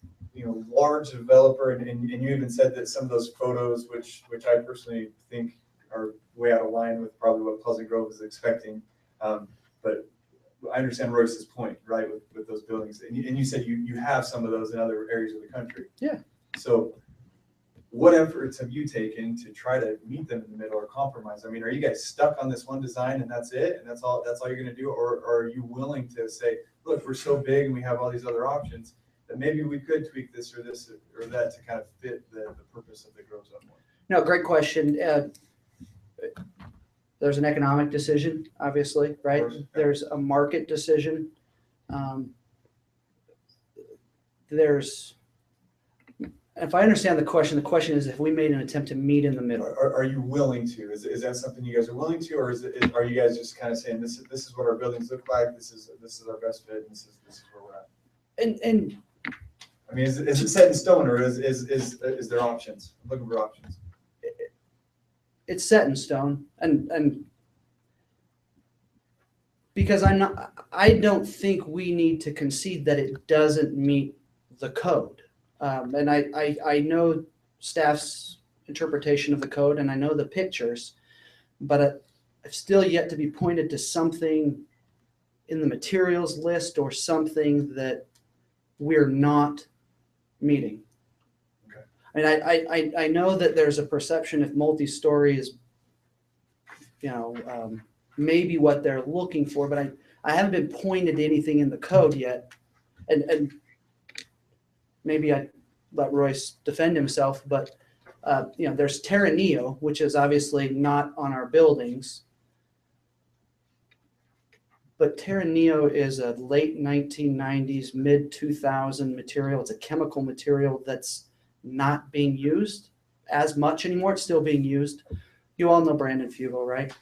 large developer, and you even said that some of those photos, which I personally think are way out of line with probably what Pleasant Grove is expecting, but I understand Royce's point, right, with those buildings, and you said you have some of those in other areas of the country. Yeah. So what efforts have you taken to try to meet them in the middle or compromise? I mean, are you guys stuck on this one design and that's it, and that's all you're going to do, or are you willing to say, look, we're so big and we have all these other options that maybe we could tweak this or that to kind of fit the purpose of the growth zone more? No, great question. There's an economic decision, obviously, right? There's a market decision. If I understand the question is if we made an attempt to meet in the middle. Are you willing to? Is that something you guys are willing to, or are you guys just kind of saying this is what our buildings look like, this is our best fit, and this is where we're at? And I mean, is it set in stone, or is there options? I'm looking for options. It's set in stone, and because I don't think we need to concede that it doesn't meet the code. And I know staff's interpretation of the code, and I know the pictures, but I've still yet to be pointed to something in the materials list or something that we're not meeting. Okay. I mean, I know that there's a perception if multi-story is, maybe what they're looking for, but I haven't been pointed to anything in the code yet. And maybe I let Royce defend himself, but there's Terra Neo, which is obviously not on our buildings. But Terra Neo is a late 1990s, mid 2000 material. It's a chemical material that's not being used as much anymore. It's still being used. You all know Brandon Fugel, right?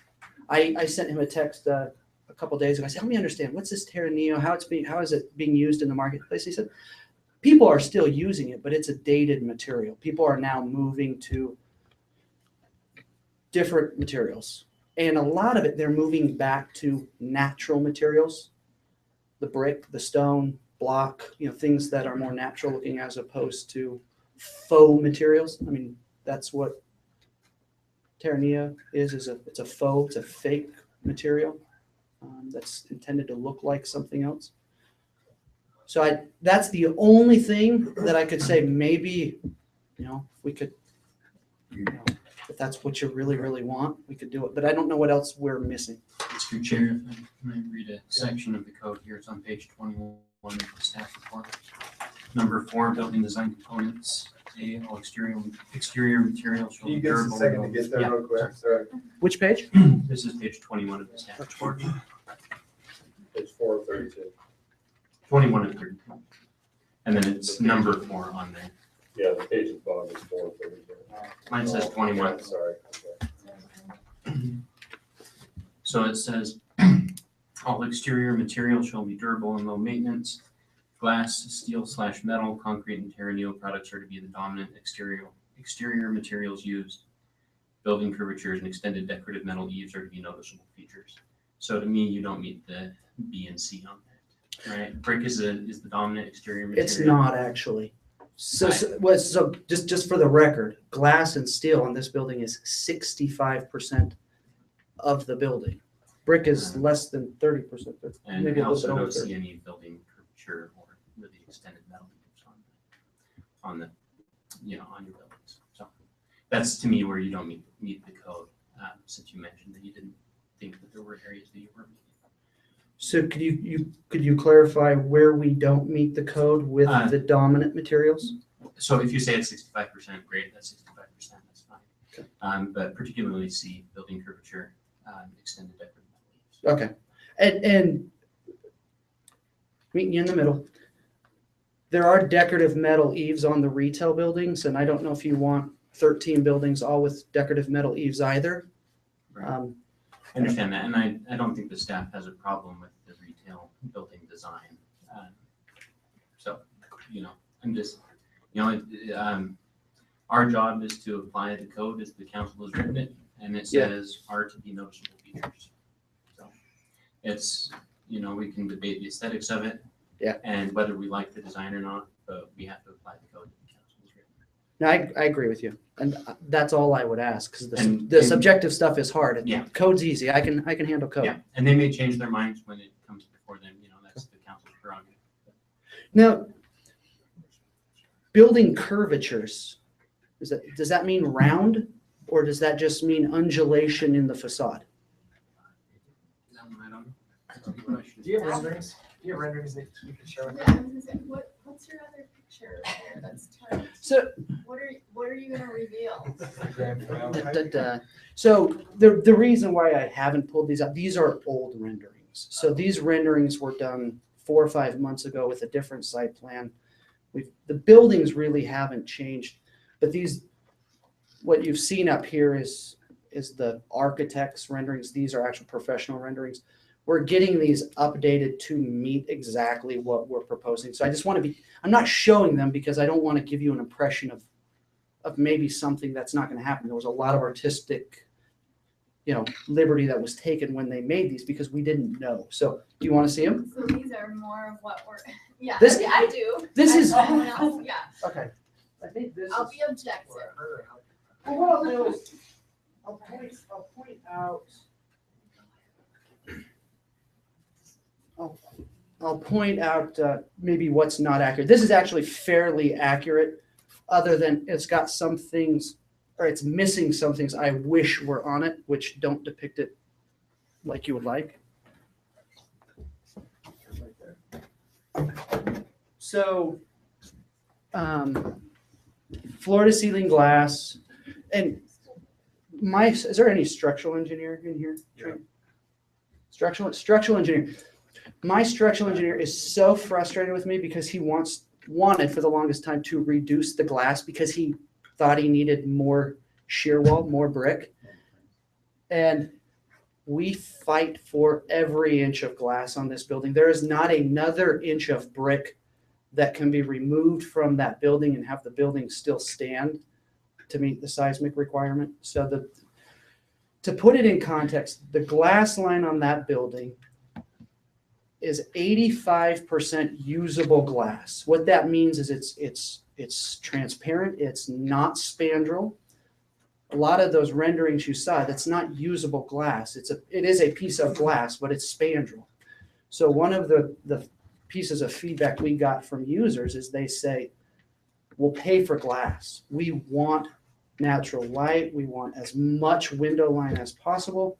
I sent him a text a couple days ago. I said, help me understand, what's this Terra Neo? How is it being used in the marketplace? He said, people are still using it, but it's a dated material. People are now moving to different materials. And a lot of it, they're moving back to natural materials, the brick, the stone, block, things that are more natural looking as opposed to faux materials. I mean, that's what Terranea is it's a faux, it's a fake material that's intended to look like something else. So that's the only thing that I could say, maybe, if we could, if that's what you really, really want, we could do it. But I don't know what else we're missing. Mr. Chair, if I might read a section of the code here. It's on page 21 of the staff report. Number 4, building design components. A, all exterior materials. Can you give us a second to get there real quick? Sorry. Which page? This is page 21 of the staff report. Page 4 of 32. 21 of 32. And then it's number 4 on there. Yeah, the page at the bottom is 4 of 32. Mine says 21. Sorry. So it says, all exterior materials shall be durable and low maintenance. Glass, steel/metal, concrete, and Terranea products are to be the dominant exterior materials used. Building curvatures and extended decorative metal eaves are to be noticeable features. So to me, you don't meet the B and C on that, right? Brick is the dominant exterior material. It's not actually. So just for the record, glass and steel on this building is 65% of the building. Brick is less than 30%. And maybe I a little bit also over don't 30. see any building curvature or really extended metal eaves on the on your buildings. So that's to me where you don't meet the code, since you mentioned that you didn't think that there were areas that you were meeting. So could you clarify where we don't meet the code with the dominant materials? So if you say it's 65%, great, that's 65%, that's fine. Okay. But particularly C, building curvature, extended decorative metal eaves. Okay. And meeting you in the middle. There are decorative metal eaves on the retail buildings, and I don't know if you want 13 buildings all with decorative metal eaves either. Right. I understand that, and I don't think the staff has a problem with the retail building design. So, I'm just, our job is to apply the code as the council has written it, and it says are to be noticeable features. So it's, we can debate the aesthetics of it, and whether we like the design or not, but we have to apply the code that the council has written. No, I agree with you, and that's all I would ask, because the subjective stuff is hard. And code's easy. I can handle code. Yeah, and they may change their minds when it comes before them. That's the council's prerogative. Now, building curvatures, does that mean round, or does that just mean undulation in the facade? I don't know. That's a good question. Do you have renderings? Do you have renderings that you can show? What's your other picture there that's turned? So What are you gonna reveal? So the reason why I haven't pulled these out, these are old renderings. So these renderings were done 4 or 5 months ago with a different site plan. The buildings really haven't changed, but what you've seen up here is the architect's renderings. These are actual professional renderings. We're getting these updated to meet exactly what we're proposing. So I just want to I'm not showing them because I don't want to give you an impression of maybe something that's not going to happen. There was a lot of artistic, liberty that was taken when they made these because we didn't know. So do you want to see them? So these are more of what we're, I do. This is. Everyone else, yeah. Okay. I think this I'll be objective. Well, what I'll do is I'll point out. I'll point out maybe what's not accurate. This is actually fairly accurate, other than it's got some things, or it's missing some things I wish were on it, which don't depict it like you would like. So, floor to ceiling glass, and is there any structural engineer in here? Yeah. Structural engineer. My structural engineer is so frustrated with me because he wanted for the longest time to reduce the glass because he thought he needed more shear wall, more brick. And we fight for every inch of glass on this building. There is not another inch of brick that can be removed from that building and have the building still stand to meet the seismic requirement. So to put it in context, the glass line on that building is 85% usable glass. What that means is it's transparent, it's not spandrel. A lot of those renderings you saw, that's not usable glass. It is a piece of glass, but it's spandrel. So one of the pieces of feedback we got from users is they say, we'll pay for glass. We want natural light. We want as much window line as possible.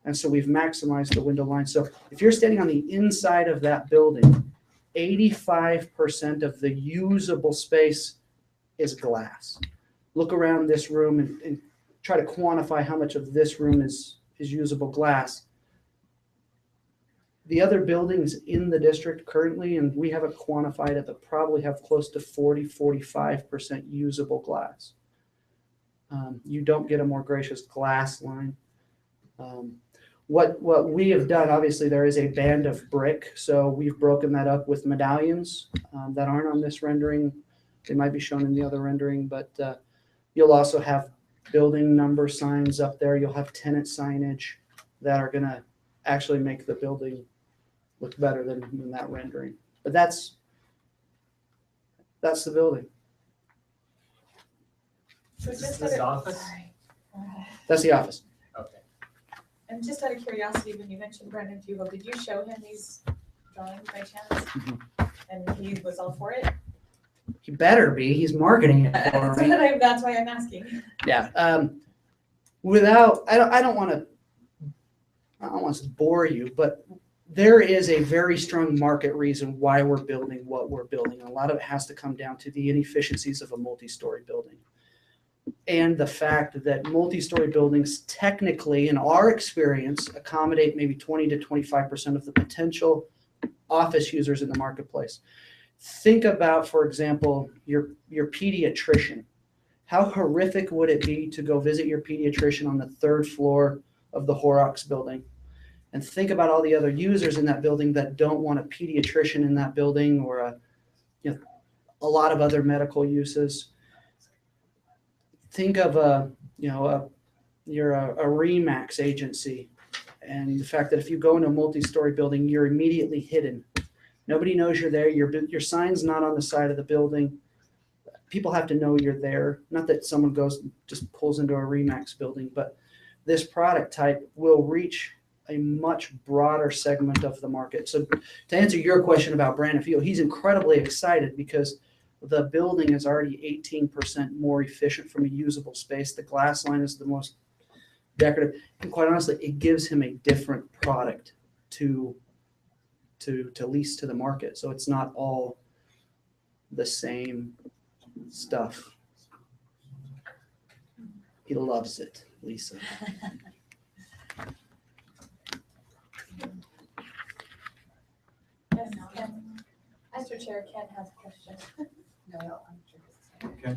And so we've maximized the window line. So if you're standing on the inside of that building, 85% of the usable space is glass. Look around this room and try to quantify how much of this room is usable glass. The other buildings in the district currently, and we haven't quantified it, but probably have close to 40-45% usable glass. You don't get a more gracious glass line. What we have done, obviously there is a band of brick, so we've broken that up with medallions that aren't on this rendering. They might be shown in the other rendering, but you'll also have building number signs up there. You'll have tenant signage that are gonna actually make the building look better than that rendering. But that's the building. So Is just this out of, office? That's the office. Okay. and just out of curiosity, when you mentioned Brendan Fugel, did you show him these drawings by chance? And he was all for it? He better be. He's marketing it for me. That's why I'm asking. Yeah. I don't want to bore you, but there is a very strong market reason why we're building what we're building. And a lot of it has to come down to the inefficiencies of a multi-story building. And the fact that multi-story buildings technically, in our experience, accommodate maybe 20 to 25% of the potential office users in the marketplace. Think about, for example, your pediatrician. How horrific would it be to go visit your pediatrician on the 3rd floor of the Horrocks building? And think about all the other users in that building that don't want a pediatrician in that building, or a lot of other medical uses. Think of you're a RE/MAX agency, and the fact that if you go into a multi-story building, you're immediately hidden. Nobody knows you're there. Your sign's not on the side of the building. People have to know you're there. Not that someone just pulls into a RE/MAX building, but this product type will reach a much broader segment of the market. So to answer your question about Brandon Fugel, he's incredibly excited because the building is already 18% more efficient from a usable space. The glass line is the most decorative. And quite honestly, it gives him a different product to lease to the market. So it's not all the same stuff. He loves it, Lisa. Yes, Ken. Mr. Chair, Ken has a question. No, I'm sure. Okay.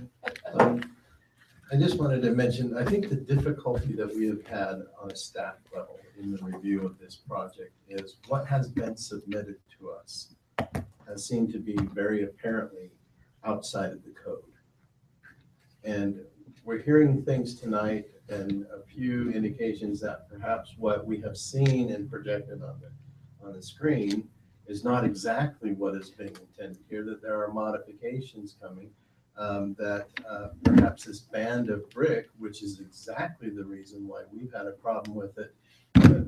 I just wanted to mention, I think the difficulty that we have had on a staff level in the review of this project is what has been submitted to us has seemed to be very apparently outside of the code. And we're hearing things tonight and a few indications that perhaps what we have seen and projected on the screen is not exactly what is being intended here, that there are modifications coming, that perhaps this band of brick, which is exactly the reason why we've had a problem with it,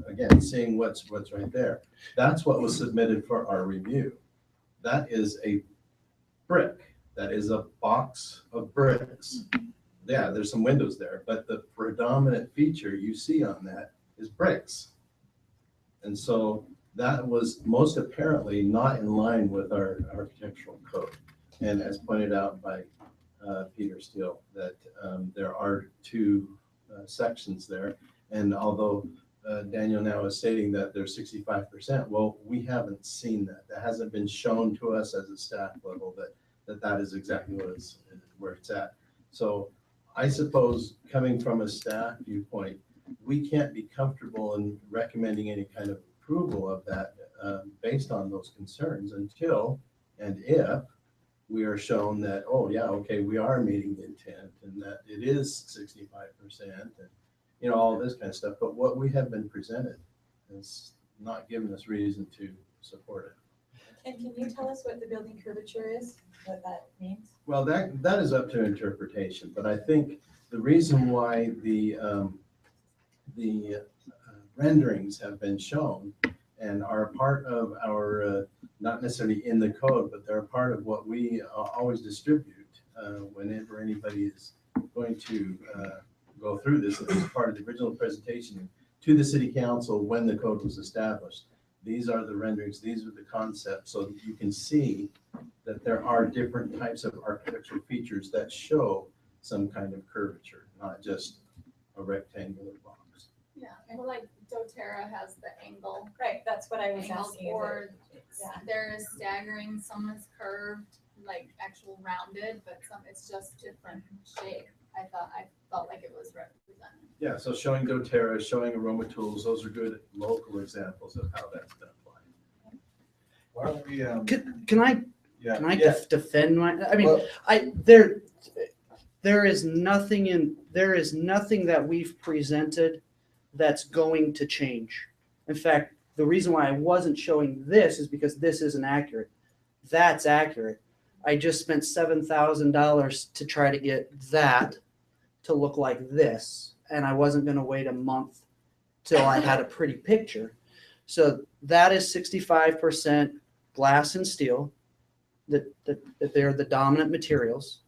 again, seeing what's right there. That's what was submitted for our review. That is a brick. That is a box of bricks. Yeah, there's some windows there, but the predominant feature you see on that is bricks. And so that was most apparently not in line with our architectural code. And as pointed out by Peter Steele, that there are 2 sections there. And although Daniel now is stating that there's 65%, well, we haven't seen that. That hasn't been shown to us as a staff level that is exactly where it's at. So I suppose coming from a staff viewpoint, we can't be comfortable in recommending any kind of approval of that based on those concerns until and if we are shown that, oh, yeah, okay, we are meeting the intent and that it is 65% and, you know, all this kind of stuff. But what we have been presented has not given us reason to support it. And can you tell us what the building curvature is, what that means? Well, that is up to interpretation, but I think the reason why the renderings have been shown and are part of our, not necessarily in the code, but they're part of what we always distribute whenever anybody is going to go through this. It was part of the original presentation to the city council when the code was established. These are the renderings, these are the concepts, so that you can see that there are different types of architectural features that show some kind of curvature, not just a rectangular box. Yeah, well, like doTERRA has the angle. Right, that's what I was Angled asking. board. Yeah. There is staggering, some is curved, like actual rounded, but some, it's just different shape. I felt like it was represented. Yeah, so showing doTERRA, showing Aroma Tools, those are good local examples of how that's done. Why don't we, Can I yeah. Can I yeah. defend my? I mean, Well- there is nothing that we've presented that's going to change. In fact, the reason why I wasn't showing this is because this isn't accurate. That's accurate. I just spent $7,000 to try to get that to look like this, and I wasn't going to wait a month till I had a pretty picture. So that is 65% glass and steel. That they're the dominant materials.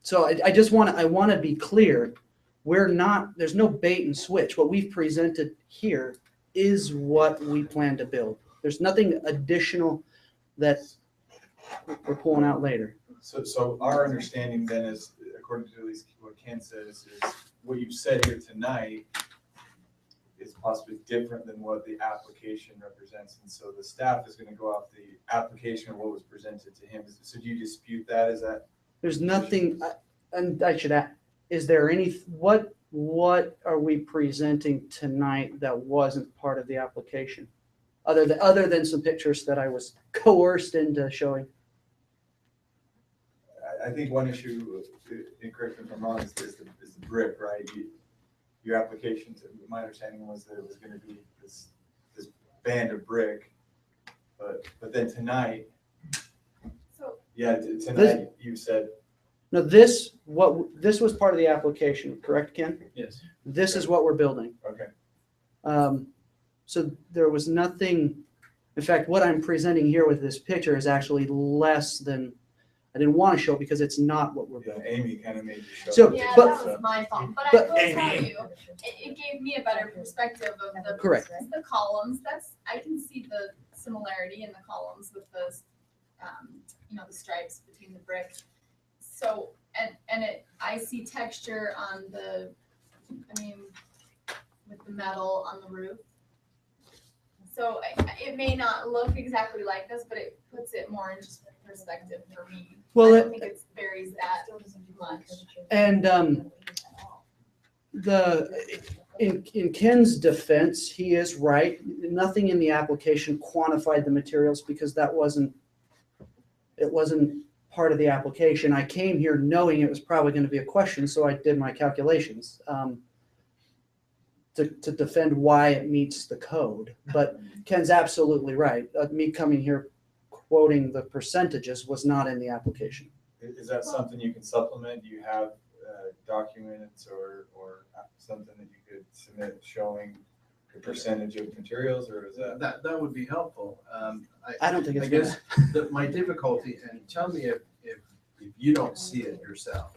So I want to be clear. There's no bait and switch. What we've presented here is what we plan to build. There's nothing additional that we're pulling out later. So our understanding then is, according to at least what Ken says, is what you've said here tonight is possibly different than what the application represents. And so the staff is going to go off the application of what was presented to him. So do you dispute that? Is that? There's nothing, and I should add, is there any, what are we presenting tonight that wasn't part of the application? Other than some pictures that I was coerced into showing. I think one issue, and correct me if I'm wrong, is the brick, right? Your application, my understanding was that it was going to be this band of brick, but then tonight, tonight you said. No, this was part of the application, correct, Ken? Yes. This is what we're building. Okay. So there was nothing, in fact, what I'm presenting here with this picture is actually less than, I didn't want to show because it's not what we're building. Amy kind of made you show. So, Yeah, but- that was my fault, but I but- will tell you, it gave me a better perspective of the. Correct. The columns, I can see the similarity in the columns with those, the stripes between the brick. So, I see texture on with the metal on the roof. So it may not look exactly like this, but it puts it more in just perspective for me. Well, I don't think it varies that much. And in Ken's defense, he is right. Nothing in the application quantified the materials because it wasn't part of the application. I came here knowing it was probably going to be a question, so I did my calculations to defend why it meets the code. But Ken's absolutely right. Me coming here quoting the percentages was not in the application. Is that something you can supplement? Do you have documents or something that you could submit showing the percentage of materials, or is that? That would be helpful. I don't think it's I guess my difficulty, and tell me if you don't see it yourself,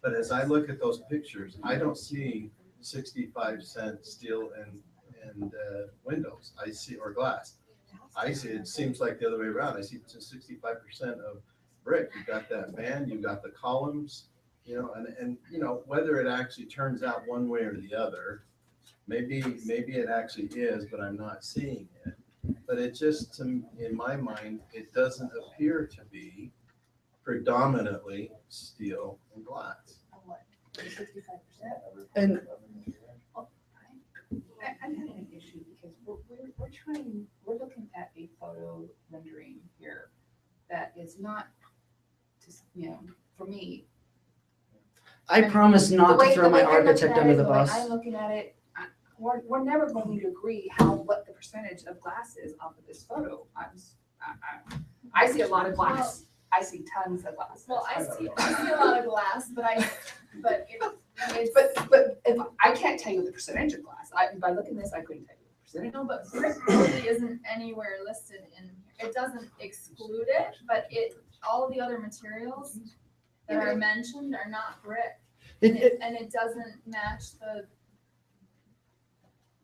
but as I look at those pictures, I don't see 65% steel and windows. I see, or glass. I see, it seems like the other way around. I see 65% of brick. You got that band, you got the columns, and whether it actually turns out one way or the other, maybe it actually is, but I'm not seeing it. But it just, in my mind, it doesn't appear to be predominantly steel and glass. 65%. And I'm having an issue because we're looking at a photo rendering here that is not, just, for me. I promise not The way- to throw the my way I'm looking architect at under it, the way bus. I'm looking at it, we're never going to agree what the percentage of glass is off of this photo. I see a lot of glass. I see tons of glass. Well, I see a lot of glass, but it's. But if, I can't tell you the percentage of glass. By looking at this, I couldn't tell you the percentage. No, but brick really isn't anywhere listed in here. It doesn't exclude it, but all the other materials that are mentioned are not brick. And it doesn't match the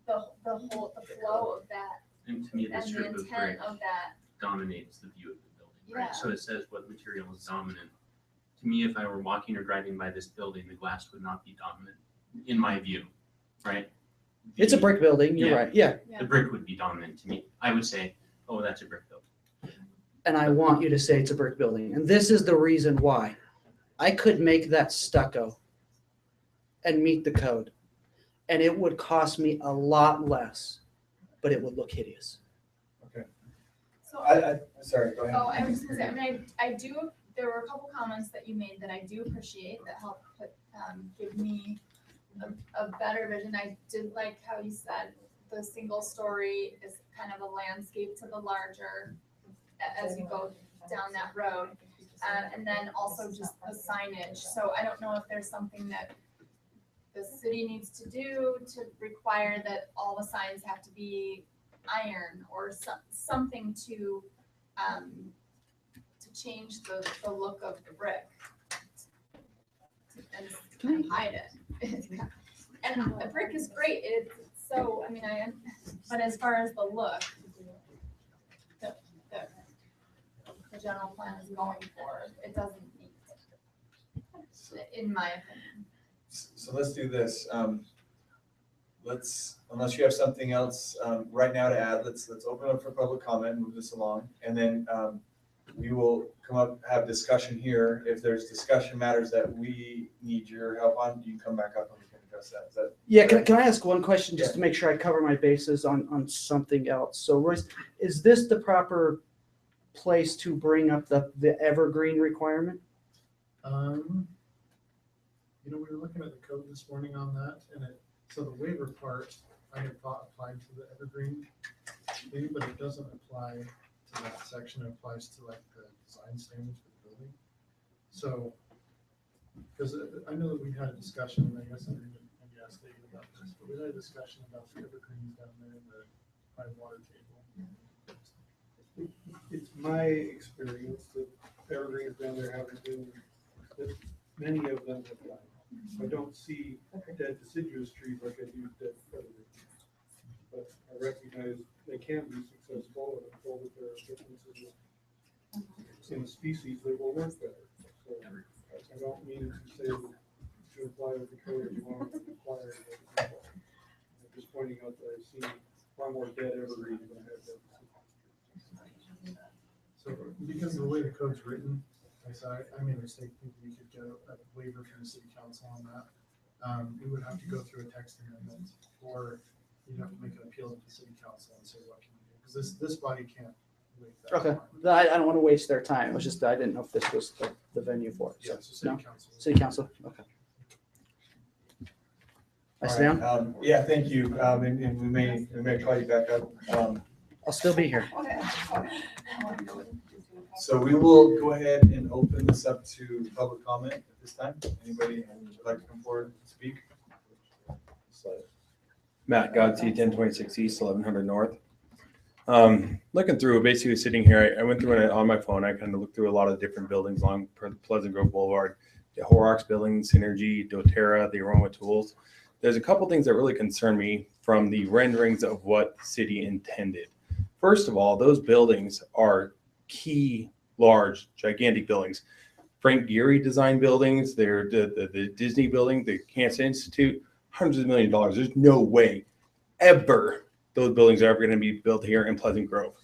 flow of that And to me, the and strip the of intent brick of that. dominates the view of the building, right? Yeah. So it says what material is dominant. To me, if I were walking or driving by this building, the glass would not be dominant, in my view, right? It's a brick building, you're right, yeah. The brick would be dominant to me. I would say, oh, that's a brick building. And I want you to say it's a brick building. And this is the reason why. I could make that stucco and meet the code. And it would cost me a lot less, but it would look hideous. So Sorry, go ahead. Oh, I was just gonna say, I mean, I do, there were a couple comments that you made that I do appreciate that helped give me a better vision. I did like how you said the single story is kind of a landscape to the larger as you go down that road. And then also just the signage. So I don't know if there's something that the city needs to do to require that all the signs have to be iron or something to change the look of the brick and kind of hide it. And the brick is great. It's so, I mean, but as far as the look, the general plan is going for, it doesn't meet, in my opinion. So let's do this. Unless you have something else right now to add, let's open up for public comment, move this along, and then we will come up, have discussion here. If there's discussion matters that we need your help on, you can come back up and we can address that. Is that Yeah, can I ask one question just to make sure I cover my bases on something else? So Royce, is this the proper place to bring up the evergreen requirement? We were looking at the code this morning on that, and so the waiver part, I had thought applied to the evergreen thing, but it doesn't apply to that section. It applies to like the design standards for the building. So, because I know that we had a discussion, and I guess I didn't maybe ask David about this, but we had a discussion about the evergreens down there in the high water table. It's my experience that evergreens down there haven't been, that many of them have died. I don't see dead deciduous trees like I do dead evergreens. But I recognize they can be successful, and I'm told that there are differences in the species that will work better. So I don't mean to say that to apply with the code you want to require it. I'm just pointing out that I've seen far more dead evergreens than I have dead deciduous. So because of the way the code's written, I made a mistake thinking we could get a waiver from the city council on that. We would have to go through a text amendment, or you'd have to make an appeal to the city council and say what can we do, because this body can't waive that. Okay, I don't want to waste their time. It was just, I didn't know if this was the venue for it. Yeah, so No? city council. City council, okay. I sit down? Yeah, thank you. And we may call you back up. I'll still be here. So we will go ahead and open this up to public comment at this time. Anybody would like to come forward and speak? Matt Godsey, 1026 East, 1100 North. Looking through, basically sitting here, I went through it on my phone. I kind of looked through a lot of different buildings along Pleasant Grove Boulevard, the Horrocks Building, Synergy, doTERRA, the Aroma Tools. There's a couple things that really concern me from the renderings of what the city intended. First of all, those buildings are key, large, gigantic buildings. Frank Gehry designed buildings. They're the Disney building, the Cancer Institute, hundreds of $millions. There's no way ever those buildings are ever going to be built here in Pleasant Grove.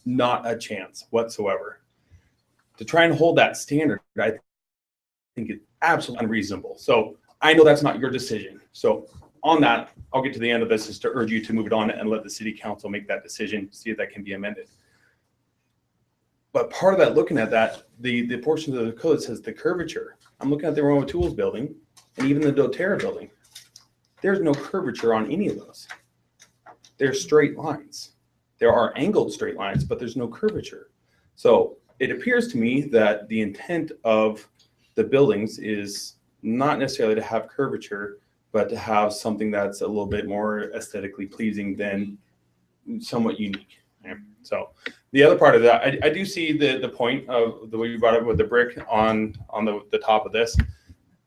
Not a chance whatsoever. To try and hold that standard, I think it's absolutely unreasonable. So I know that's not your decision. So on that, I'll get to the end of this is to urge you to move it on and let the city council make that decision, see if that can be amended. But part of that, looking at that, the portion of the code that says the curvature, I'm looking at the Aroma Tools building and even the doTERRA building. There's no curvature on any of those. They're straight lines. There are angled straight lines, but there's no curvature. So it appears to me that the intent of the buildings is not necessarily to have curvature, but to have something that's a little bit more aesthetically pleasing than somewhat unique. Okay? So the other part of that, I do see the point of the way you brought up with the brick on the top of this.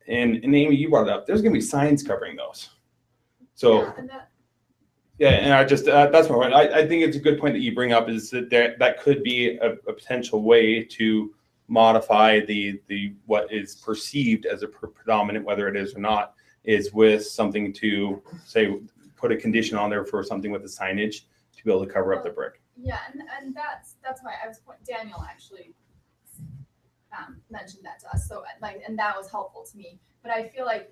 And Amy, you brought it up. There's going to be signs covering those. So yeah, and I just that's my point. I think it's a good point that you bring up, is that that could be a potential way to modify the what is perceived as a predominant, whether it is or not, is with something to say put a condition on there for something with the signage to be able to cover up the brick. Yeah, and that's why I was Daniel actually mentioned that to us. So like, and that was helpful to me. But I feel like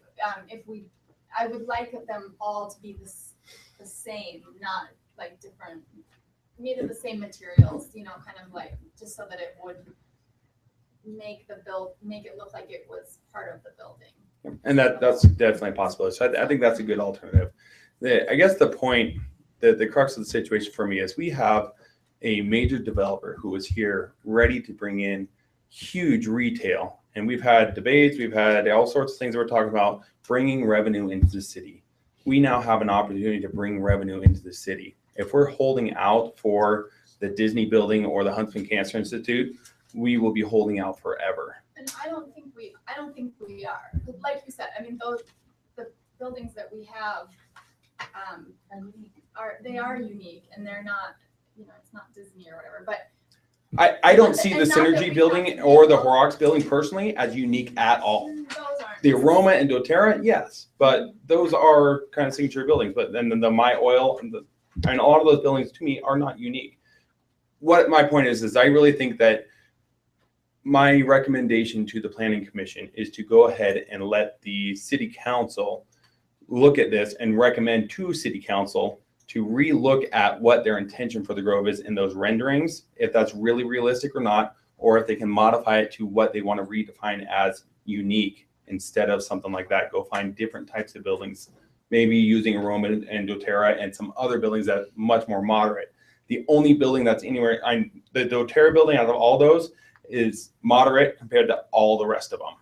I would like them all to be the same, not like different, made of the same materials, you know, kind of like, just so that it would make it look like it was part of the building. And that's definitely a possibility. So I think that's a good alternative. I guess the point, the crux of the situation for me is we have a major developer who is here ready to bring in huge retail. And we've had debates, we've had all sorts of things that we're talking about bringing revenue into the city. We now have an opportunity to bring revenue into the city. If we're holding out for the Disney building or the Huntsman Cancer Institute, we will be holding out forever. And I don't think we are. Like you said, I mean, the buildings that we have are unique, and they're not, you know, it's not Disney or whatever. But I don't see the Synergy building or the Horrocks building personally as unique at all. The Aroma and doTERRA, yes, but those are kind of signature buildings. But then the My Oil and a lot of those buildings to me are not unique. What my point is I really think that my recommendation to the Planning Commission is to go ahead and let the City Council look at this and recommend to City Council to relook at what their intention for the Grove is in those renderings, if that's really realistic or not, or if they can modify it to what they want to redefine as unique instead of something like that. Go find different types of buildings, maybe using Aroma and doTERRA and some other buildings that are much more moderate. The only building that's anywhere, the doTERRA building out of all those is moderate compared to all the rest of them.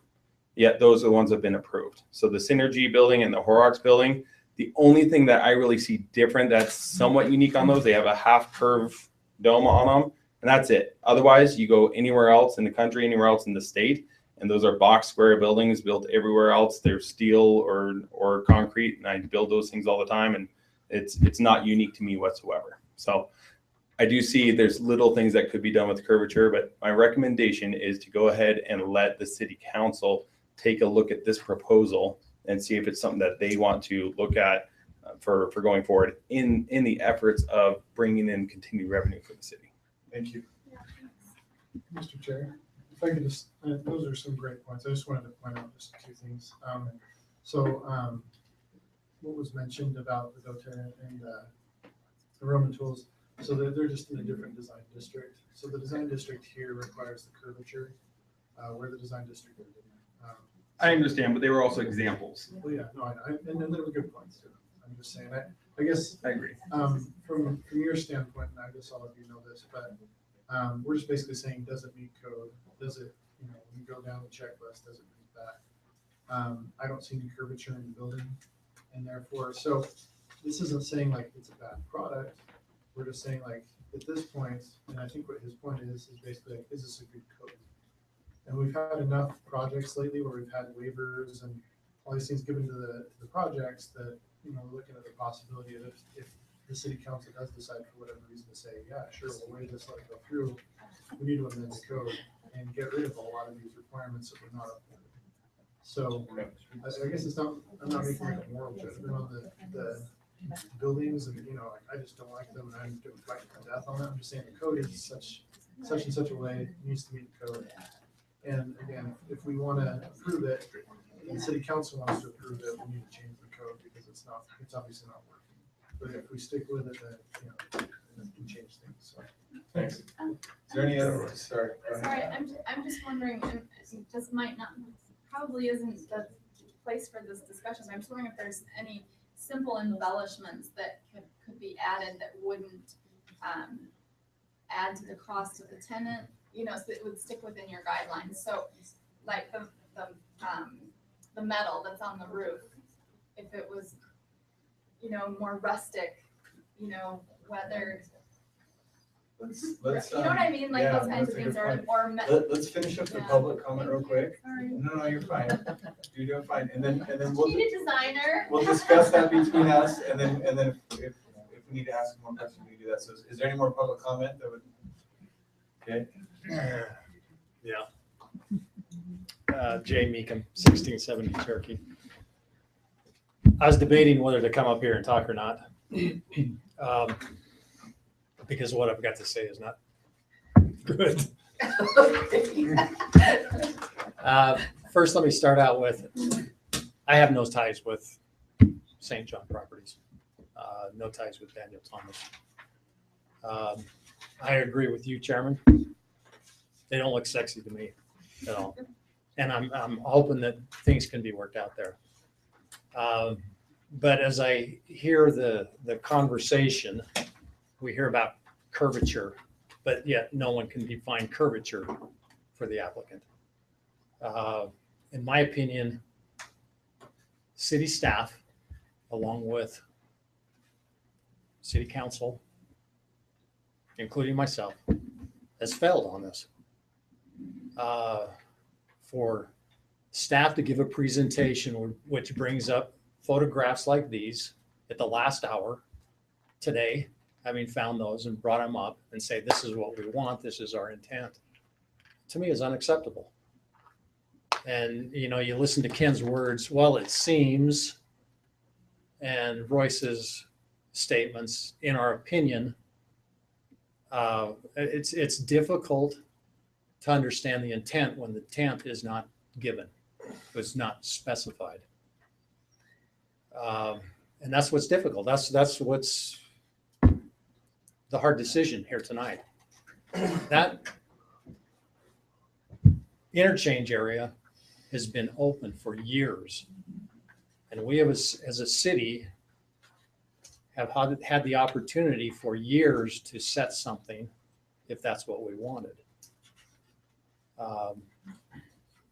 Yet those are the ones that have been approved. So the Synergy building and the Horrocks building, the only thing that I really see different that's somewhat unique on those, they have a half curve dome on them, and that's it. Otherwise, you go anywhere else in the country, anywhere else in the state, and those are box square buildings built everywhere else. They're steel or concrete, and I build those things all the time, and it's not unique to me whatsoever. So I do see there's little things that could be done with curvature, but my recommendation is to go ahead and let the City Council take a look at this proposal and see if it's something that they want to look at for going forward in the efforts of bringing in continued revenue for the city. Thank you. Mr. Chair, if I could just, those are some great points. I just wanted to point out just two things. What was mentioned about the doTERRA and the Roman tools, so they're just in a different design district. So the design district here requires the curvature, where the design district is. I understand, but they were also examples. Well, yeah, no, and then there were good points too. I'm just saying, I guess. I agree. From your standpoint, and I guess all of you know this, but we're just basically saying, does it meet code? Does it, you know, when you go down the checklist, does it meet that? I don't see any curvature in the building, and therefore, so this isn't saying like it's a bad product. We're just saying like at this point, and I think what his point is basically like, is this a good code? And we've had enough projects lately where we've had waivers and all these things given to the projects that, you know, we're looking at the possibility of if the City Council does decide for whatever reason to say, yeah, sure, we'll waive this, let it go through, we need to amend the code and get rid of a lot of these requirements that we're not upholding. So I guess it's not, I'm not making like a moral judgment on the buildings, and you know, I just don't like them, and I'm doing fight to death on them. I'm just saying the code is such and such a way, it needs to meet the code. And again, if we want to approve it, the City Council wants to approve it, we need to change the code because it's obviously not working. But if we stick with it, then, you know, change things, so, thanks. Is there any other, sorry. go ahead. Sorry, I'm just wondering, and it just might not, probably isn't the place for this discussion, but I'm just wondering if there's any simple embellishments that could be added that wouldn't add to the cost of the tenant, you know, so it would stick within your guidelines. So like the metal that's on the roof, if it was, you know, more rustic, you know, weathered. Let's, You know what I mean? Like yeah, those kinds of that's a things good are, point. or. Let's finish up the Yeah. public comment real quick. Sorry. No, you're fine. You're doing fine. And then Do we'll, you need a designer? we'll discuss that between us, and then if we need to ask more questions, we can do that. So is there any more public comment that would? Okay. Yeah. Jay Meekum, 1670 Cherokee. I was debating whether to come up here and talk or not. Because what I've got to say is not good. First, let me start out with, I have no ties with St. John Properties. No ties with Daniel Thomas. I agree with you, Chairman. They don't look sexy to me at all. And I'm hoping that things can be worked out there. But as I hear the conversation, we hear about curvature, but yet no one can define curvature for the applicant. In my opinion, city staff, along with city council, including myself, has failed on this. For staff to give a presentation which brings up photographs like these at the last hour today, having found those and brought them up and say, this is what we want, this is our intent, to me is unacceptable. And, you know, you listen to Ken's words, well, it seems, and Royce's statements, in our opinion, it's difficult to understand the intent when the intent is not given, was not specified. And that's what's difficult. That's what's the hard decision here tonight. That interchange area has been open for years. And we have, as a city, have had the opportunity for years to set something if that's what we wanted.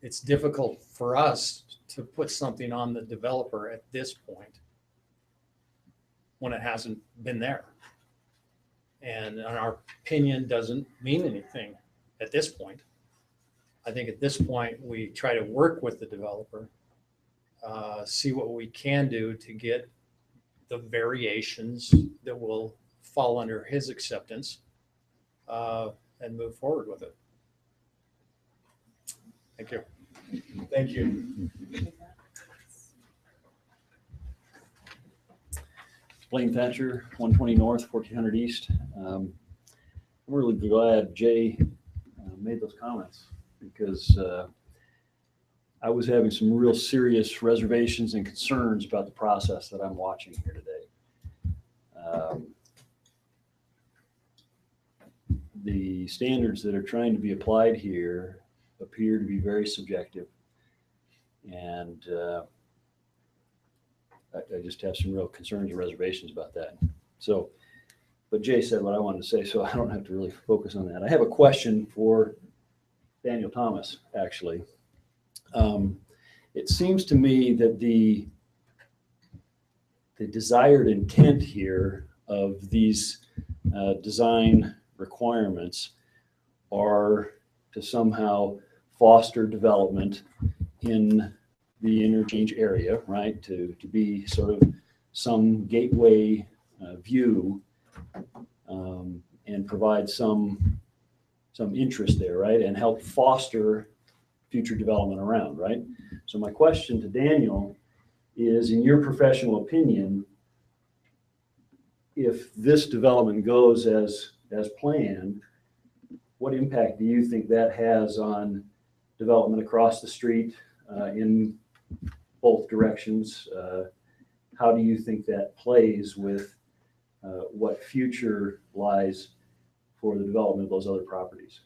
It's difficult for us to put something on the developer at this point when it hasn't been there. And our opinion doesn't mean anything at this point. I think at this point, we try to work with the developer, see what we can do to get the variations that will fall under his acceptance, and move forward with it. Thank you. Thank you. Blaine Thatcher, 120 North, 1400 East. I'm really glad Jay made those comments because I was having some real serious reservations and concerns about the process that I'm watching here today. The standards that are trying to be applied here appear to be very subjective, and I just have some real concerns and reservations about that. So, but Jay said what I wanted to say, so I don't have to really focus on that. I have a question for Daniel Thomas, actually. It seems to me that the desired intent here of these design requirements are to somehow foster development in the interchange area, right? To be sort of some gateway view and provide some interest there, right? And help foster future development around, right? So my question to Daniel is, in your professional opinion, if this development goes as planned, what impact do you think that has on development across the street in both directions? How do you think that plays with what future lies for the development of those other properties.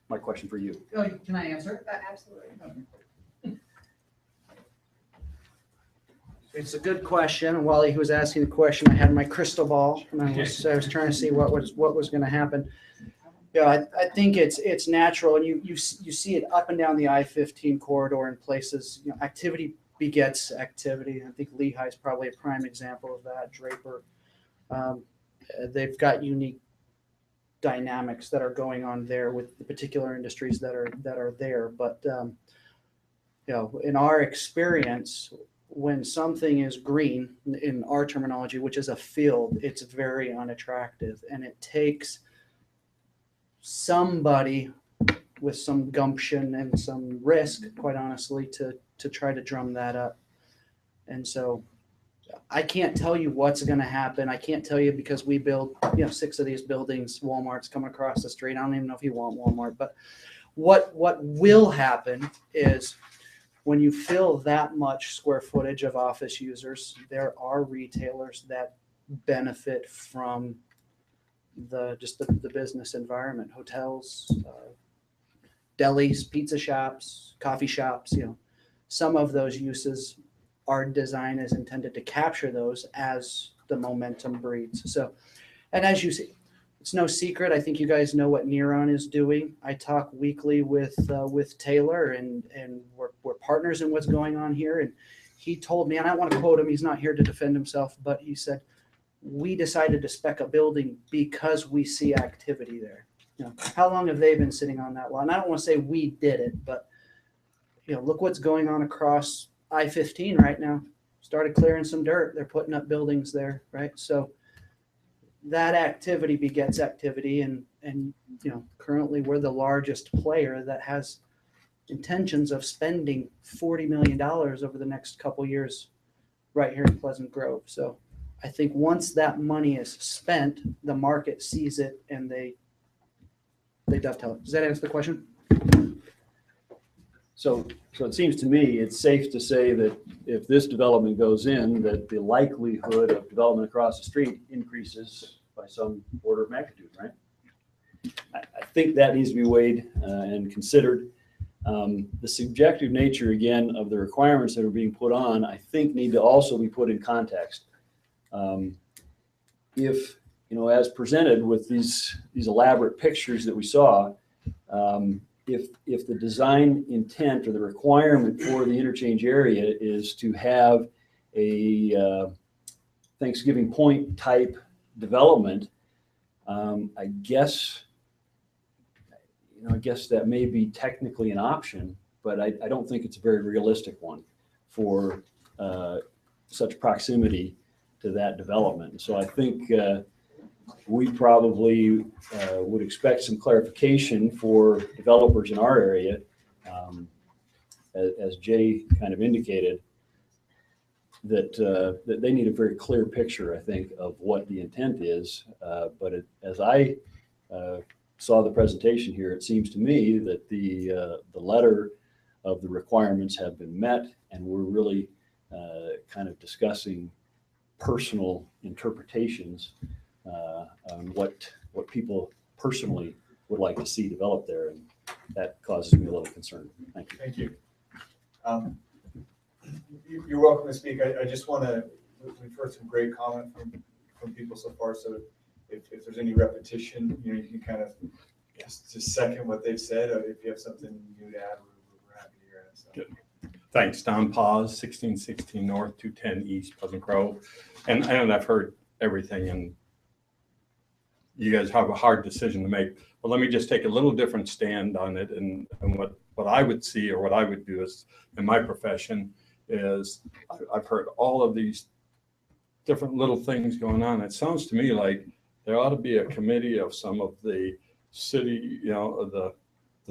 My question for you. Oh, can I answer? Absolutely. It's a good question. And while he was asking the question, I had my crystal ball and I was trying to see what was going to happen. Yeah, I think it's natural, and you see it up and down the I-15 corridor in places. You know, activity begets activity. I think Lehigh is probably a prime example of that. Draper, they've got unique dynamics that are going on there with the particular industries that are there. But you know, in our experience, when something is green, in our terminology, which is a field, it's very unattractive, and it takes somebody with some gumption and some risk, quite honestly, to try to drum that up. And so I can't tell you what's going to happen. I can't tell you because we build, 6 of these buildings. Walmart's coming across the street. I don't even know if you want Walmart, but what will happen is when you fill that much square footage of office users, there are retailers that benefit from the business environment, hotels, delis, pizza shops, coffee shops. Some of those uses, our design is intended to capture those as the momentum breeds. So, and as you see, it's no secret. I think you guys know what Neuron is doing. I talk weekly with Taylor, and we're partners in what's going on here. And he told me, and I don't want to quote him, he's not here to defend himself, but he said, we decided to spec a building because we see activity there. How long have they been sitting on that lot? And I don't want to say we did it, but look what's going on across I-15 right now. Started clearing some dirt. They're putting up buildings there, right? So that activity begets activity, and currently we're the largest player that has intentions of spending $40 million over the next couple years right here in Pleasant Grove. So I think once that money is spent, the market sees it and they dovetail it. Does that answer the question? So it seems to me it's safe to say that if this development goes in, that the likelihood of development across the street increases by some order of magnitude, right? I think that needs to be weighed and considered. The subjective nature, again, of the requirements that are being put on, I think need to also be put in context. If, as presented with these elaborate pictures that we saw, if the design intent or the requirement for the interchange area is to have a Thanksgiving Point type development, I guess that may be technically an option, but I don't think it's a very realistic one for such proximity to that development. So I think we probably would expect some clarification for developers in our area, as Jay kind of indicated, that they need a very clear picture, I think, of what the intent is. But as I saw the presentation here, it seems to me that the letter of the requirements have been met, and we're really kind of discussing personal interpretations on what people personally would like to see developed there, and that causes me a little concern. Thank you. Thank you. You're welcome to speak. I just want to, we've heard some great comment from people so far, so if there's any repetition, you can kind of just second what they've said, or if you have something new to add, we're happy to hear it. So. Good. Thanks, Don Paz, 1616 North, 210 East, Pleasant Grove. And I've heard everything, and you guys have a hard decision to make, but let me just take a little different stand on it. And what I would see, or what I would do is, in my profession, is I've heard all of these different little things going on. It sounds to me like there ought to be a committee of some of the city, the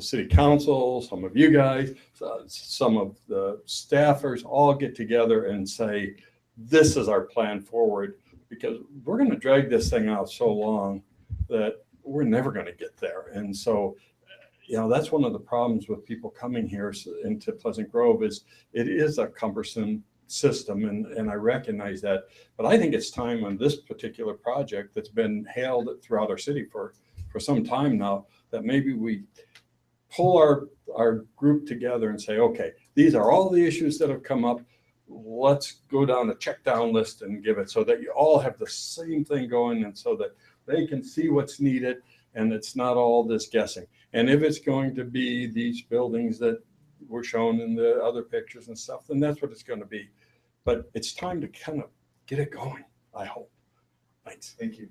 city council, some of you guys, some of the staffers, all get together and say, this is our plan forward, because we're going to drag this thing out so long that we're never going to get there. And so, that's one of the problems with people coming here into Pleasant Grove, is it is a cumbersome system, and I recognize that. But I think it's time on this particular project that's been hailed throughout our city for some time now, that maybe we pull our group together and say, okay, these are all the issues that have come up. Let's go down a check down list and give it, so that you all have the same thing going, and so that they can see what's needed, and it's not all this guessing. And if it's going to be these buildings that were shown in the other pictures and stuff, then that's what it's going to be. But it's time to kind of get it going, I hope. Thanks. Thank you.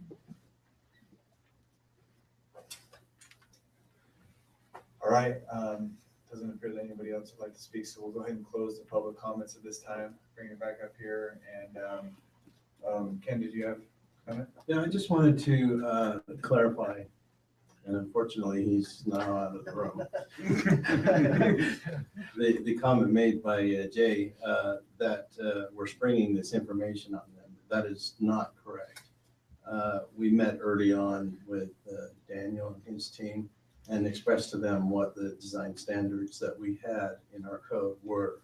All right, doesn't appear that anybody else would like to speak, so we'll go ahead and close the public comments at this time. Bring it back up here, and Ken, did you have a comment? Yeah, I just wanted to clarify, and unfortunately, he's now out of the room. The comment made by Jay that we're springing this information on them, that is not correct. We met early on with Daniel and his team and expressed to them what the design standards that we had in our code were.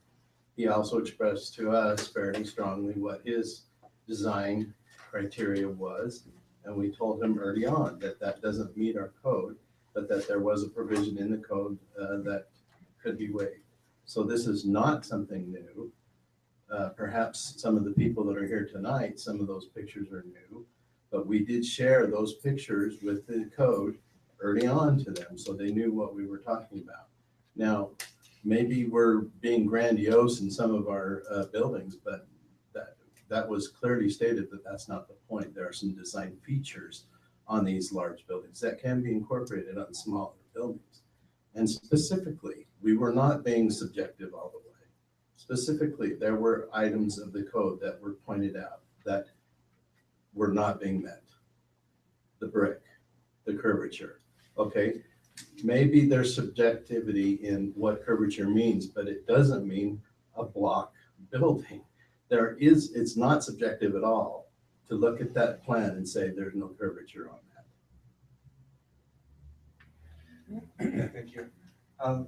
He also expressed to us fairly strongly what his design criteria was, and we told him early on that that doesn't meet our code, but that there was a provision in the code that could be waived. So this is not something new. Perhaps some of the people that are here tonight, some of those pictures are new, but we did share those pictures with the code early on to them, so they knew what we were talking about. Now, maybe we're being grandiose in some of our buildings, but that was clearly stated that that's not the point. There are some design features on these large buildings that can be incorporated on smaller buildings. And specifically, we were not being subjective all the way. Specifically, there were items of the code that were pointed out that were not being met. The brick, the curvature. Okay, maybe there's subjectivity in what curvature means, but it doesn't mean a block building. It's not subjective at all to look at that plan and say there's no curvature on that. Yeah, thank you. I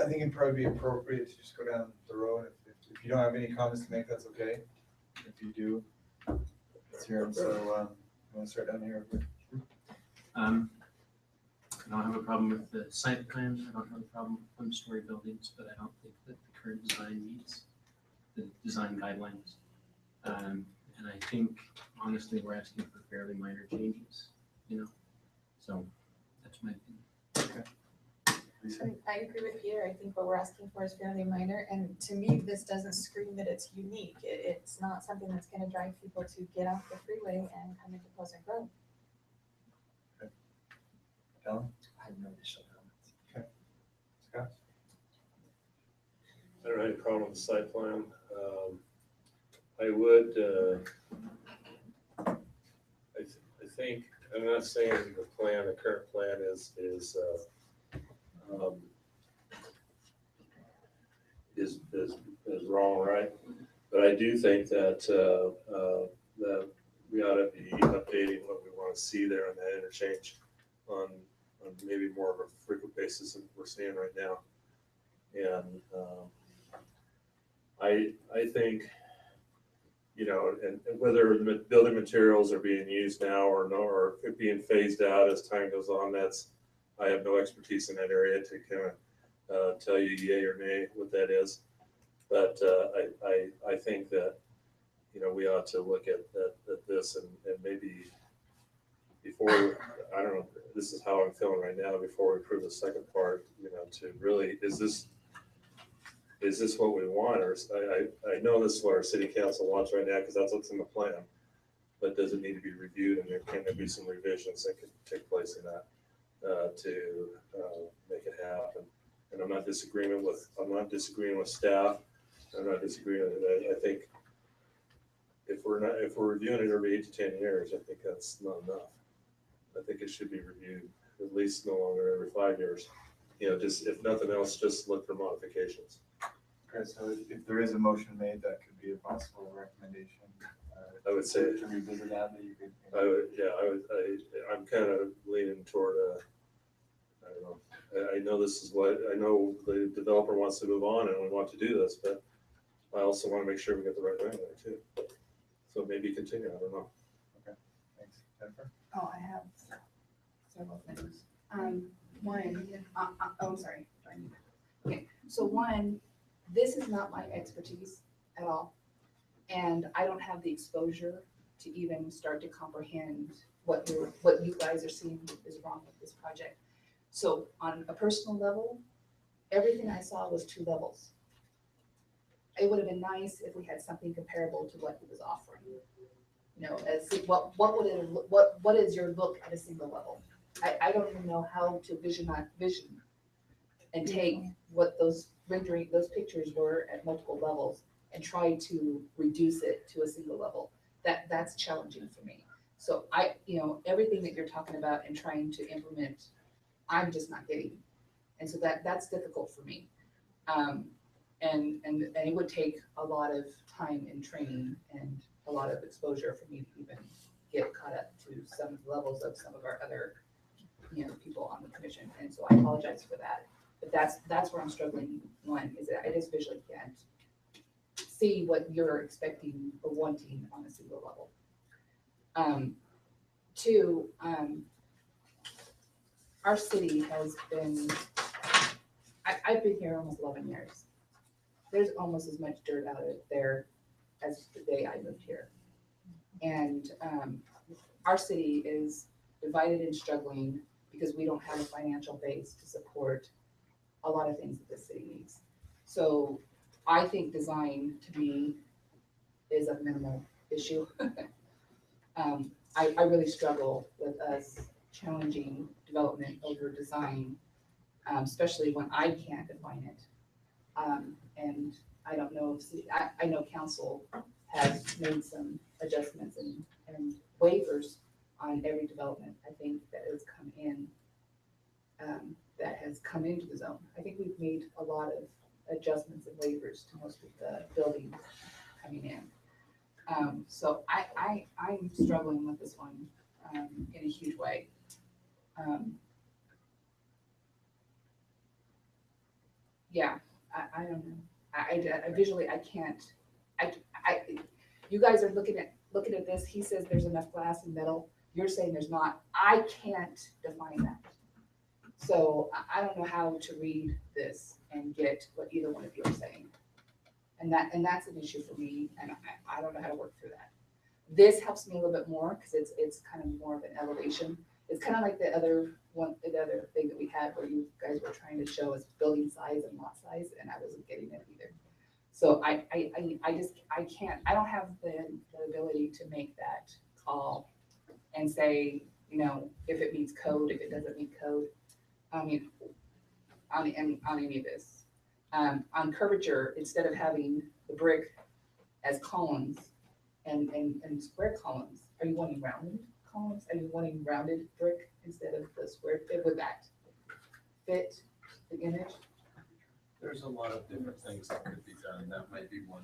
think it'd probably be appropriate to just go down the road. If you don't have any comments to make, that's okay. If you do, let's hear them. So I'm going to start down here. I don't have a problem with the site plan. I don't have a problem with one-story buildings, but I don't think that the current design meets the design guidelines. And I think, honestly, we're asking for fairly minor changes, so that's my opinion. Okay. I agree with Peter. I think what we're asking for is fairly minor, and to me, this doesn't scream that it's unique. It's not something that's going to drive people to get off the freeway and come into Pleasant Grove. Alan? I have no additional comments. Okay. Scott? I don't have any problem with the site plan. I would, I think, I'm not saying the current plan is wrong, right? But I do think that that we ought to be updating what we want to see there on that interchange on maybe more of a frequent basis than we're seeing right now. And I think, and whether the building materials are being used now or no, or it being phased out as time goes on, I have no expertise in that area to kind of tell you yay or nay what that is. But I think that, we ought to look at this and maybe before, I don't know, this is how I'm feeling right now, before we approve the second part, to really, is this what we want? Or I know this is what our city council wants right now because that's what's in the plan. But does it need to be reviewed, and can there be some revisions that could take place in that to make it happen? And I'm not disagreeing with staff. I'm not disagreeing with it. I think if we're reviewing it every 8 to 10 years, I think that's not enough. I think it should be reviewed at least no longer every 5 years. Just if nothing else, just look for modifications. Okay, so if there is a motion made, that could be a possible recommendation. I would say to revisit that you could. I'm kind of leaning toward I don't know. I know this is I know the developer wants to move on and we want to do this, but I also want to make sure we get the right way there too. So maybe continue, I don't know. Thanks. Jennifer? Oh, I have several things. One, oh, I'm sorry. Okay, so one, this is not my expertise at all. And I don't have the exposure to even start to comprehend what you guys are seeing is wrong with this project. So on a personal level, everything I saw was 2 levels. It would have been nice if we had something comparable to what he was offering. You know, as what is your look at a single level? I don't even know how to vision and take what those rendering, those pictures were at multiple levels and try to reduce it to a single level. That's challenging for me. So everything that you're talking about and trying to implement, I'm just not getting. And so that's difficult for me. And it would take a lot of time and training and a lot of exposure for me to even get caught up to some of the levels of some of our other, people on the commission. And so I apologize for that. But that's where I'm struggling. One is that I just visually can't see what you're expecting or wanting on a single level. Two, our city has been, I've been here almost 11 years. There's almost as much dirt out there as the day I moved here. And our city is divided and struggling because we don't have a financial base to support a lot of things that the city needs. So I think design to me is a minimal issue. I really struggle with us challenging development over design, especially when I can't define it. And I don't know if, I know council has made some adjustments and waivers on every development, I think, that has come in, that has come into the zone. I think we've made a lot of adjustments and waivers to most of the buildings coming in. So I'm struggling with this one in a huge way. Yeah, I don't know. I visually, I can't, you guys are looking at this, he says there's enough glass and metal, you're saying there's not. I can't define that. So I don't know how to read this and get what either one of you are saying. And that's an issue for me, and I don't know how to work through that. This helps me a little bit more because it's kind of more of an elevation. It's kind of like the other thing that we had where you guys were trying to show us building size and lot size, and I wasn't getting it either. So I can't, I don't have the ability to make that call and say, if it meets code, if it doesn't meet code. I mean, on any of this. On curvature, instead of having the brick as columns and square columns, are you wanting rounded columns? Are you wanting rounded brick instead of the square? Would that fit the image? There's a lot of different things that could be done. That might be one.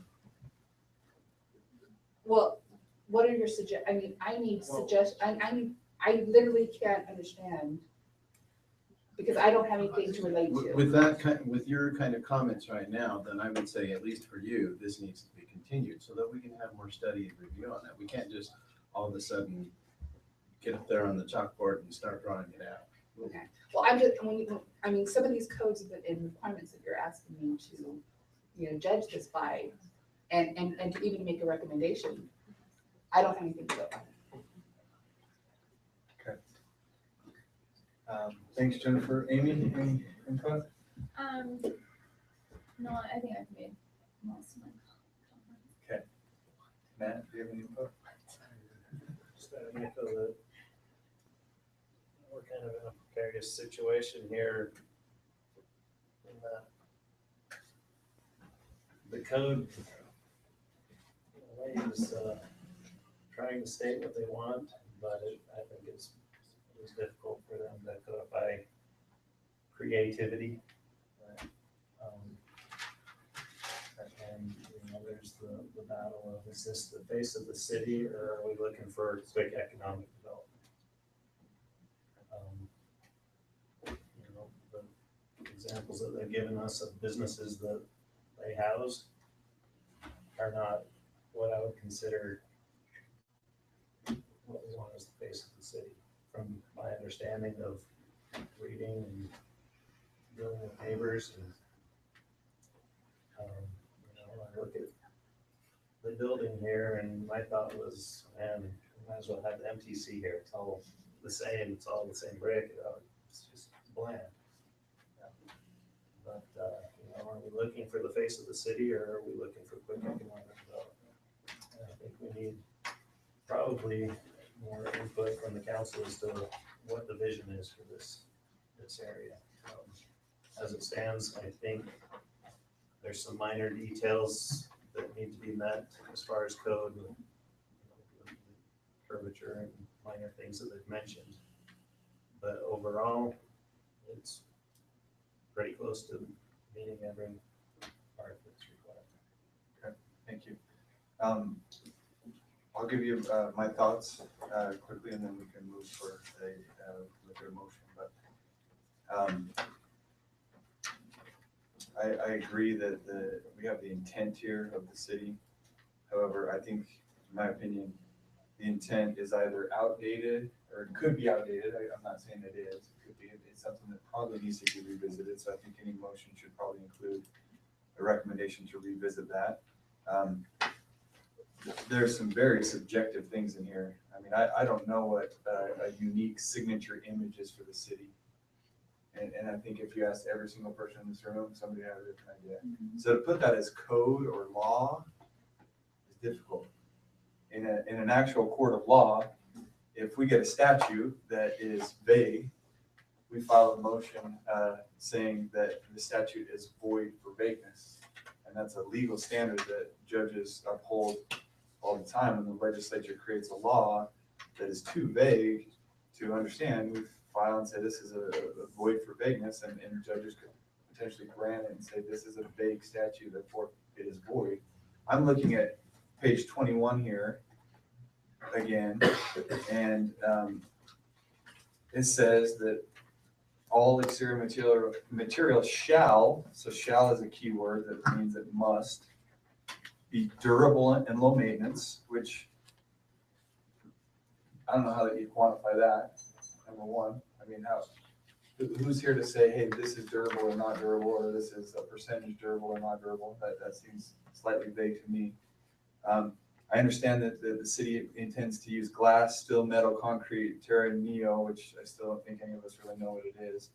Well, what are your I need suggestions. I literally can't understand because I don't have anything to relate to. With your kind of comments right now, then I would say, at least for you, this needs to be continued so that we can have more study and review on that. We can't just all of a sudden get up there on the chalkboard and start drawing it out. Okay. Well, I'm just, some of these codes and requirements that you're asking me to, judge this by, and to even make a recommendation, I don't have anything to go by. Thanks, Jennifer. Amy, any input? No, I think I've made most of my comments. Okay. Matt, do you have any input? Just to echo that we're kind of in a precarious situation here. In that the code is trying to state what they want, but I think it's difficult for them to codify creativity. And there's the battle of, is this the face of the city, or are we looking for quick economic development? The examples that they've given us of businesses that they house, are not what I would consider what we want as the face of the city, from my understanding of reading and dealing with neighbors and, I look at the building here and my thought was, man, we might as well have the MTC here. It's all the same. It's all the same brick. It's just bland. But, are we looking for the face of the city or are we looking for quick economic development? And I think we need probably more input from the council as to what the vision is for this area. As it stands, I think there's some minor details that need to be met as far as code, curvature and minor things that they've mentioned. But overall, it's pretty close to meeting every part that's required. Okay, thank you. I'll give you my thoughts quickly, and then we can move for a motion. But I agree that we have the intent here of the city. However, I think, in my opinion, the intent is either outdated or it could be outdated. I'm not saying it is. It could be. It's something that probably needs to be revisited. So I think any motion should probably include a recommendation to revisit that. There's some very subjective things in here. I mean, I don't know what a unique signature image is for the city. And I think if you asked every single person in this room, somebody had a different idea. So to put that as code or law is difficult. In an actual court of law, if we get a statute that is vague, we file a motion saying that the statute is void for vagueness. And that's a legal standard that judges uphold all the time when the legislature creates a law that is too vague to understand. We file and say this is a void for vagueness, and judges could potentially grant it and say this is a vague statute, therefore it is void. I'm looking at page 21 here again, and it says that all exterior material shall, so shall is a key word that means it must be durable and low maintenance, which I don't know how that you quantify that. Number one, I mean, who's here to say, hey, this is durable or not durable, or this is a percentage durable or not durable? That seems slightly vague to me. I understand that the city intends to use glass, steel, metal, concrete, terra neo, which I still don't think any of us really know what it is,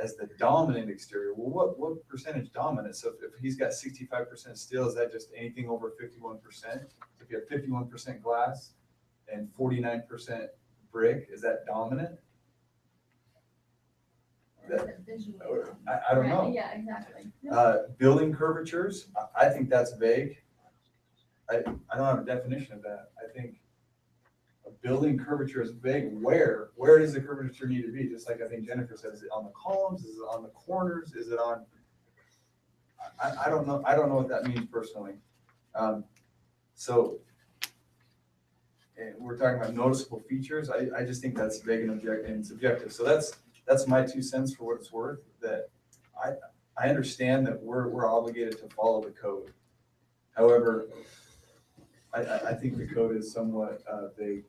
as the dominant exterior. Well, what percentage dominant? So if he's got 65% steel, is that just anything over 51%? If you have 51% glass and 49% brick, is that dominant? I don't know. Yeah, exactly. Building curvatures, I think that's vague. I don't have a definition of that. I think a building curvature is vague. Where does the curvature need to be? Just like I think Jennifer said, is it on the columns? Is it on the corners? Is it on? I don't know. I don't know what that means personally. So and we're talking about noticeable features. I just think that's vague and subjective. So that's my 2 cents for what it's worth. That I understand that we're obligated to follow the code. However, I think the code is somewhat vague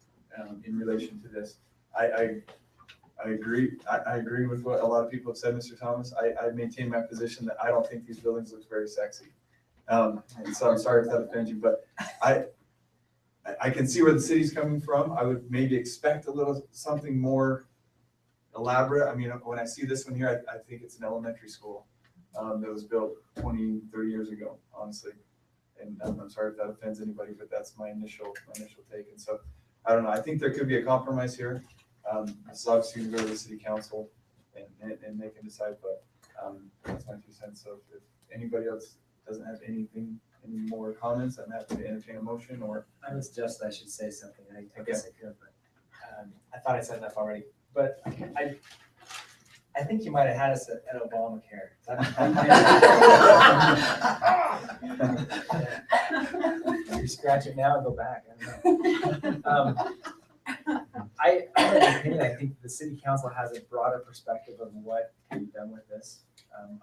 in relation to this. I agree. I agree with what a lot of people have said, Mr. Thomas. I maintain my position that I don't think these buildings look very sexy. And so I'm sorry if that offends you, but I can see where the city's coming from. I would maybe expect a little something more elaborate. I mean, when I see this one here, I think it's an elementary school that was built 20, 30 years ago, honestly. And I'm sorry if that offends anybody, but that's my initial take. And so, I don't know. I think there could be a compromise here. This is obviously going to go to the city council, and they can decide. But that's my 2 cents. So if anybody else doesn't have any more comments, I'm happy to entertain a motion. Or I would suggest I should say something. I guess I could, but I thought I said enough already. But I think you might have had us at Obamacare. You scratch it now and go back. I don't know. I have an opinion. I think the city council has a broader perspective of what can be done with this.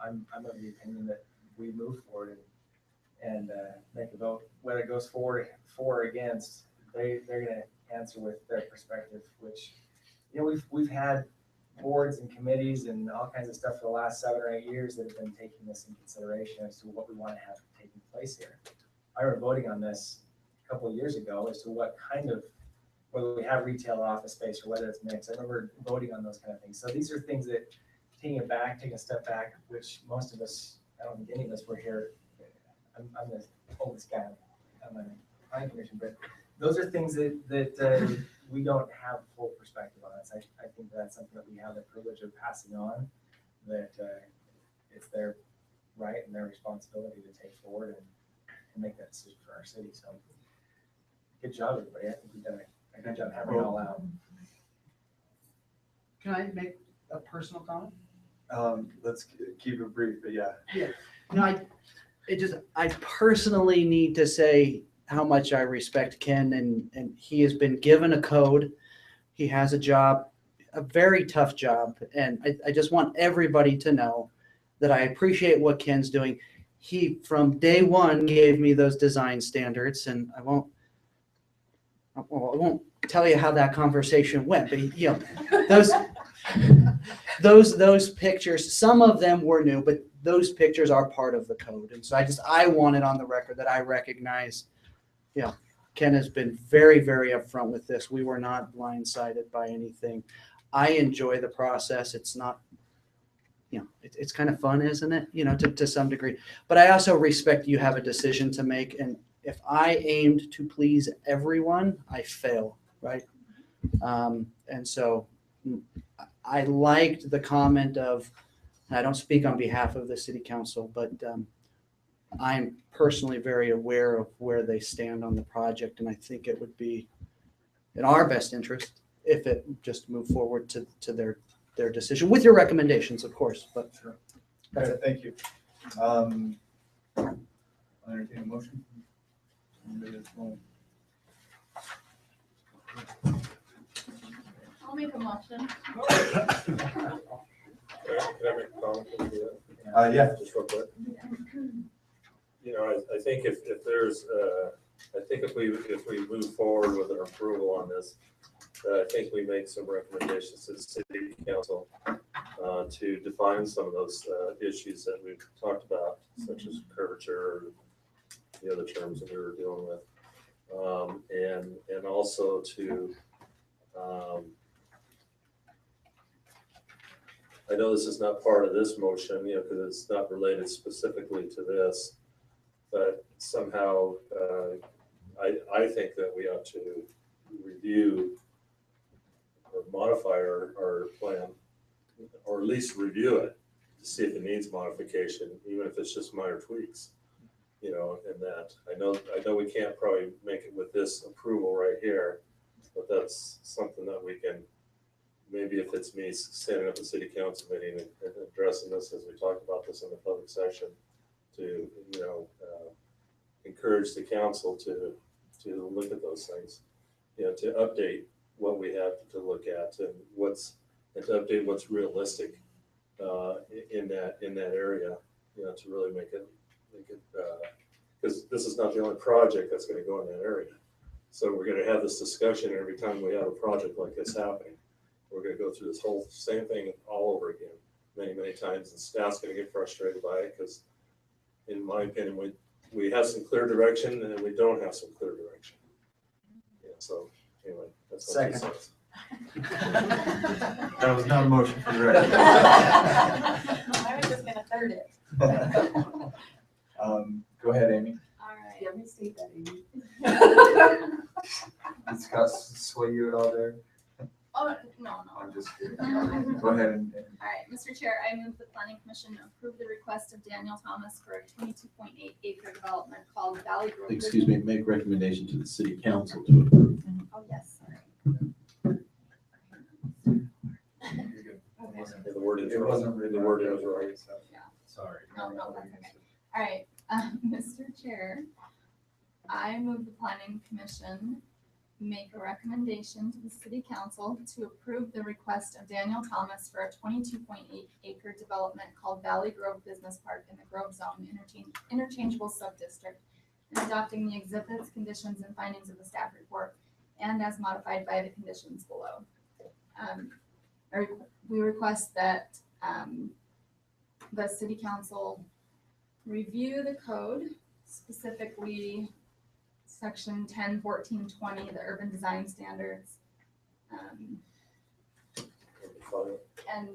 I'm of the opinion that we move forward and and make a vote, whether it goes for or against, they're gonna answer with their perspective, which, you know, we've had boards and committees and all kinds of stuff for the last 7 or 8 years that have been taking this in consideration as to what we want to have taking place here. I remember voting on this a couple of years ago as to what kind of, whether we have retail office space or whether it's mixed. I remember voting on those kind of things. So these are things that, taking a step back, which most of us, I don't think any of us were here. I'm the oldest guy on the planning commission, but those are things that we don't have full perspective on. So I think that's something that we have the privilege of passing on, that it's their right and their responsibility to take forward and make that decision for our city. So good job, everybody. I think we've done a good job hammering it all out. Can I make a personal comment? Let's keep it brief, but yeah. Yeah. No, I personally need to say how much I respect Ken, and he has been given a code. He has a job, a very tough job. And I just want everybody to know that I appreciate what Ken's doing. He, from day one, gave me those design standards, and I won't tell you how that conversation went, but you know, those pictures, some of them were new, but those pictures are part of the code. And so I want it on the record that I recognize, you know, Ken has been very, very upfront with this. We were not blindsided by anything. I enjoy the process. It's not, you know, it's kind of fun, isn't it? You know, to some degree. But I also respect you have a decision to make. And if I aimed to please everyone, I fail, right? And so I liked the comment of, I don't speak on behalf of the city council, but I'm personally very aware of where they stand on the project. And I think it would be in our best interest if it just moved forward to their decision with your recommendations, of course, but. Sure. Okay, thank you. Entertain a motion. I'll make a motion. Yeah. Just real quick. You know, I think if there's, I think if we move forward with an approval on this, I think we make some recommendations to the city council to define some of those issues that we've talked about, such as curvature, the other terms that we were dealing with, and also to, I know this is not part of this motion, you know, because it's not related specifically to this, but somehow I think that we ought to review or modify our plan, or at least review it to see if it needs modification, even if it's just minor tweaks, you know, in that. I know we can't probably make it with this approval right here, but that's something that we can, maybe if it's me standing up a city council meeting and addressing this as we talked about this in the public session, to, you know, encourage the council to look at those things, you know, to update what we have to look at and to update what's realistic in that area, you know, to really make it because this is not the only project that's going to go in that area. So we're going to have this discussion every time we have a project like this happening. We're going to go through this whole same thing all over again, many, many times, and staff's going to get frustrated by it because, in my opinion, we have some clear direction and we don't have some clear direction. Yeah, so anyway, that's what Second. That was not a motion for the record. I was just gonna third it. Go ahead, Amy. All right. Yeah, restate that, Amy. It's got sway you at all there? Oh, no. I'm just kidding. Go ahead and. All right, Mr. Chair, I move the planning commission approve the request of Daniel Thomas for a 22.8 acre development called Valley Grove. Excuse me, make recommendation to the city council to approve. Oh, yes, sorry. The wording It wasn't really the wording was right. So. Yeah. Sorry. No, that's okay. All right, Mr. Chair, I move the planning commission make a recommendation to the city council to approve the request of Daniel Thomas for a 22.8 acre development called Valley Grove Business Park in the Grove Zone interchangeable sub-district, and adopting the exhibits, conditions, and findings of the staff report, and as modified by the conditions below. We request that the city council review the code, specifically section 10-14-20, the urban design standards. And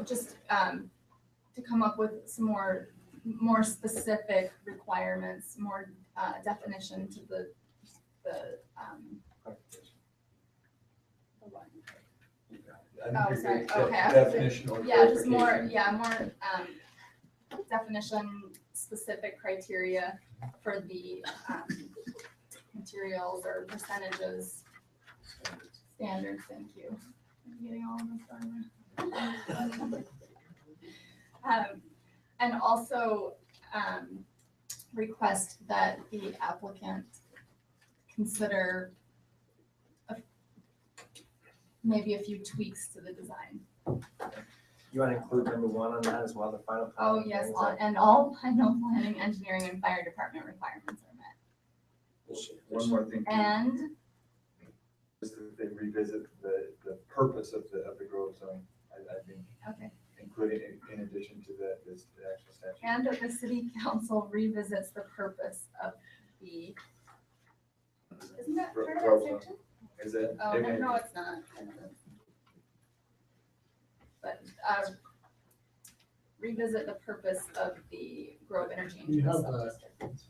just to come up with some more specific requirements, more definition to the oh, sorry, okay. Definition or Yeah, just more, clarification. more definition, specific criteria for the materials or percentages, standards, thank you. I'm getting all of this done. And also request that the applicant consider maybe a few tweaks to the design. You want to include number 1 on that as well, the final? Oh, comment? yes, and all final planning, engineering, and fire department requirements are met. One more thing. And Just that they revisit the purpose of the Grove Zone, I think, okay. including in addition to the actual statute. And that the city council revisits the purpose of the, isn't that part of Grove that Zone. section? Is it? Oh, no, it's not. But revisit the purpose of the Grove interchange. We in the have sub-district.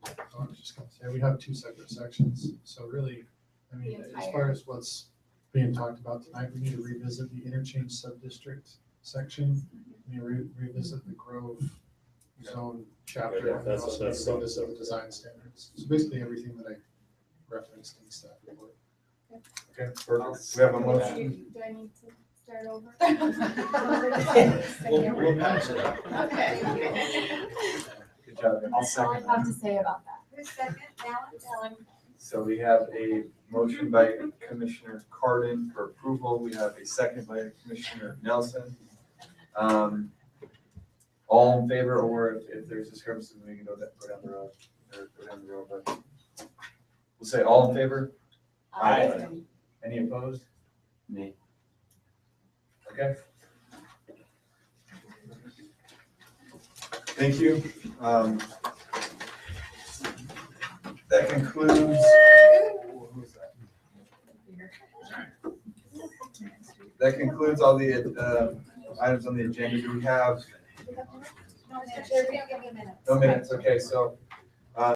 I was just gonna say, we have 2 separate sections, so really, I mean, The as entire- far as what's being talked about tonight, we need to revisit the interchange sub-district section. We need to revisit the Grove Zone chapter, Yeah, and that's- also that's- revisit the design standards. So basically, everything that I referenced in the staff report. Okay, perfect. We have a motion. Do I need to start over? We'll pass it up. Okay. Good job. I'll That's all I second have that. to say about that. Who's second? Alan? So we have a motion by Commissioner Cardin for approval. We have a second by Commissioner Nelson. All in favor, or if there's discrepancy, we can go down the road, or go down the road, but we'll say all in favor? Aye. Any opposed? Me. Okay. Thank you. That concludes. That concludes all the items on the agenda. Do we have No, Mr. Chair, we don't give you a minute. no minutes? Okay, so